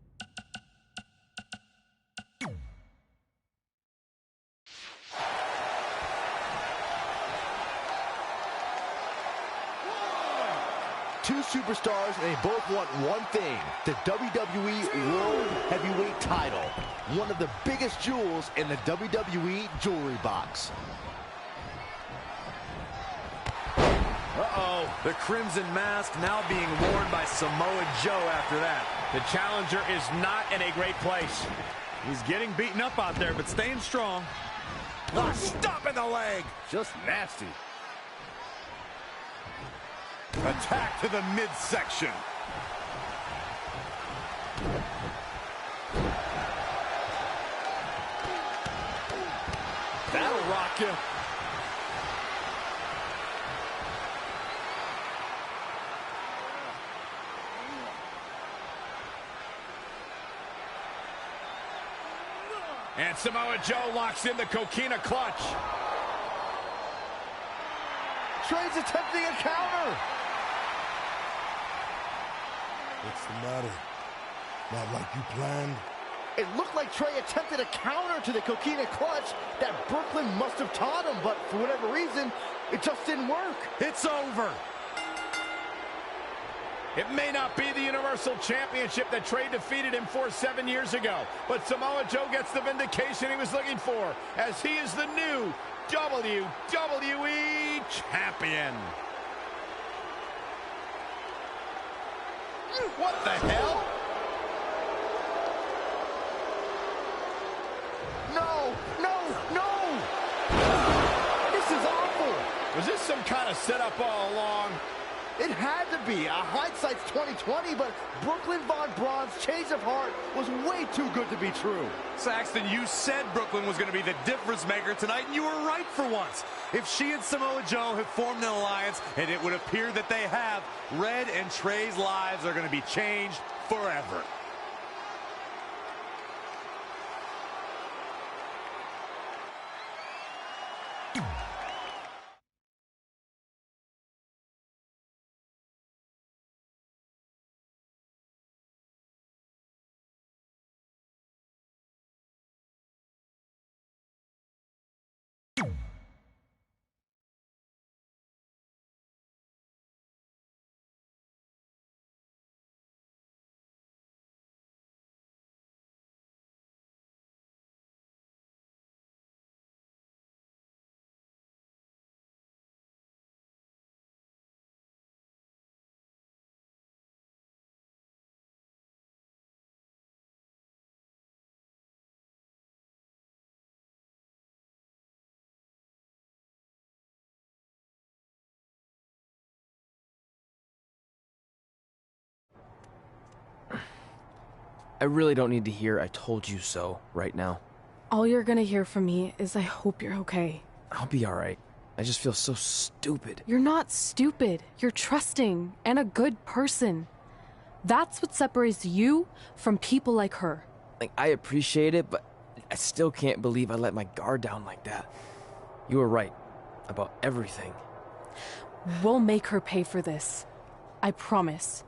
Two superstars, and they both want one thing: the WWE World Heavyweight title. One of the biggest jewels in the WWE jewelry box. Uh-oh, the Crimson Mask now being worn by Samoa Joe after that. The challenger is not in a great place. He's getting beaten up out there, but staying strong. Ah, stop in the leg. Just nasty. Attack to the midsection. That'll rock you. And Samoa Joe locks in the coquina clutch. Trey's attempting a counter. What's the matter? Not like you planned? It looked like Trey attempted a counter to the Coquina clutch that Brooklyn must have taught him, but for whatever reason, it just didn't work. It's over. It may not be the Universal Championship that Trey defeated him for 7 years ago, but Samoa Joe gets the vindication he was looking for, as he is the new WWE Champion. What the hell? No! This is awful. Was this some kind of setup all along? It had to be. Hindsight's 20/20, but Brooklyn Von Braun's change of heart was way too good to be true. Saxton, you said Brooklyn was going to be the difference maker tonight, and you were right for once. If she and Samoa Joe have formed an alliance, and it would appear that they have, Red and Trey's lives are going to be changed forever. I really don't need to hear "I told you so" right now. All you're gonna hear from me is I hope you're okay. I'll be alright. I just feel so stupid. You're not stupid. You're trusting and a good person. That's what separates you from people like her. Like, I appreciate it, but I still can't believe I let my guard down like that. You were right about everything. We'll make her pay for this. I promise.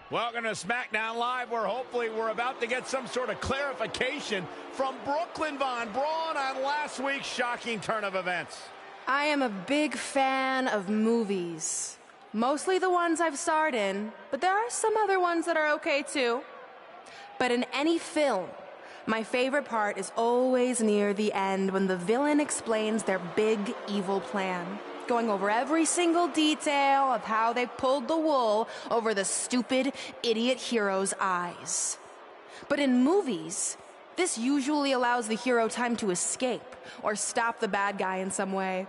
Welcome to SmackDown Live, where hopefully we're about to get some sort of clarification from Brooklyn Von Braun on last week's shocking turn of events. I am a big fan of movies. Mostly the ones I've starred in, but there are some other ones that are okay too. But in any film, my favorite part is always near the end when the villain explains their big evil plan, going over every single detail of how they pulled the wool over the stupid idiot hero's eyes. But in movies, this usually allows the hero time to escape or stop the bad guy in some way.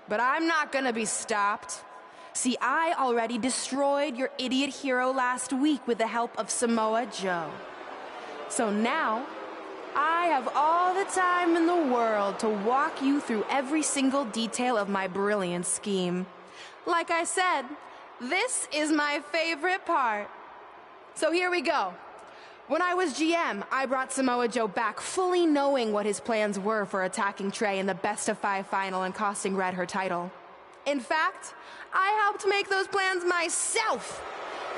But I'm not gonna be stopped. See, I already destroyed your idiot hero last week with the help of Samoa Joe. So now, I have all the time in the world to walk you through every single detail of my brilliant scheme. Like I said, this is my favorite part. So here we go. When I was GM, I brought Samoa Joe back fully knowing what his plans were for attacking Trey in the best-of-5 final and costing Red her title. In fact, I helped make those plans myself.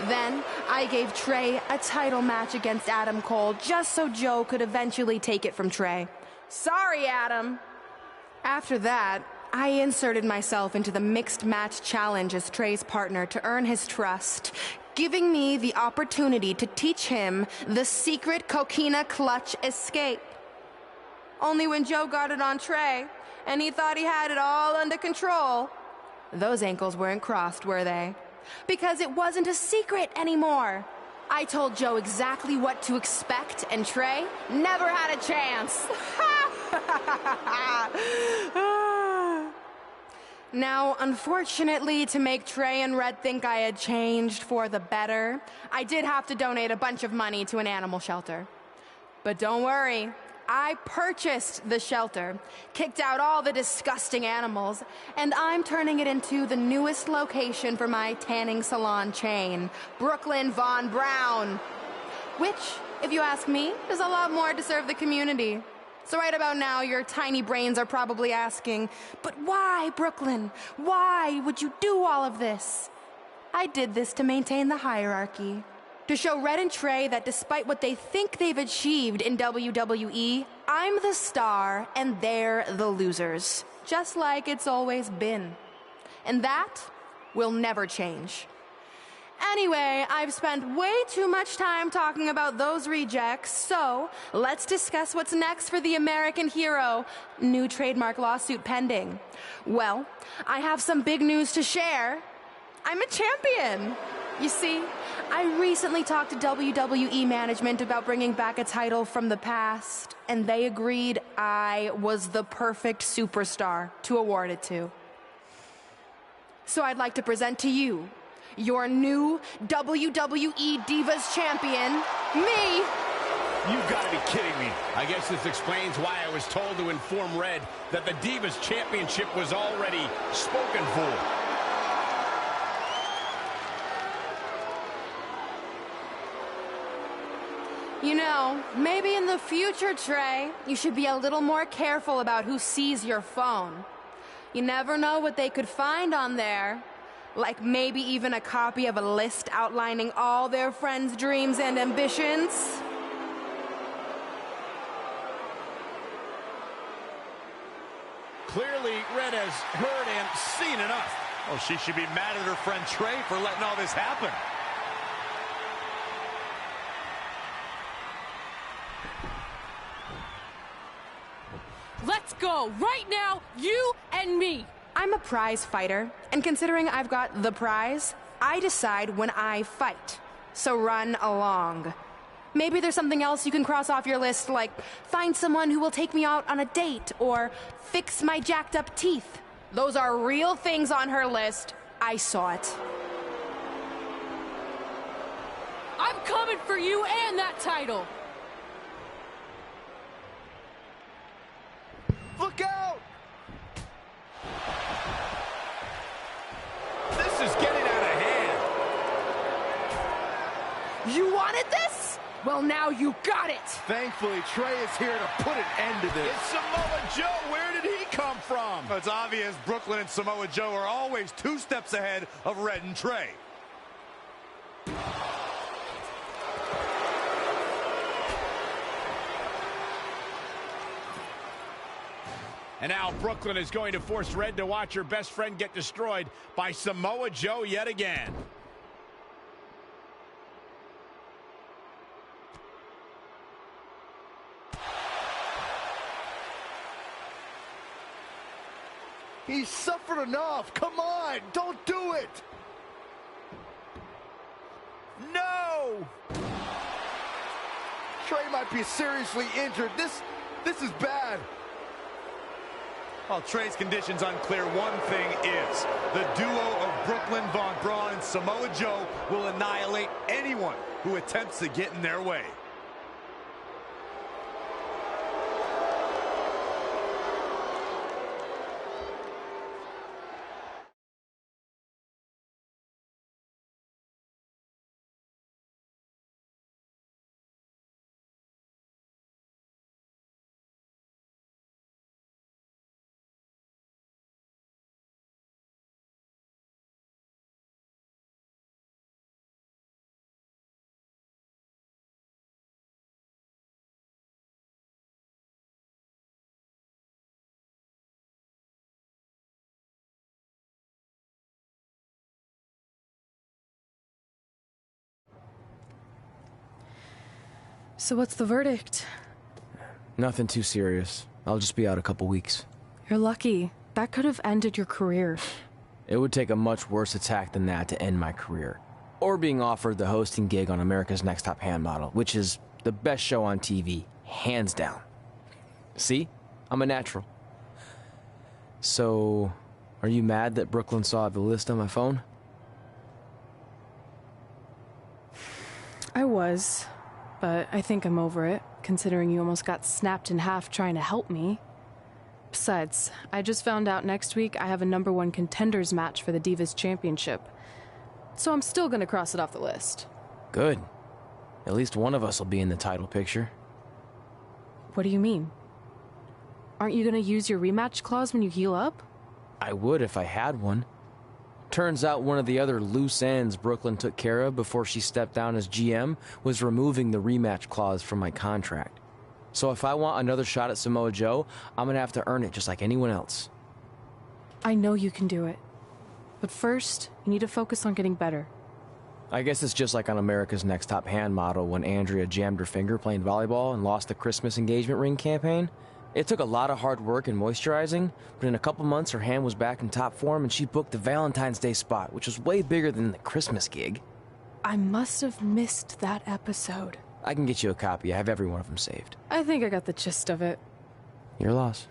Then, I gave Trey a title match against Adam Cole just so Joe could eventually take it from Trey. Sorry, Adam. After that, I inserted myself into the mixed match challenge as Trey's partner to earn his trust, giving me the opportunity to teach him the secret Coquina clutch escape. Only when Joe got it on Trey, and he thought he had it all under control. Those ankles weren't crossed, were they? Because it wasn't a secret anymore. I told Joe exactly what to expect, and Trey never had a chance. Now, unfortunately, to make Trey and Red think I had changed for the better, I did have to donate a bunch of money to an animal shelter. But don't worry, I purchased the shelter, kicked out all the disgusting animals, and I'm turning it into the newest location for my tanning salon chain, Brooklyn Von Brown. Which, if you ask me, is a lot more to serve the community. So right about now, your tiny brains are probably asking, but why, Brooklyn? Why would you do all of this? I did this to maintain the hierarchy. To show Red and Trey that despite what they think they've achieved in WWE, I'm the star and they're the losers. Just like it's always been. And that will never change. Anyway, I've spent way too much time talking about those rejects, so let's discuss what's next for the American hero. New trademark lawsuit pending. Well, I have some big news to share. I'm a champion. You see, I recently talked to WWE management about bringing back a title from the past, and they agreed I was the perfect superstar to award it to. So I'd like to present to you your new WWE Divas champion, me. You've got to be kidding me. I guess this explains why I was told to inform Red that the Divas Championship was already spoken for. You know, maybe in the future, Trey, you should be a little more careful about who sees your phone. You never know what they could find on there. Like maybe even a copy of a list outlining all their friends' dreams and ambitions. Clearly, Red has heard and seen enough. Oh, she should be mad at her friend Trey for letting all this happen. Let's go, right now, you and me. I'm a prize fighter, and considering I've got the prize, I decide when I fight. So run along. Maybe there's something else you can cross off your list, like find someone who will take me out on a date, or fix my jacked up teeth. Those are real things on her list. I saw it. I'm coming for you and that title. Look out! This is getting out of hand. You wanted this? Well, now you got it. Thankfully, Trey is here to put an end to this. It's Samoa Joe. Where did he come from? It's obvious Brooklyn and Samoa Joe are always 2 steps ahead of Red and Trey. And now Brooklyn is going to force Red to watch her best friend get destroyed by Samoa Joe yet again. He's suffered enough. Come on, don't do it. No! Trey might be seriously injured. This is bad. While Trey's condition's unclear, one thing is, the duo of Brooklyn Von Braun and Samoa Joe will annihilate anyone who attempts to get in their way. So what's the verdict? Nothing too serious. I'll just be out a couple weeks. You're lucky. That could have ended your career. It would take a much worse attack than that to end my career. Or being offered the hosting gig on America's Next Top Hand Model, which is the best show on TV, hands down. See? I'm a natural. So, are you mad that Brooklyn saw the list on my phone? I was, but I think I'm over it, considering you almost got snapped in half trying to help me. Besides, I just found out next week I have a #1 contenders match for the Divas Championship. So I'm still gonna cross it off the list. Good. At least one of us will be in the title picture. What do you mean? Aren't you gonna use your rematch clause when you heal up? I would if I had one. Turns out one of the other loose ends Brooklyn took care of before she stepped down as GM was removing the rematch clause from my contract. So if I want another shot at Samoa Joe, I'm gonna have to earn it just like anyone else. I know you can do it. But first, you need to focus on getting better. I guess it's just like on America's Next Top Hand Model when Andrea jammed her finger playing volleyball and lost the Christmas engagement ring campaign. It took a lot of hard work and moisturizing, but in a couple months her hand was back in top form and she booked the Valentine's Day spot, which was way bigger than the Christmas gig. I must have missed that episode. I can get you a copy. I have every one of them saved. I think I got the gist of it. Your loss.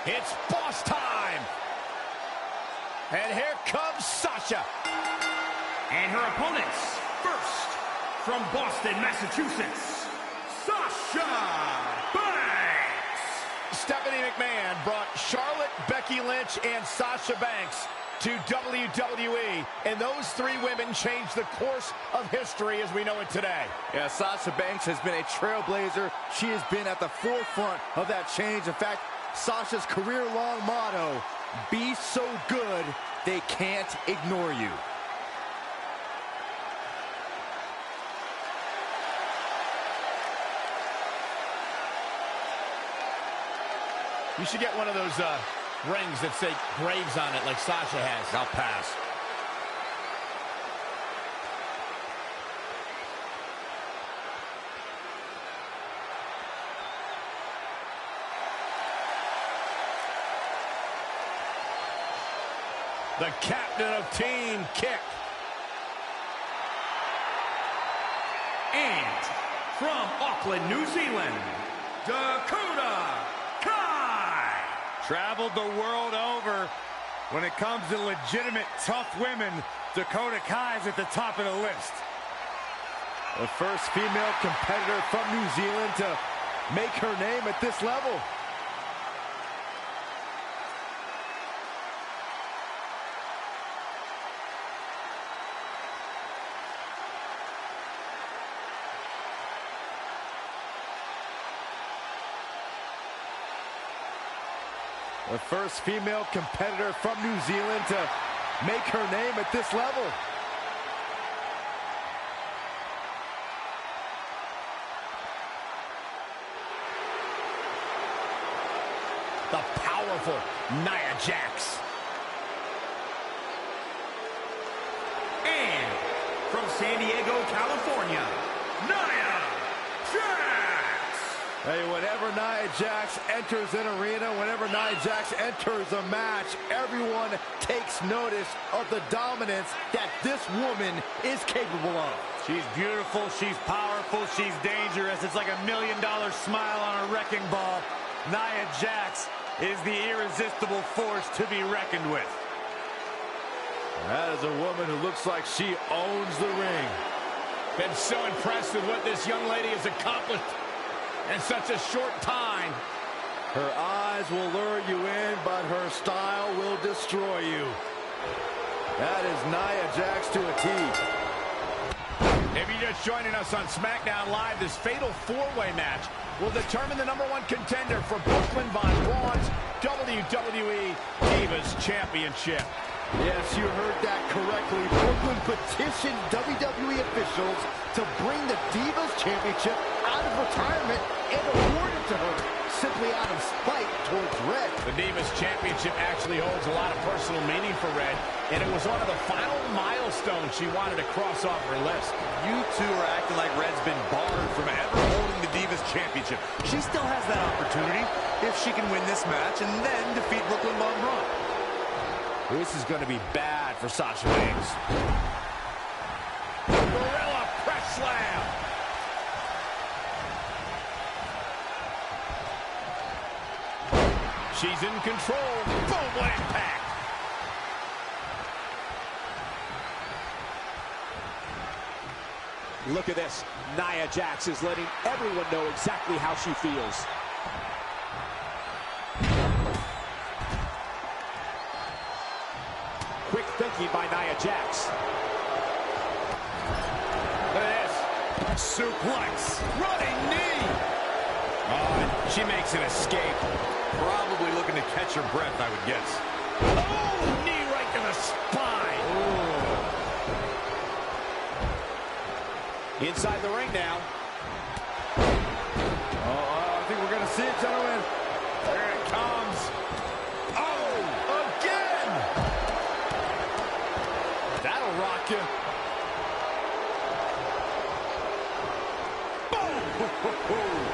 It's boss time. And here comes Sasha. And her opponents, first, from Boston, Massachusetts, Sasha Banks. Stephanie McMahon brought Charlotte, Becky Lynch, and Sasha Banks to WWE, and those three women changed the course of history as we know it today. Yeah, Sasha Banks has been a trailblazer. She has been at the forefront of that change. In fact, Sasha's career-long motto, be so good, they can't ignore you. You should get one of those rings that say Graves on it like Sasha has. I'll pass. The captain of Team Kick. And from Auckland, New Zealand, Dakota Kai. Traveled the world over. When it comes to legitimate, tough women, Dakota Kai's at the top of the list. The first female competitor from New Zealand to make her name at this level. The first female competitor from New Zealand to make her name at this level. The powerful Nia Jax. And from San Diego, California, Nia Jax. Hey, whenever Nia Jax enters an arena, whenever Nia Jax enters a match, everyone takes notice of the dominance that this woman is capable of. She's beautiful, she's powerful, she's dangerous. It's like $1 million smile on a wrecking ball. Nia Jax is the irresistible force to be reckoned with. That is a woman who looks like she owns the ring. Been so impressed with what this young lady has accomplished in such a short time. Her eyes will lure you in, but her style will destroy you. That is Nia Jax to a T. If you're just joining us on SmackDown Live, this fatal four-way match will determine the #1 contender for Brooklyn Von Braun's WWE Divas Championship. Yes, you heard that correctly. Brooklyn petitioned WWE officials to bring the Divas Championship out of retirement and award it to her, simply out of spite towards Red. The Divas Championship actually holds a lot of personal meaning for Red, and it was one of the final milestones she wanted to cross off her list. You two are acting like Red's been barred from ever holding the Divas Championship. She still has that opportunity if she can win this match and then defeat Brooklyn Von Braun. This is going to be bad for Sasha Banks. Gorilla press slam. She's in control. Boom, what impact. Look at this. Nia Jax is letting everyone know exactly how she feels. Quick thinking by Nia Jax. Look at this. Suplex. Running knee. Oh, she makes an escape. Probably looking to catch her breath, I would guess. Oh, knee right to the spine. Ooh. Inside the ring now. Oh, I think we're going to see it, gentlemen. There it comes. Oh, again. That'll rock you. Boom.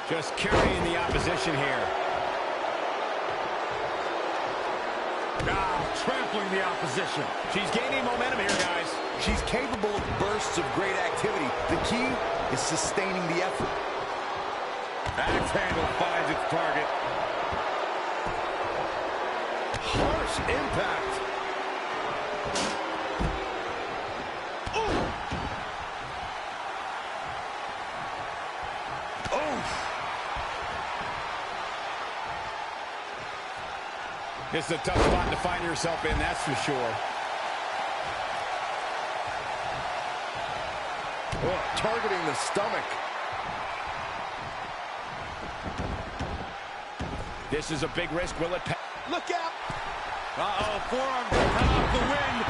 Just carrying the opposition here. Now trampling the opposition. She's gaining momentum here, guys. She's capable of bursts of great activity. The key is sustaining the effort. Axe handle finds its target. Harsh impact. Ooh. This is a tough spot to find yourself in, that's for sure. Oh, targeting the stomach. This is a big risk. Will it pay? Look out! Uh-oh, forearm cut off the wind.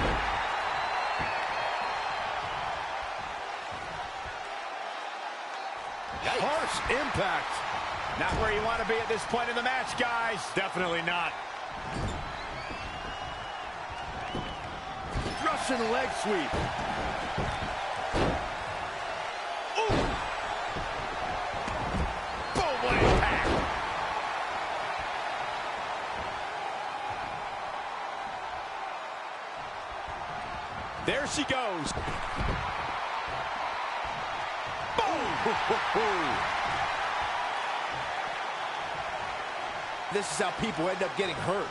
Harsh impact. Not where you want to be at this point in the match, guys. Definitely not. Russian leg sweep. Ooh. Boom, what impact. There she goes. This is how people end up getting hurt.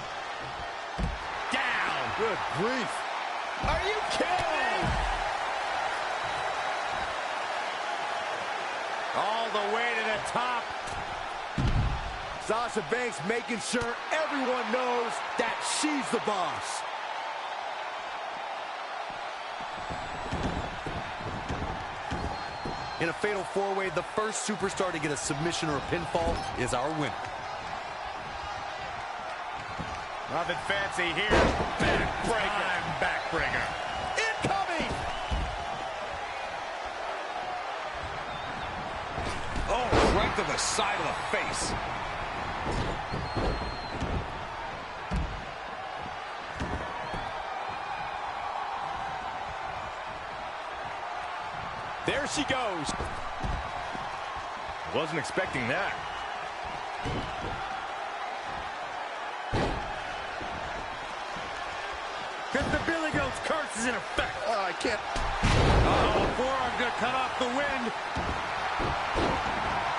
Down. Good grief. Are you kidding? All the way to the top. Sasha Banks making sure everyone knows that she's the boss. In a fatal four-way, the first superstar to get a submission or a pinfall is our winner. Nothing fancy here. Backbreaker. Backbreaker. Incoming! Oh, right to the side of the face. There she goes. Wasn't expecting that. Because the Billy Goat's curse is in effect. Oh, I can't. Uh-oh, forearm gonna cut off the wind.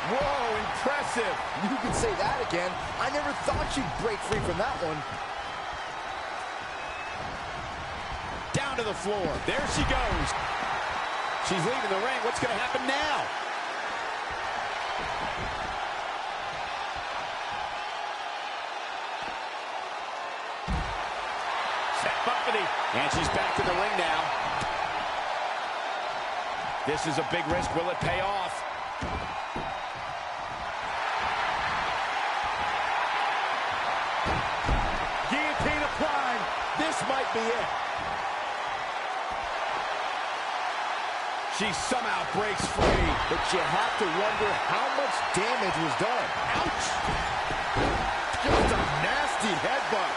Whoa, impressive. You can say that again. I never thought you'd break free from that one. Down to the floor. There she goes. She's leaving the ring. What's going to happen now? Set bumpity. And she's back in the ring now. This is a big risk. Will it pay off? Guillotine applied. This might be it. She somehow breaks free. But you have to wonder how much damage was done. Ouch! Just a nasty headbutt.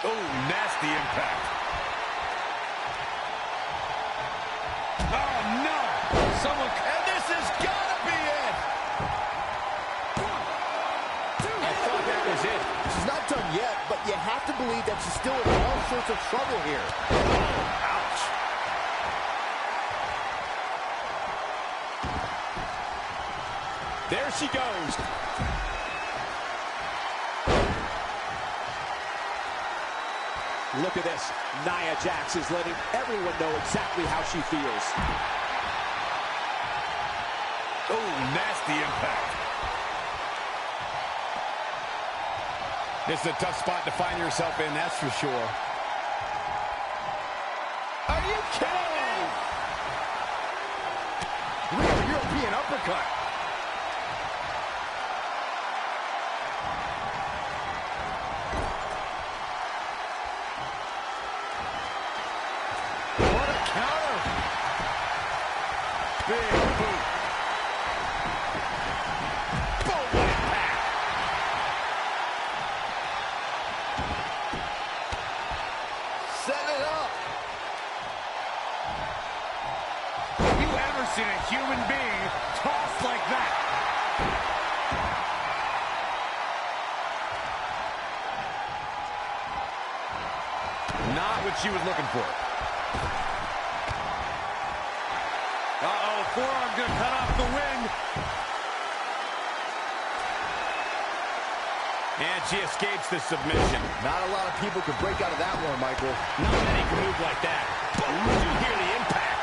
Oh, nasty impact. Oh, no! Someone... And this has got to be it! I thought that was it. She's not done yet, but you have to believe that she's still in all sorts of trouble here. Ouch! There she goes. Look at this. Nia Jax is letting everyone know exactly how she feels. Oh, nasty impact. This is a tough spot to find yourself in, that's for sure. Are you kidding? Real European uppercut. What a counter. Big boot. Boom, impact. Set it up. Have you ever seen a human being tossed like that? Not what she was looking for. Uh-oh, forearm gonna cut off the wind. And she escapes the submission. Not a lot of people could break out of that one, Michael. Not many can move like that. Boom! Did you hear the impact?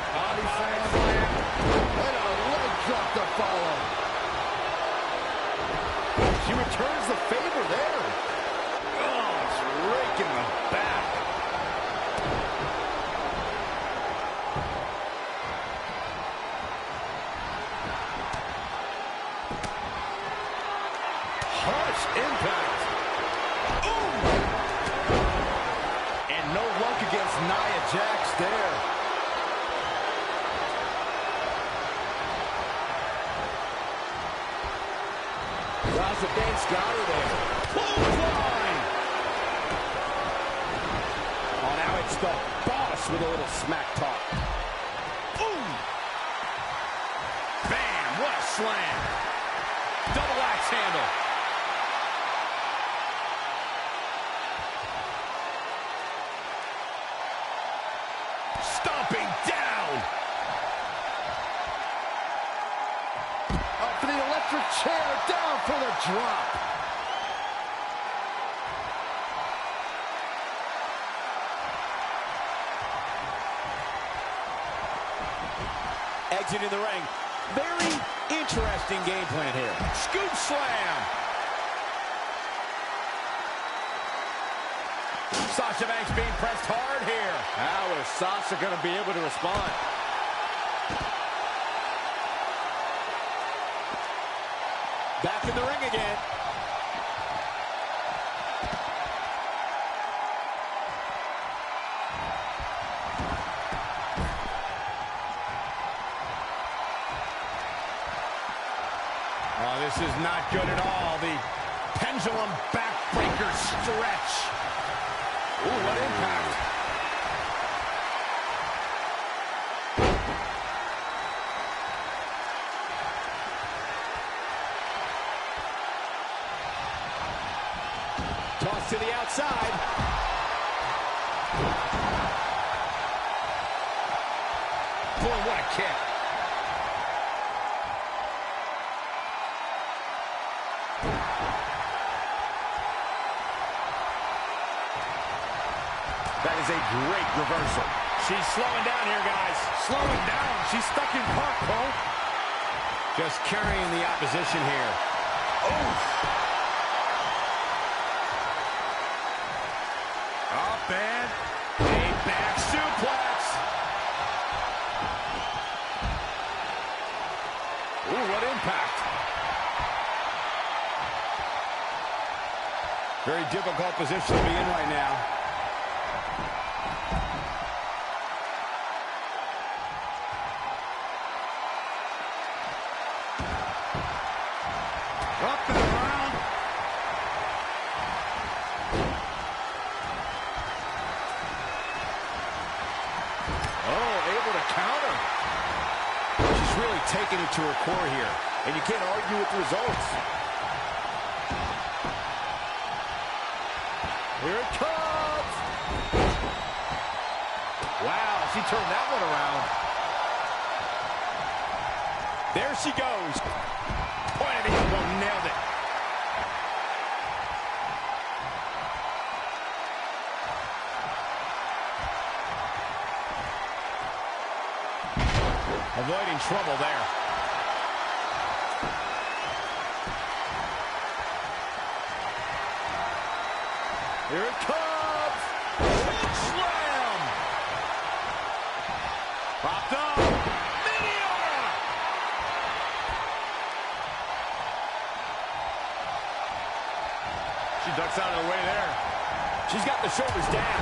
Body slam. And a leg drop to follow. She returns the favor there. Oh, it's raking the back. Harsh impact. Ooh! And no luck against Nia Jax there. Sasha Banks got her there. Clothesline! Oh, now it's the boss with a little smack talk. Ooh! Bam! What a slam! Double axe handle. Stomping down. Up for the electric chair, down for the drop. Exiting the ring. Very interesting game plan here. Scoop slam. Sasha Banks being pressed hard here. How is Sasha going to be able to respond? Back in the ring again. Oh, this is not good at all. The pendulum backbreaker stretch. Ooh, what impact. Toss to the outside. Boy, what a kick. That is a great reversal. She's slowing down here, guys. Slowing down. She's stuck in park, Cole. Just carrying the opposition here. Oh! Up and a back suplex. Ooh, what impact. Very difficult position to be in right now. Up and around. Oh, able to counter. She's really taking it to her core here, and you can't argue with the results. Here it comes. Wow, she turned that one around. There she goes. Point of the elbow, nailed it. Avoiding trouble there. Here it comes. Big slam. Popped up. Meteor. She ducks out of the way there. She's got the shoulders down.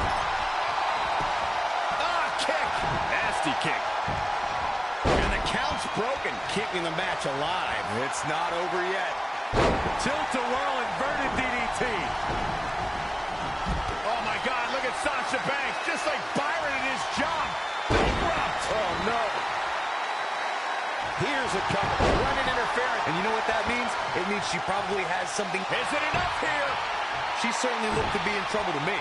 Ah, kick. Nasty kick. And the count's broken, keeping the match alive. It's not over yet. Tilt-a-whirl inverted DDT. Oh, my God, look at Sasha Banks, just like Byron in his job. Bankrupt. Oh, no. Here's a cover, running interference. And you know what that means? It means she probably has something. Is it enough here? She certainly looked to be in trouble to me.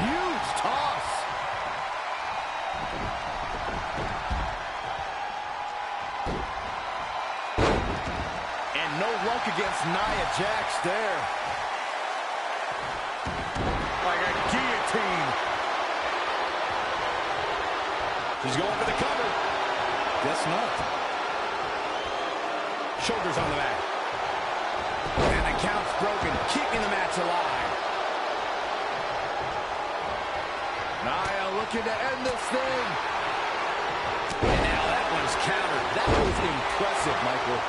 Huge toss. And no luck against Nia Jax there. Like a guillotine. She's going for the cover. Guess not. Shoulders on the back. And the count's broken, keeping the match alive. Nia looking to end this thing. And now that one's countered. That was impressive, Michael.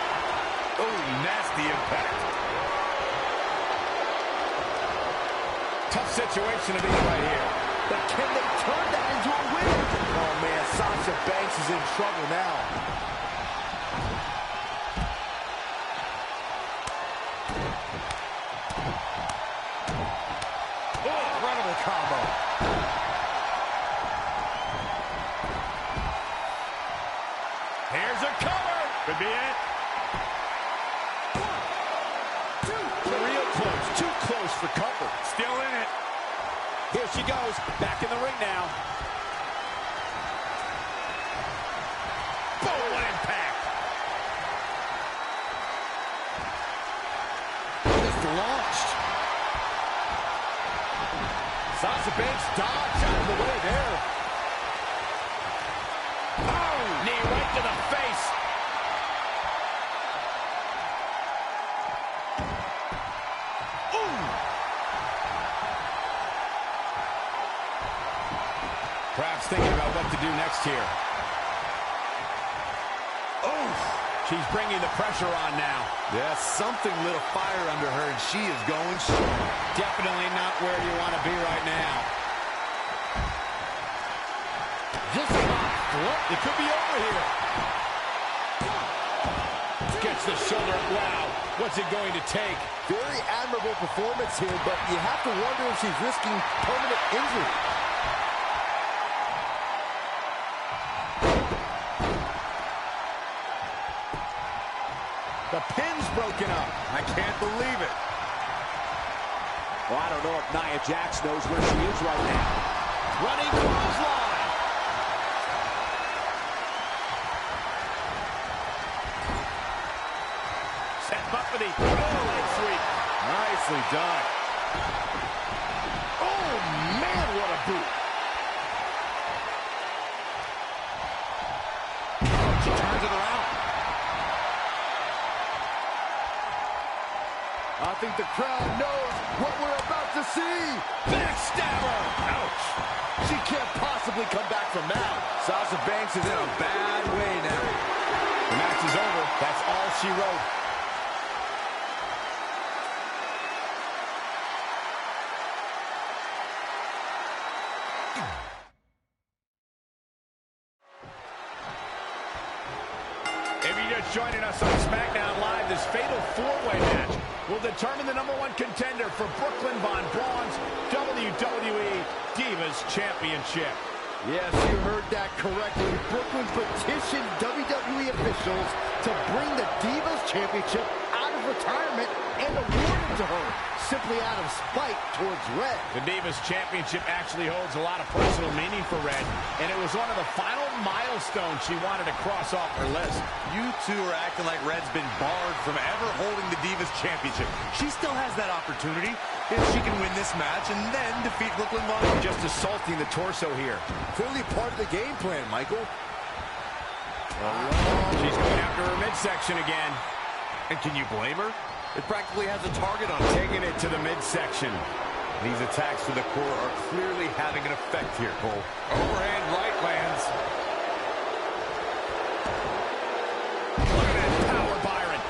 Oh, nasty impact. Tough situation to be in right here. But can they turn that into a win? Oh, man, Sasha Banks is in trouble now. Oh, incredible combo. Here's a cover. Could be it. 1, 2, 3. too close for comfort. Still in it. Here she goes, back in the ring now. Boom, what impact. Just launched. Sasha Banks dodged out of the way there. Oh, knee right to the face. Ooh. Perhaps thinking about what to do next here. Oh, she's bringing the pressure on now. Yes, something lit a fire under her, and she is going strong. Definitely not where you want to be right now. Just about it could be over here. Gets the shoulder. Wow, what's it going to take? Very admirable performance here, but you have to wonder if she's risking permanent injury. The pin's broken up. I can't believe it. Well, I don't know if Nia Jax knows where she is right now. Running clothesline. Set up for the leg sweep. Nicely done. Oh, man, what a boot. She turns it around. I think the crowd knows what we're about to see. Backstabber. Ouch. She can't possibly come back from that. Sasha Banks is in a bad way now. The match is over. That's all she wrote. If you're just joining us on SmackDown Live, this fatal four-way match will determine the #1 contender for Brooklyn Von Braun's WWE Divas Championship. Yes, you heard that correctly. Brooklyn petitioned WWE officials to bring the Divas Championship out of retirement and award it to her, simply out of spite towards Red. The Divas Championship actually holds a lot of personal meaning for Red, and it was one of the final milestones she wanted to cross off her list. You two are acting like Red's been barred from ever holding the Divas Championship. She still has that opportunity if she can win this match and then defeat Brooklyn Von. Just assaulting the torso here. Clearly part of the game plan, Michael. She's going after her midsection again. And can you blame her? It practically has a target on it. Taking it to the midsection. These attacks to the core are clearly having an effect here, Cole. Overhand right lands. Look at that power, Byron.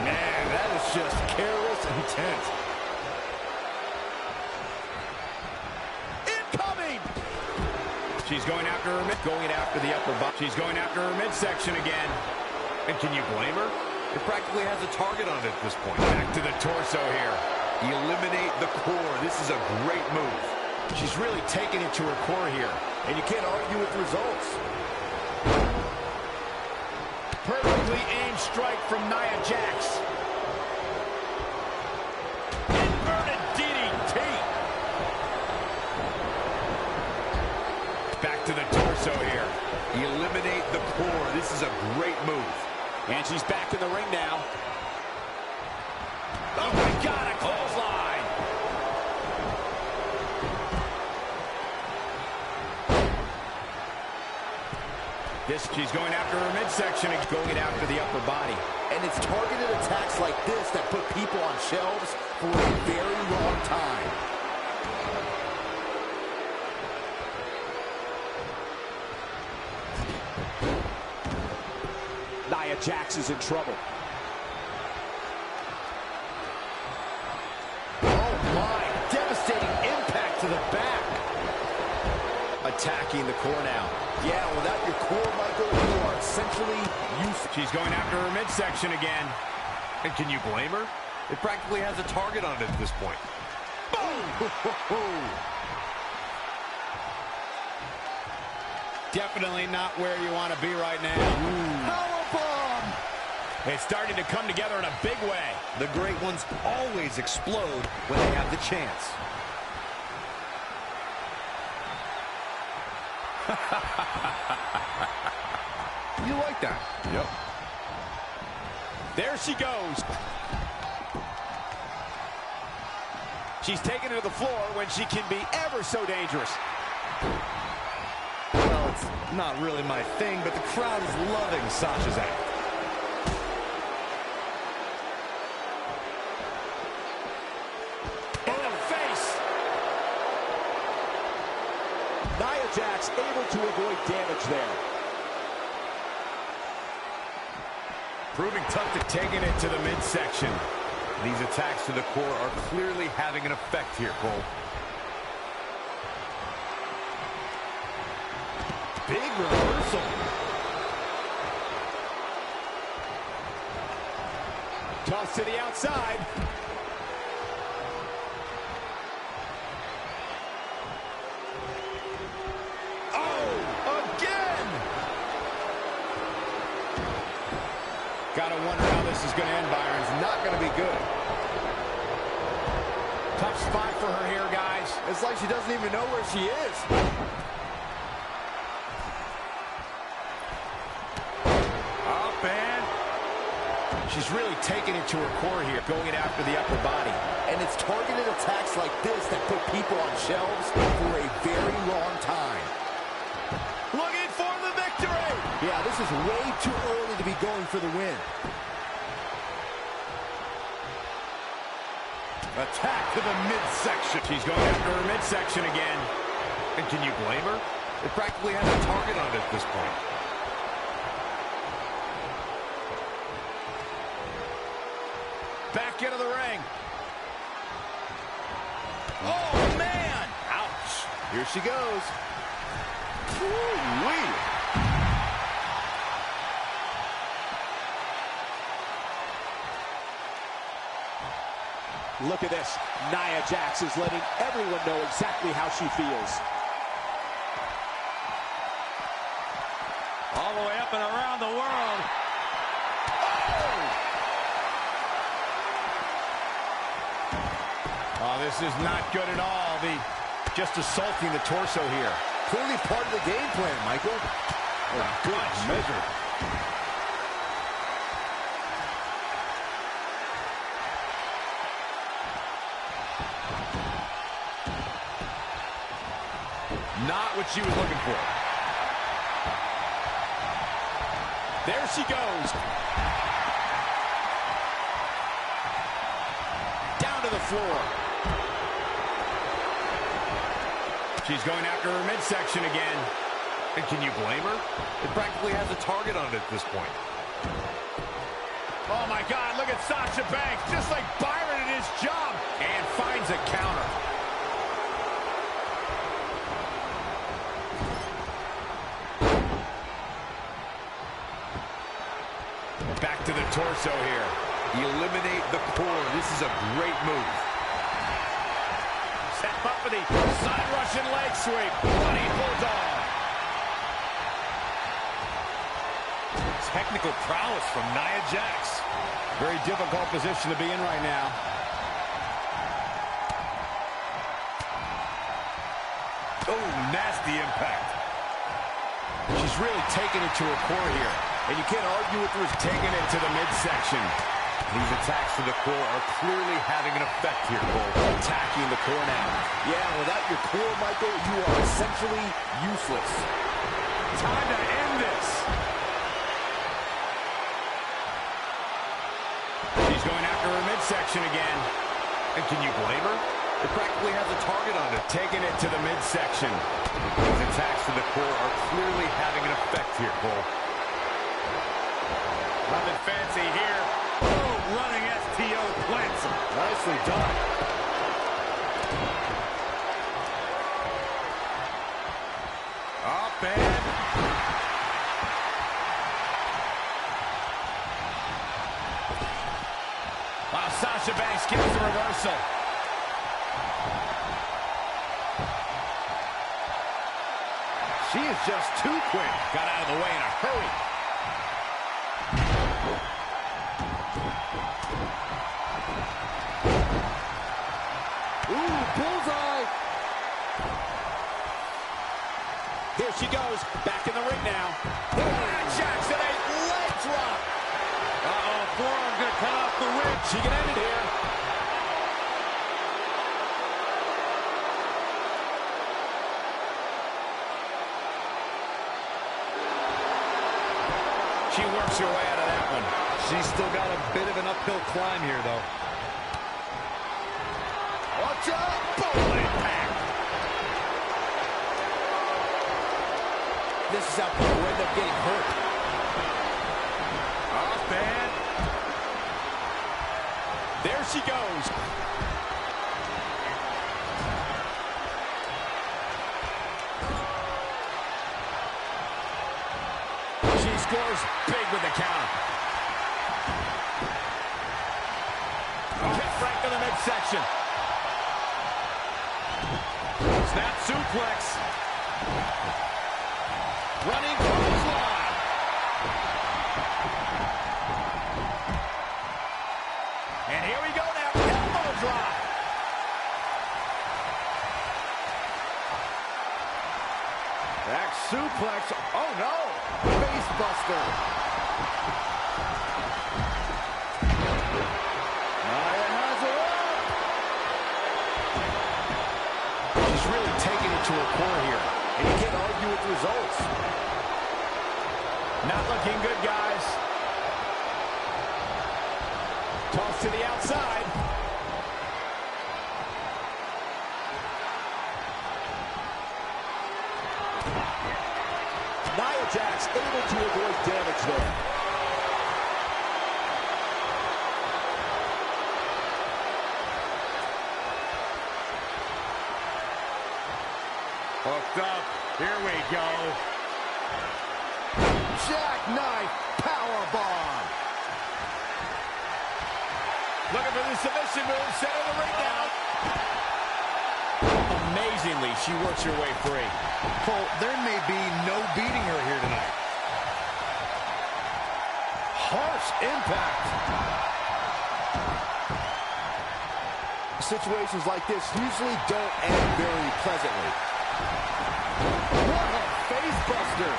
Man, that is just careless intent. Incoming! She's going after her the upper body. She's going after her midsection again. And can you blame her? It practically has a target on it at this point. Back to the torso here. Eliminate the core. This is a great move. She's really taking it to her core here. And you can't argue with results. Perfectly aimed strike from Nia Jax. Inverted DDT. Back to the torso here. Eliminate the core. This is a great move. And she's back in the ring now. Oh, my God, a clothesline. She's going after her midsection and going after the upper body. And it's targeted attacks like this that put people on shelves for a very long time. Nia Jax is in trouble. Oh my, devastating impact to the back. Attacking the core now. Yeah, without your core, Michael, you are essentially useless. She's going after her midsection again. And can you blame her? It practically has a target on it at this point. Boom! Definitely not where you want to be right now. Powerbomb! It's starting to come together in a big way. The great ones always explode when they have the chance. You like that? Yep. There she goes. She's taken it to the floor when she can be ever so dangerous. Well, it's not really my thing, but the crowd is loving Sasha's act. In the face. Nia Jax able to avoid damage there. Proving tough to taking it to the midsection. These attacks to the core are clearly having an effect here, Cole. Big reversal. Toss to the outside. Oh, again! Gotta wonder how this is going to end, Byron. It's not going to be good. Tough spot for her here, guys. It's like she doesn't even know where she is. Up and... She's really taking it to her core here, going it after the upper body. And it's targeted attacks like this that put people on shelves for a very long time. Looking for the victory! Yeah, this is way too early to be going for the win. Attack to the midsection. She's going after her midsection again. And can you blame her? It practically has a target on it at this point. Back into the ring. Oh, man! Ouch. Here she goes. Woo-wee. Look at this. Nia Jax is letting everyone know exactly how she feels. All the way up and around the world. Oh, this is not good at all. Just assaulting the torso here. Clearly part of the game plan, Michael. Oh, good measure. Not what she was looking for. There she goes. Down to the floor. She's going after her midsection again. And can you blame her? It practically has a target on it at this point. Oh, my God, look at Sasha Banks, just like Byron in his job. And finds a counter. Back to the torso here. Eliminate the core. This is a great move. Set up for the side Russian leg sweep. Running bulldog. Technical prowess from Nia Jax. Very difficult position to be in right now. Oh, nasty impact. She's really taking it to her core here. And you can't argue with her taking it to the midsection. These attacks to the core are clearly having an effect here, Cole. Attacking the core now. Yeah, without your core, Michael, you are essentially useless. Time to end this. She's going after her midsection again. And can you blame her? It practically has a target on it. Taking it to the midsection. These attacks to the core are clearly having an effect here, Cole. Nothing fancy here. Oh, running STO plants him. Nicely done. Up and... Wow, Sasha Banks gets the reversal. She is just too quick. Got out of the way in a hurry. Ooh, bullseye. Here she goes, back in the ring now. Nia Jackson, a leg drop. Uh-oh, forearm gonna cut off the rib. She can end it here. She works her way out of that one. She's still got a bit of an uphill climb here, though. Watch out! Boom! Impact. This is how people end up getting hurt. Off man. There she goes. She scores big with the counter. Kick right to the midsection. Snap suplex. Running clothesline. And here we go now. Elbow drop. Back suplex. Oh no! Face buster. Nia has her up. She's really taking it to her core here. And you can't argue with the results. Not looking good, guys. Toss to the outside. Nia Jax able to avoid damage there. Hooked up. Here we go. Jackknife powerbomb. Looking for the submission move. Center of the ring now. Amazingly, she works her way free. Cole, there may be no beating her here tonight. Harsh impact. Situations like this usually don't end very pleasantly. What a face buster.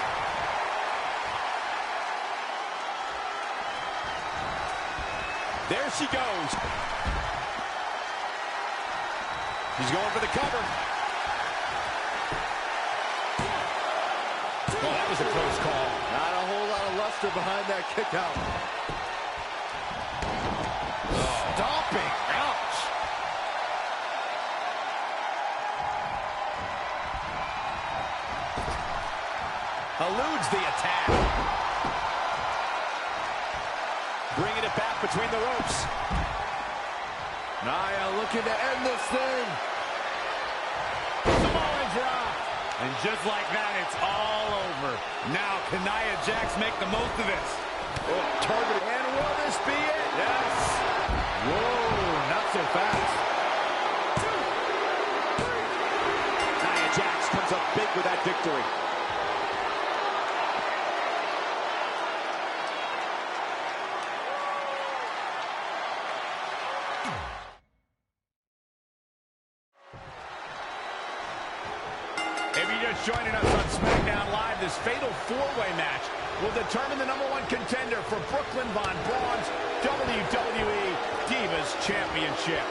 There she goes. He's going for the cover. Well, that was a close call. Not a whole lot of luster behind that kick out. Stomping. Ouch. Eludes the attack. Bringing it back between the ropes. Nia looking to end this thing. Samoan drop. And just like that, it's all over. Now, can Nia Jax make the most of this? Oh, targeted. And will this be it? Yes. Whoa, not so fast. Nia Jax comes up big with that victory. If you're just joining us on SmackDown Live, this fatal four-way match will determine the #1 contender for Brooklyn Von Braun's WWE Divas Championship.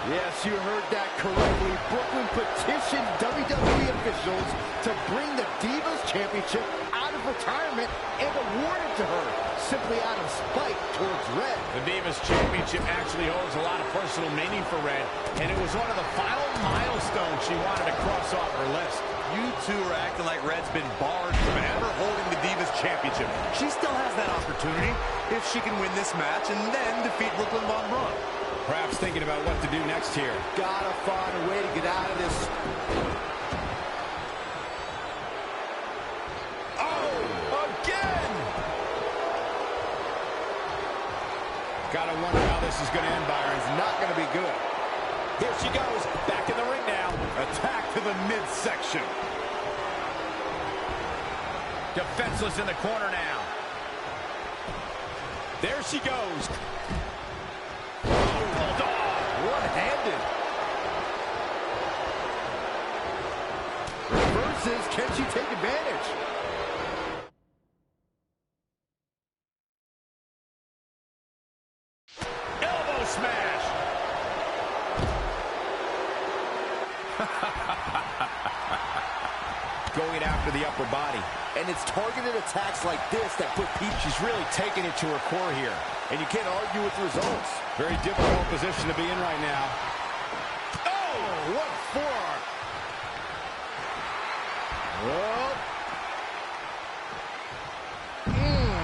Yes, you heard that correctly. Brooklyn petitioned WWE officials to bring the Divas Championship out of retirement and award it to her, simply out of spite towards Red. The Divas Championship actually holds a lot of personal meaning for Red, and it was one of the final milestones she wanted to cross off her list. You two are acting like Red's been barred from ever holding the Divas Championship. She still has that opportunity if she can win this match and then defeat Brooklyn Von Braun. Perhaps thinking about what to do next here. Gotta find a way to get out of this. Oh, again! Gotta wonder how this is going to end, Byron. It's not going to be good. Here she goes, back in the ring now. Attack to the midsection. Defenseless in the corner now. There she goes. Bulldog. One-handed. Can she take advantage? Elbow smash. Going after the upper body. And it's targeted attacks like this that put Pete. She's really taking it to her core here. And you can't argue with the results. Very difficult position to be in right now. Oh, what a forearm. Oh.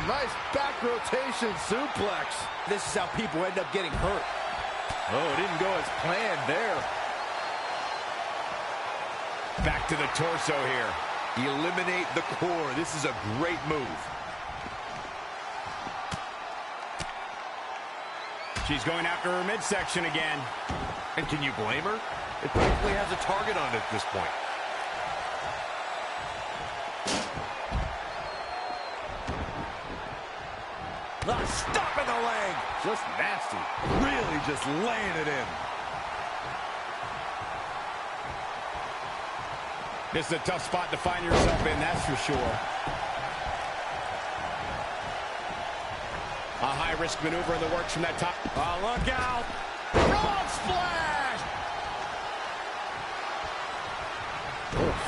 Nice back rotation suplex. This is how people end up getting hurt. Oh, it didn't go as planned there. Back to the torso here. Eliminate the core. This is a great move. She's going after her midsection again. And can you blame her? It practically has a target on it at this point. Stop in the leg. Just nasty. Really just laying it in. This is a tough spot to find yourself in, that's for sure. A high-risk maneuver in the works from that top. Oh, look out. Frog splash! Oof.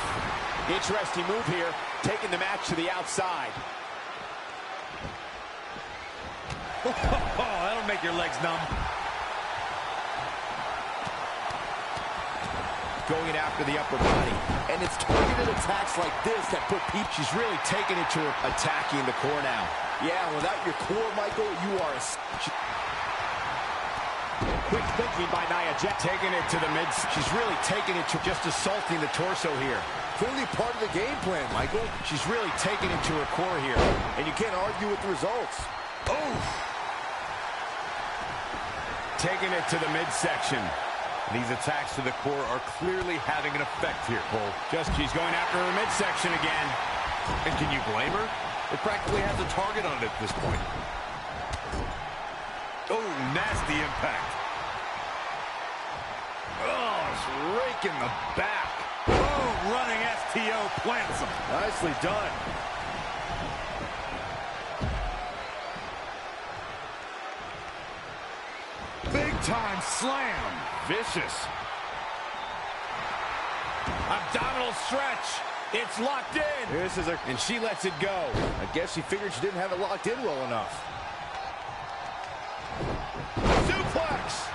Interesting move here, taking the match to the outside. Oh, that'll make your legs numb. Going after the upper body. And it's targeted attacks like this that put Pete. She's really taking it to her, attacking the core now. Yeah, without your core, Michael, you are a... Quick thinking by Nia Jax. Taking it to the mid. She's really taking it to just assaulting the torso here. Clearly part of the game plan, Michael. She's really taking it to her core here. And you can't argue with the results. Oh! Taking it to the midsection. These attacks to the core are clearly having an effect here, Cole. She's going after her midsection again. And can you blame her? It practically has a target on it at this point. Oh, nasty impact. Oh, it's raking the back. Oh, running STO plants him. Nicely done. Big time slam. Vicious. Abdominal stretch. It's locked in. This is and she lets it go. I guess she figured she didn't have it locked in well enough. Suplex.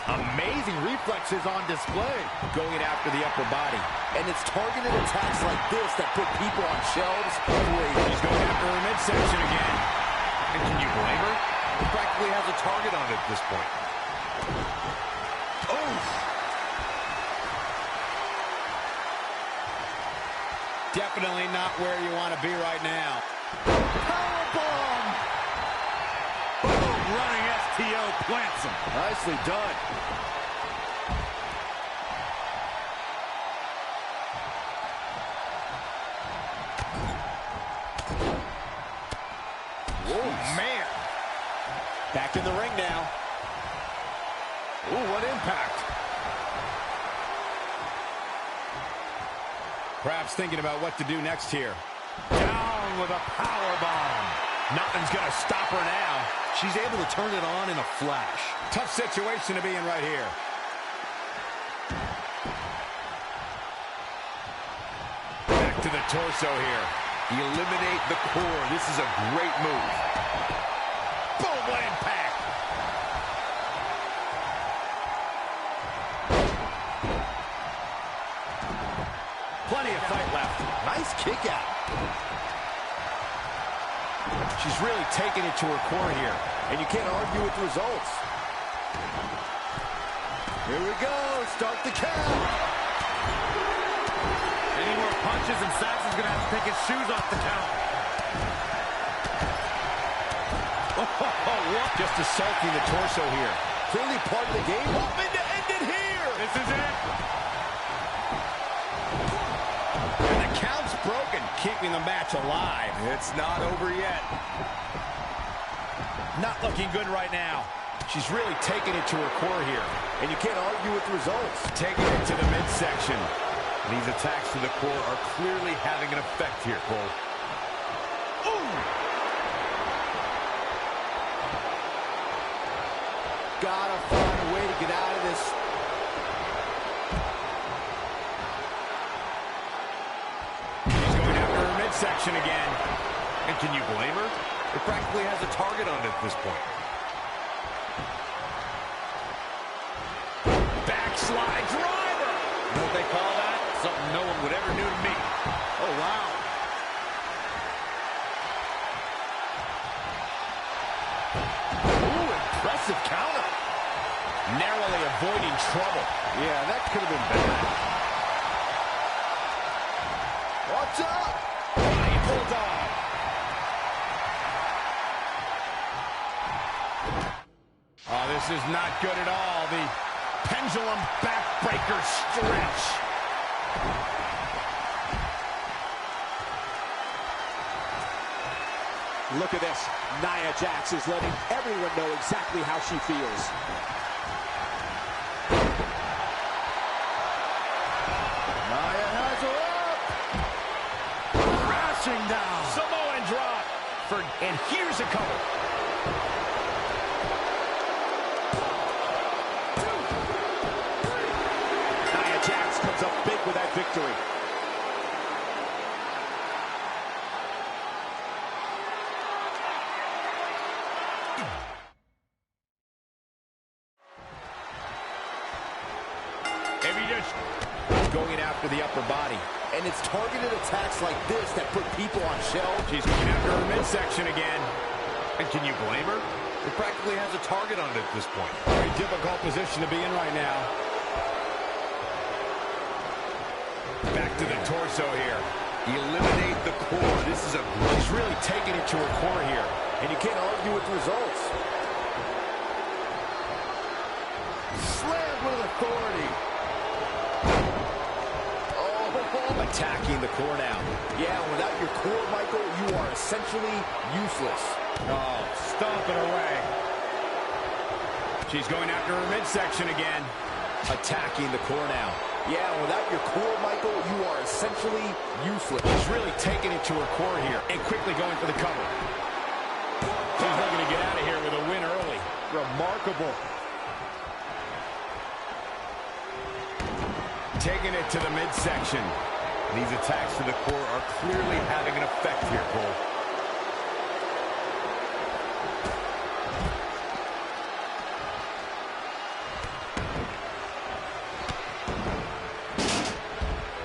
Amazing reflexes on display. Going after the upper body. And it's targeted attacks like this that put people on shelves. She's going after her midsection again. And can you blame her? It practically has a target on it at this point. Oh! Definitely not where you want to be right now. Powerbomb! Boom! Running STO plants him. Nicely done. Whoa, man. Back in the ring now. Ooh, what impact. Perhaps thinking about what to do next here. Down with a powerbomb. Nothing's going to stop her now. She's able to turn it on in a flash. Tough situation to be in right here. Back to the torso here. Eliminate the core. This is a great move. Boom, what impact. Plenty of fight left. Nice kick out. She's really taking it to her core here. And you can't argue with the results. Here we go. Start the count. Any more punches and Saxon's going to have to take his shoes off the count. Oh, what? Just assaulting the torso here. Clearly part of the game. Hoping to end it here. This is it. And the count's broken, keeping the match alive. It's not over yet. Not looking good right now. She's really taking it to her core here. And you can't argue with the results. Taking it to the midsection. These attacks to the core are clearly having an effect here, Cole. Ooh! Gotta find a way to get out of this. She's going after her midsection again. And can you blame her? It practically has a target on it at this point. Backslide driver! You know what they call that? Something no one would ever do to me. Oh, wow. Ooh, impressive counter. Narrowly avoiding trouble. Yeah, that could have been bad. Watch out! Body bulldog. Oh, this is not good at all. The pendulum backbreaker stretch. Look at this. Nia Jax is letting everyone know exactly how she feels. Nia has her up. Crashing down. Samoan drop. And here's a cover. Nia Jax comes up big with that victory. Going after the upper body. And it's targeted attacks like this that put people on shelves. She's going after her midsection again. And can you blame her? It practically has a target on it at this point. Very difficult position to be in right now. Back to the torso here. Eliminate the core. This is a... She's really taking it to her core here. And you can't argue with the results. Slammed with authority. Attacking the core now. Yeah, without your core, Michael, you are essentially useless. Oh, stomping away. She's going after her midsection again. Attacking the core now. Yeah, without your core, Michael, you are essentially useless. She's really taking it to her core here and quickly going for the cover. She's looking to get out of here with a win early. Remarkable. Taking it to the midsection. These attacks to the core are clearly having an effect here, Cole.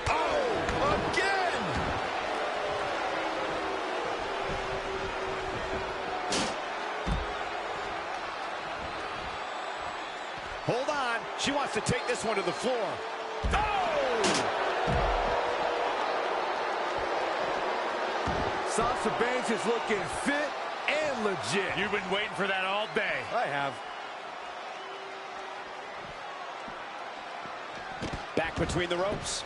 Oh, again! Hold on. She wants to take this one to the floor. Oh! Sasha Banks is looking fit and legit. You've been waiting for that all day. I have. Back between the ropes.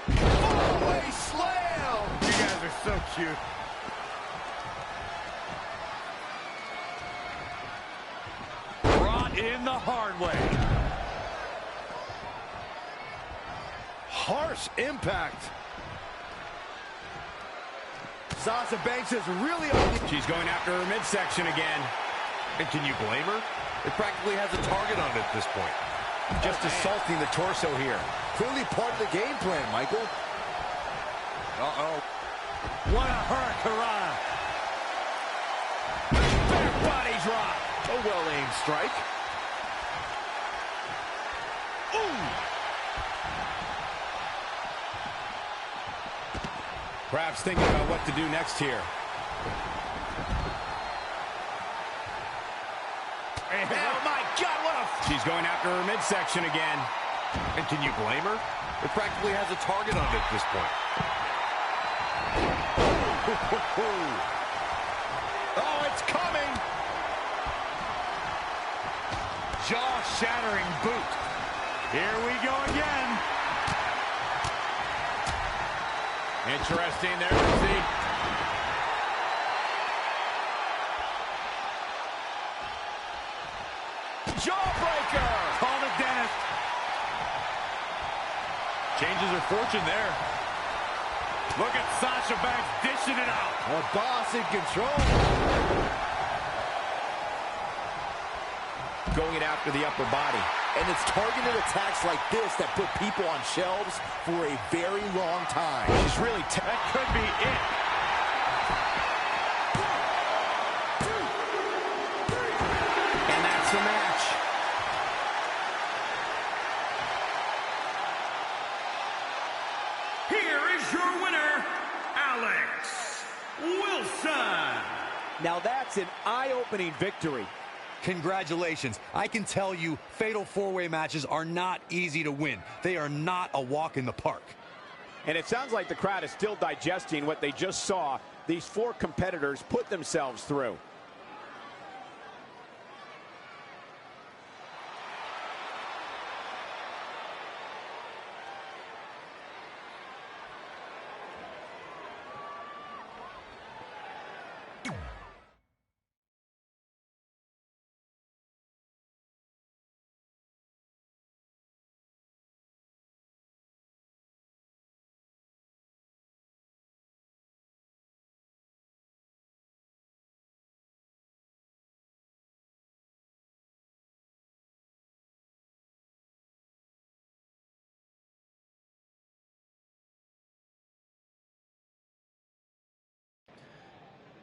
Fallaway slam! You guys are so cute. Brought in the hard way. Harsh impact. Sasha Banks is really on the... She's going after her midsection again. And can you blame her? It practically has a target on it at this point. Just assaulting the torso here. Clearly part of the game plan, Michael. Uh-oh. What a hurricanrana. Back body drop. A well-aimed strike. Ooh. Perhaps thinking about what to do next here. Oh, my God, what a... She's going after her midsection again. And can you blame her? It practically has a target on it at this point. Oh, it's coming! Jaw-shattering boot. Here we go again. Interesting there, see. jawbreaker. Call it, Dennis. Changes her fortune there. Look at Sasha Banks dishing it out. A boss in control. Going it after the upper body. And it's targeted attacks like this that put people on shelves for a very long time. She's really... That could be it. And that's the match. Here is your winner, Alex Wilson. Now that's an eye-opening victory. Congratulations. I can tell you, fatal four-way matches are not easy to win. They are not a walk in the park. And it sounds like the crowd is still digesting what they just saw these four competitors put themselves through.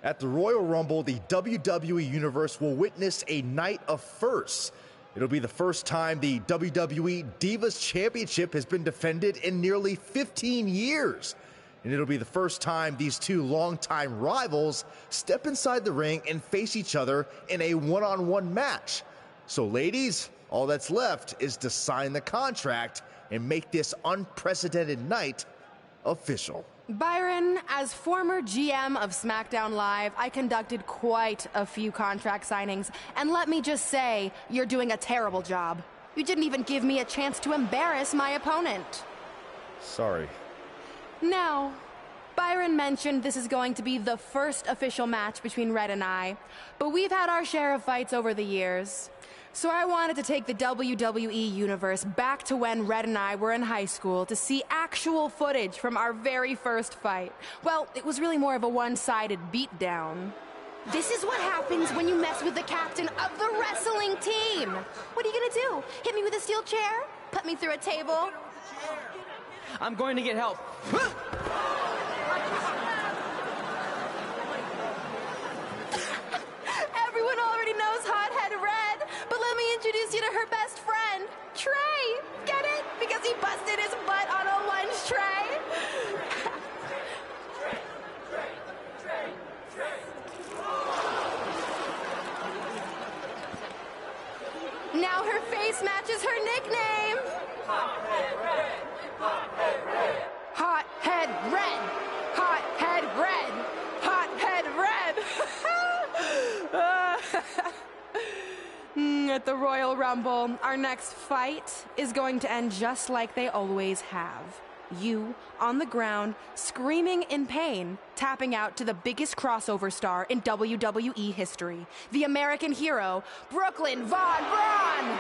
At the Royal Rumble, the WWE Universe will witness a night of firsts. It'll be the first time the WWE Divas Championship has been defended in nearly 15 years. And it'll be the first time these two longtime rivals step inside the ring and face each other in a one-on-one match. So ladies, all that's left is to sign the contract and make this unprecedented night official. Byron, as former GM of SmackDown Live, I conducted quite a few contract signings, and let me just say, you're doing a terrible job. You didn't even give me a chance to embarrass my opponent. Sorry. Now, Byron mentioned this is going to be the first official match between Red and I, but we've had our share of fights over the years. So I wanted to take the WWE Universe back to when Red and I were in high school to see actual footage from our very first fight. Well, it was really more of a one-sided beatdown. This is what happens when you mess with the captain of the wrestling team. What are you gonna do? Hit me with a steel chair? Put me through a table? I'm going to get help. Everyone already knows Hothead Red, but let me introduce you to her best friend, Trey. Get it? Because he busted his butt on a lunch tray. Now her face matches her nickname. Hothead Red. Hothead Red. Hothead Red. Hothead Red. At the Royal Rumble, our next fight is going to end just like they always have. You, on the ground, screaming in pain, tapping out to the biggest crossover star in WWE history, the American hero, Brooklyn Von Braun!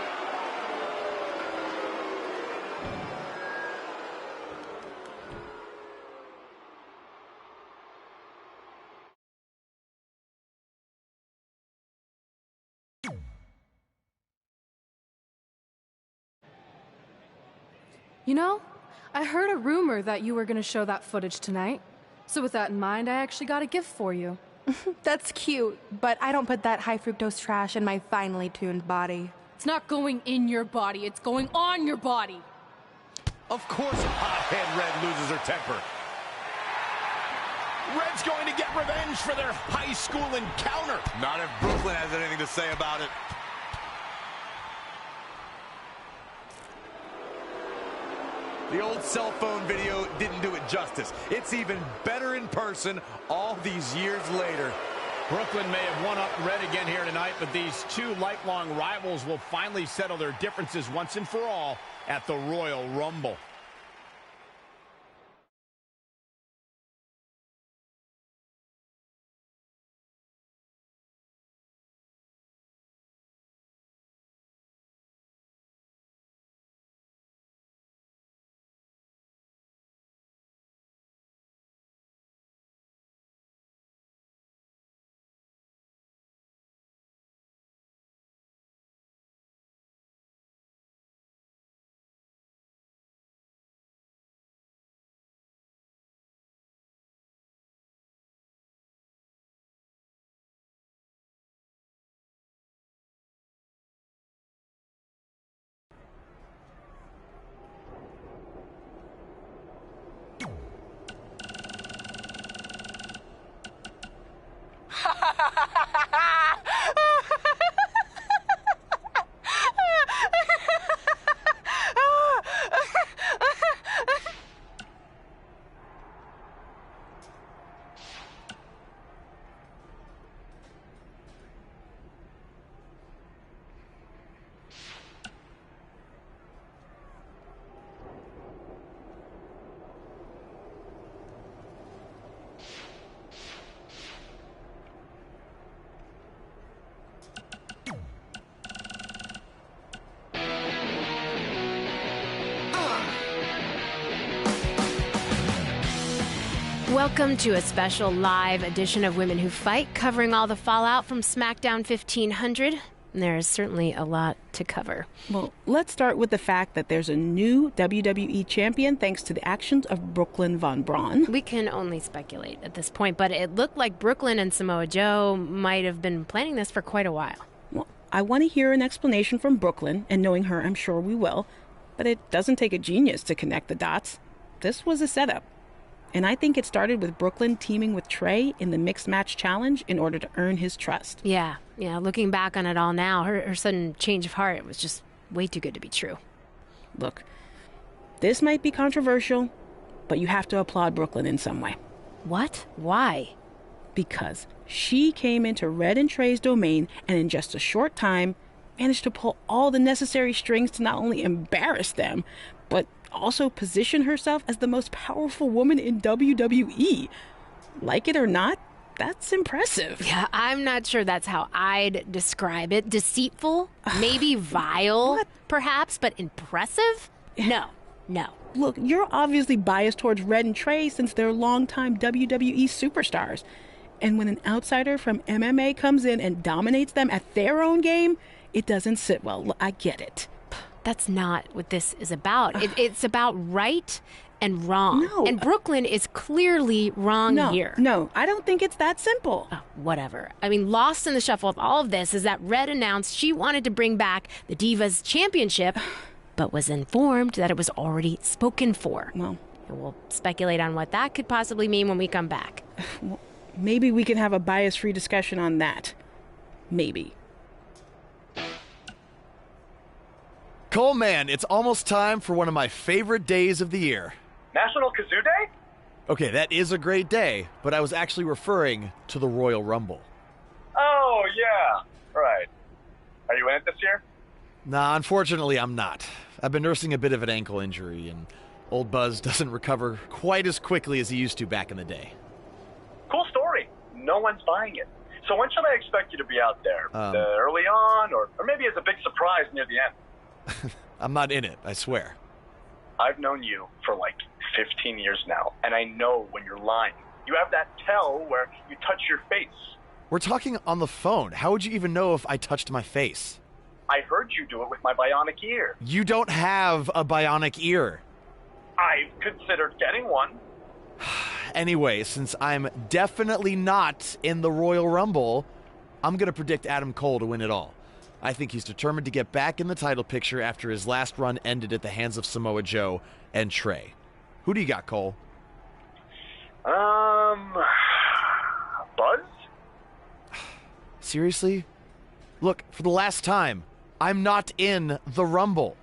You know, I heard a rumor that you were going to show that footage tonight. So with that in mind, I actually got a gift for you. That's cute, but I don't put that high fructose trash in my finely tuned body. It's not going in your body, it's going on your body. Of course Hothead Red loses her temper. Red's going to get revenge for their high school encounter. Not if Brooklyn has anything to say about it. The old cell phone video didn't do it justice. It's even better in person all these years later. Brooklyn may have won up Red again here tonight, but these two lifelong rivals will finally settle their differences once and for all at the Royal Rumble. Welcome to a special live edition of Women Who Fight, covering all the fallout from SmackDown 1500. There is certainly a lot to cover. Well, let's start with the fact that there's a new WWE champion thanks to the actions of Brooklyn Von Braun. We can only speculate at this point, but it looked like Brooklyn and Samoa Joe might have been planning this for quite a while. Well, I want to hear an explanation from Brooklyn, and knowing her, I'm sure we will. But it doesn't take a genius to connect the dots. This was a setup. And I think it started with Brooklyn teaming with Trey in the Mixed Match Challenge in order to earn his trust. Yeah. Looking back on it all now, her sudden change of heart was just way too good to be true. Look, this might be controversial, but you have to applaud Brooklyn in some way. What? Why? Because she came into Red and Trey's domain and in just a short time managed to pull all the necessary strings to not only embarrass them, but also position herself as the most powerful woman in WWE. Like it or not, that's impressive. Yeah, I'm not sure that's how I'd describe it. Deceitful? Maybe vile, perhaps, but impressive? No. Look, you're obviously biased towards Red and Trey since they're longtime WWE superstars. And when an outsider from MMA comes in and dominates them at their own game, it doesn't sit well. I get it. That's not what this is about. It's about right and wrong. No. And Brooklyn is clearly wrong here. No, I don't think it's that simple. Oh, whatever. I mean, lost in the shuffle of all of this is that Red announced she wanted to bring back the Divas Championship, but was informed that it was already spoken for. Well, and we'll speculate on what that could possibly mean when we come back. Well, maybe we can have a bias-free discussion on that. Maybe. Cole, man, it's almost time for one of my favorite days of the year. National Kazoo Day? Okay, that is a great day, but I was actually referring to the Royal Rumble. Oh, yeah. Right. Are you in it this year? Nah, unfortunately, I'm not. I've been nursing a bit of an ankle injury, and old Buzz doesn't recover quite as quickly as he used to back in the day. Cool story. No one's buying it. So when should I expect you to be out there? Early on, or maybe as a big surprise near the end? I'm not in it, I swear. I've known you for like 15 years now, and I know when you're lying. You have that tell where you touch your face. We're talking on the phone. How would you even know if I touched my face? I heard you do it with my bionic ear. You don't have a bionic ear. I've considered getting one. Anyway, since I'm definitely not in the Royal Rumble, I'm going to predict Adam Cole to win it all. I think he's determined to get back in the title picture after his last run ended at the hands of Samoa Joe and Trey. Who do you got, Cole? Buzz? Seriously? Look, for the last time, I'm not in the Rumble.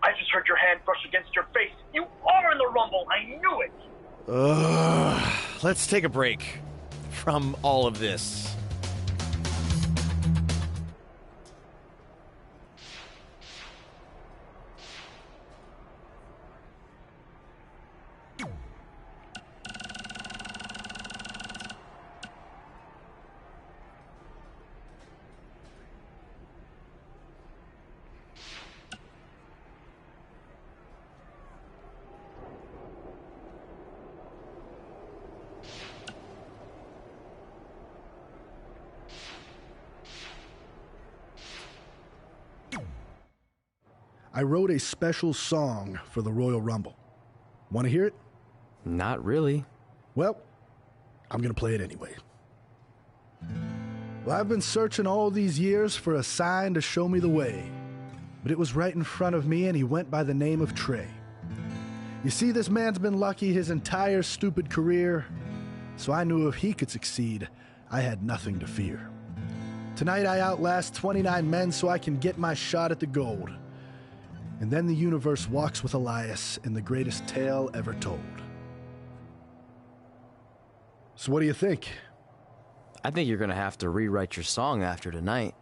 I just heard your hand brush against your face. You are in the Rumble. I knew it. Let's take a break from all of this. I wrote a special song for the Royal Rumble. Want to hear it? Not really. Well, I'm going to play it anyway. Well, I've been searching all these years for a sign to show me the way. But it was right in front of me, and he went by the name of Trey. You see, this man's been lucky his entire stupid career, so I knew if he could succeed, I had nothing to fear. Tonight I outlast 29 men so I can get my shot at the gold. And then the universe walks with Elias in the greatest tale ever told. So what do you think? I think you're going to have to rewrite your song after tonight.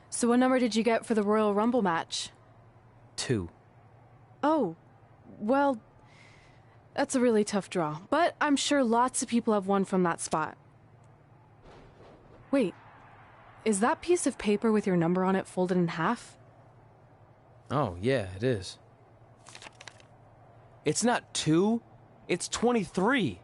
So what number did you get for the Royal Rumble match? 2. Oh, well, That's a really tough draw, but I'm sure lots of people have won from that spot. Wait, is that piece of paper with your number on it folded in half? Oh, yeah, it is. It's not 2, it's 23.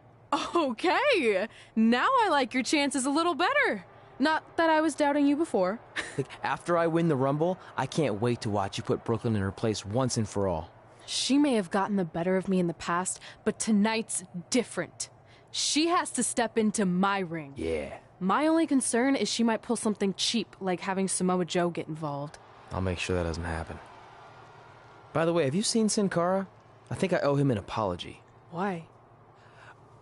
Okay, now I like your chances a little better. Not that I was doubting you before. Like, after I win the Rumble, I can't wait to watch you put Brooklyn in her place once and for all. She may have gotten the better of me in the past, but tonight's different. She has to step into my ring. Yeah. My only concern is she might pull something cheap, like having Samoa Joe get involved. I'll make sure that doesn't happen. By the way, have you seen Sin Cara? I think I owe him an apology. Why?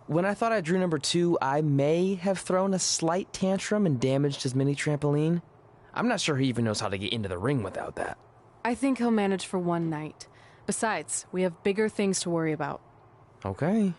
When I thought I drew number 2, I may have thrown a slight tantrum and damaged his mini trampoline. I'm not sure he even knows how to get into the ring without that. I think he'll manage for one night. Besides, we have bigger things to worry about. Okay.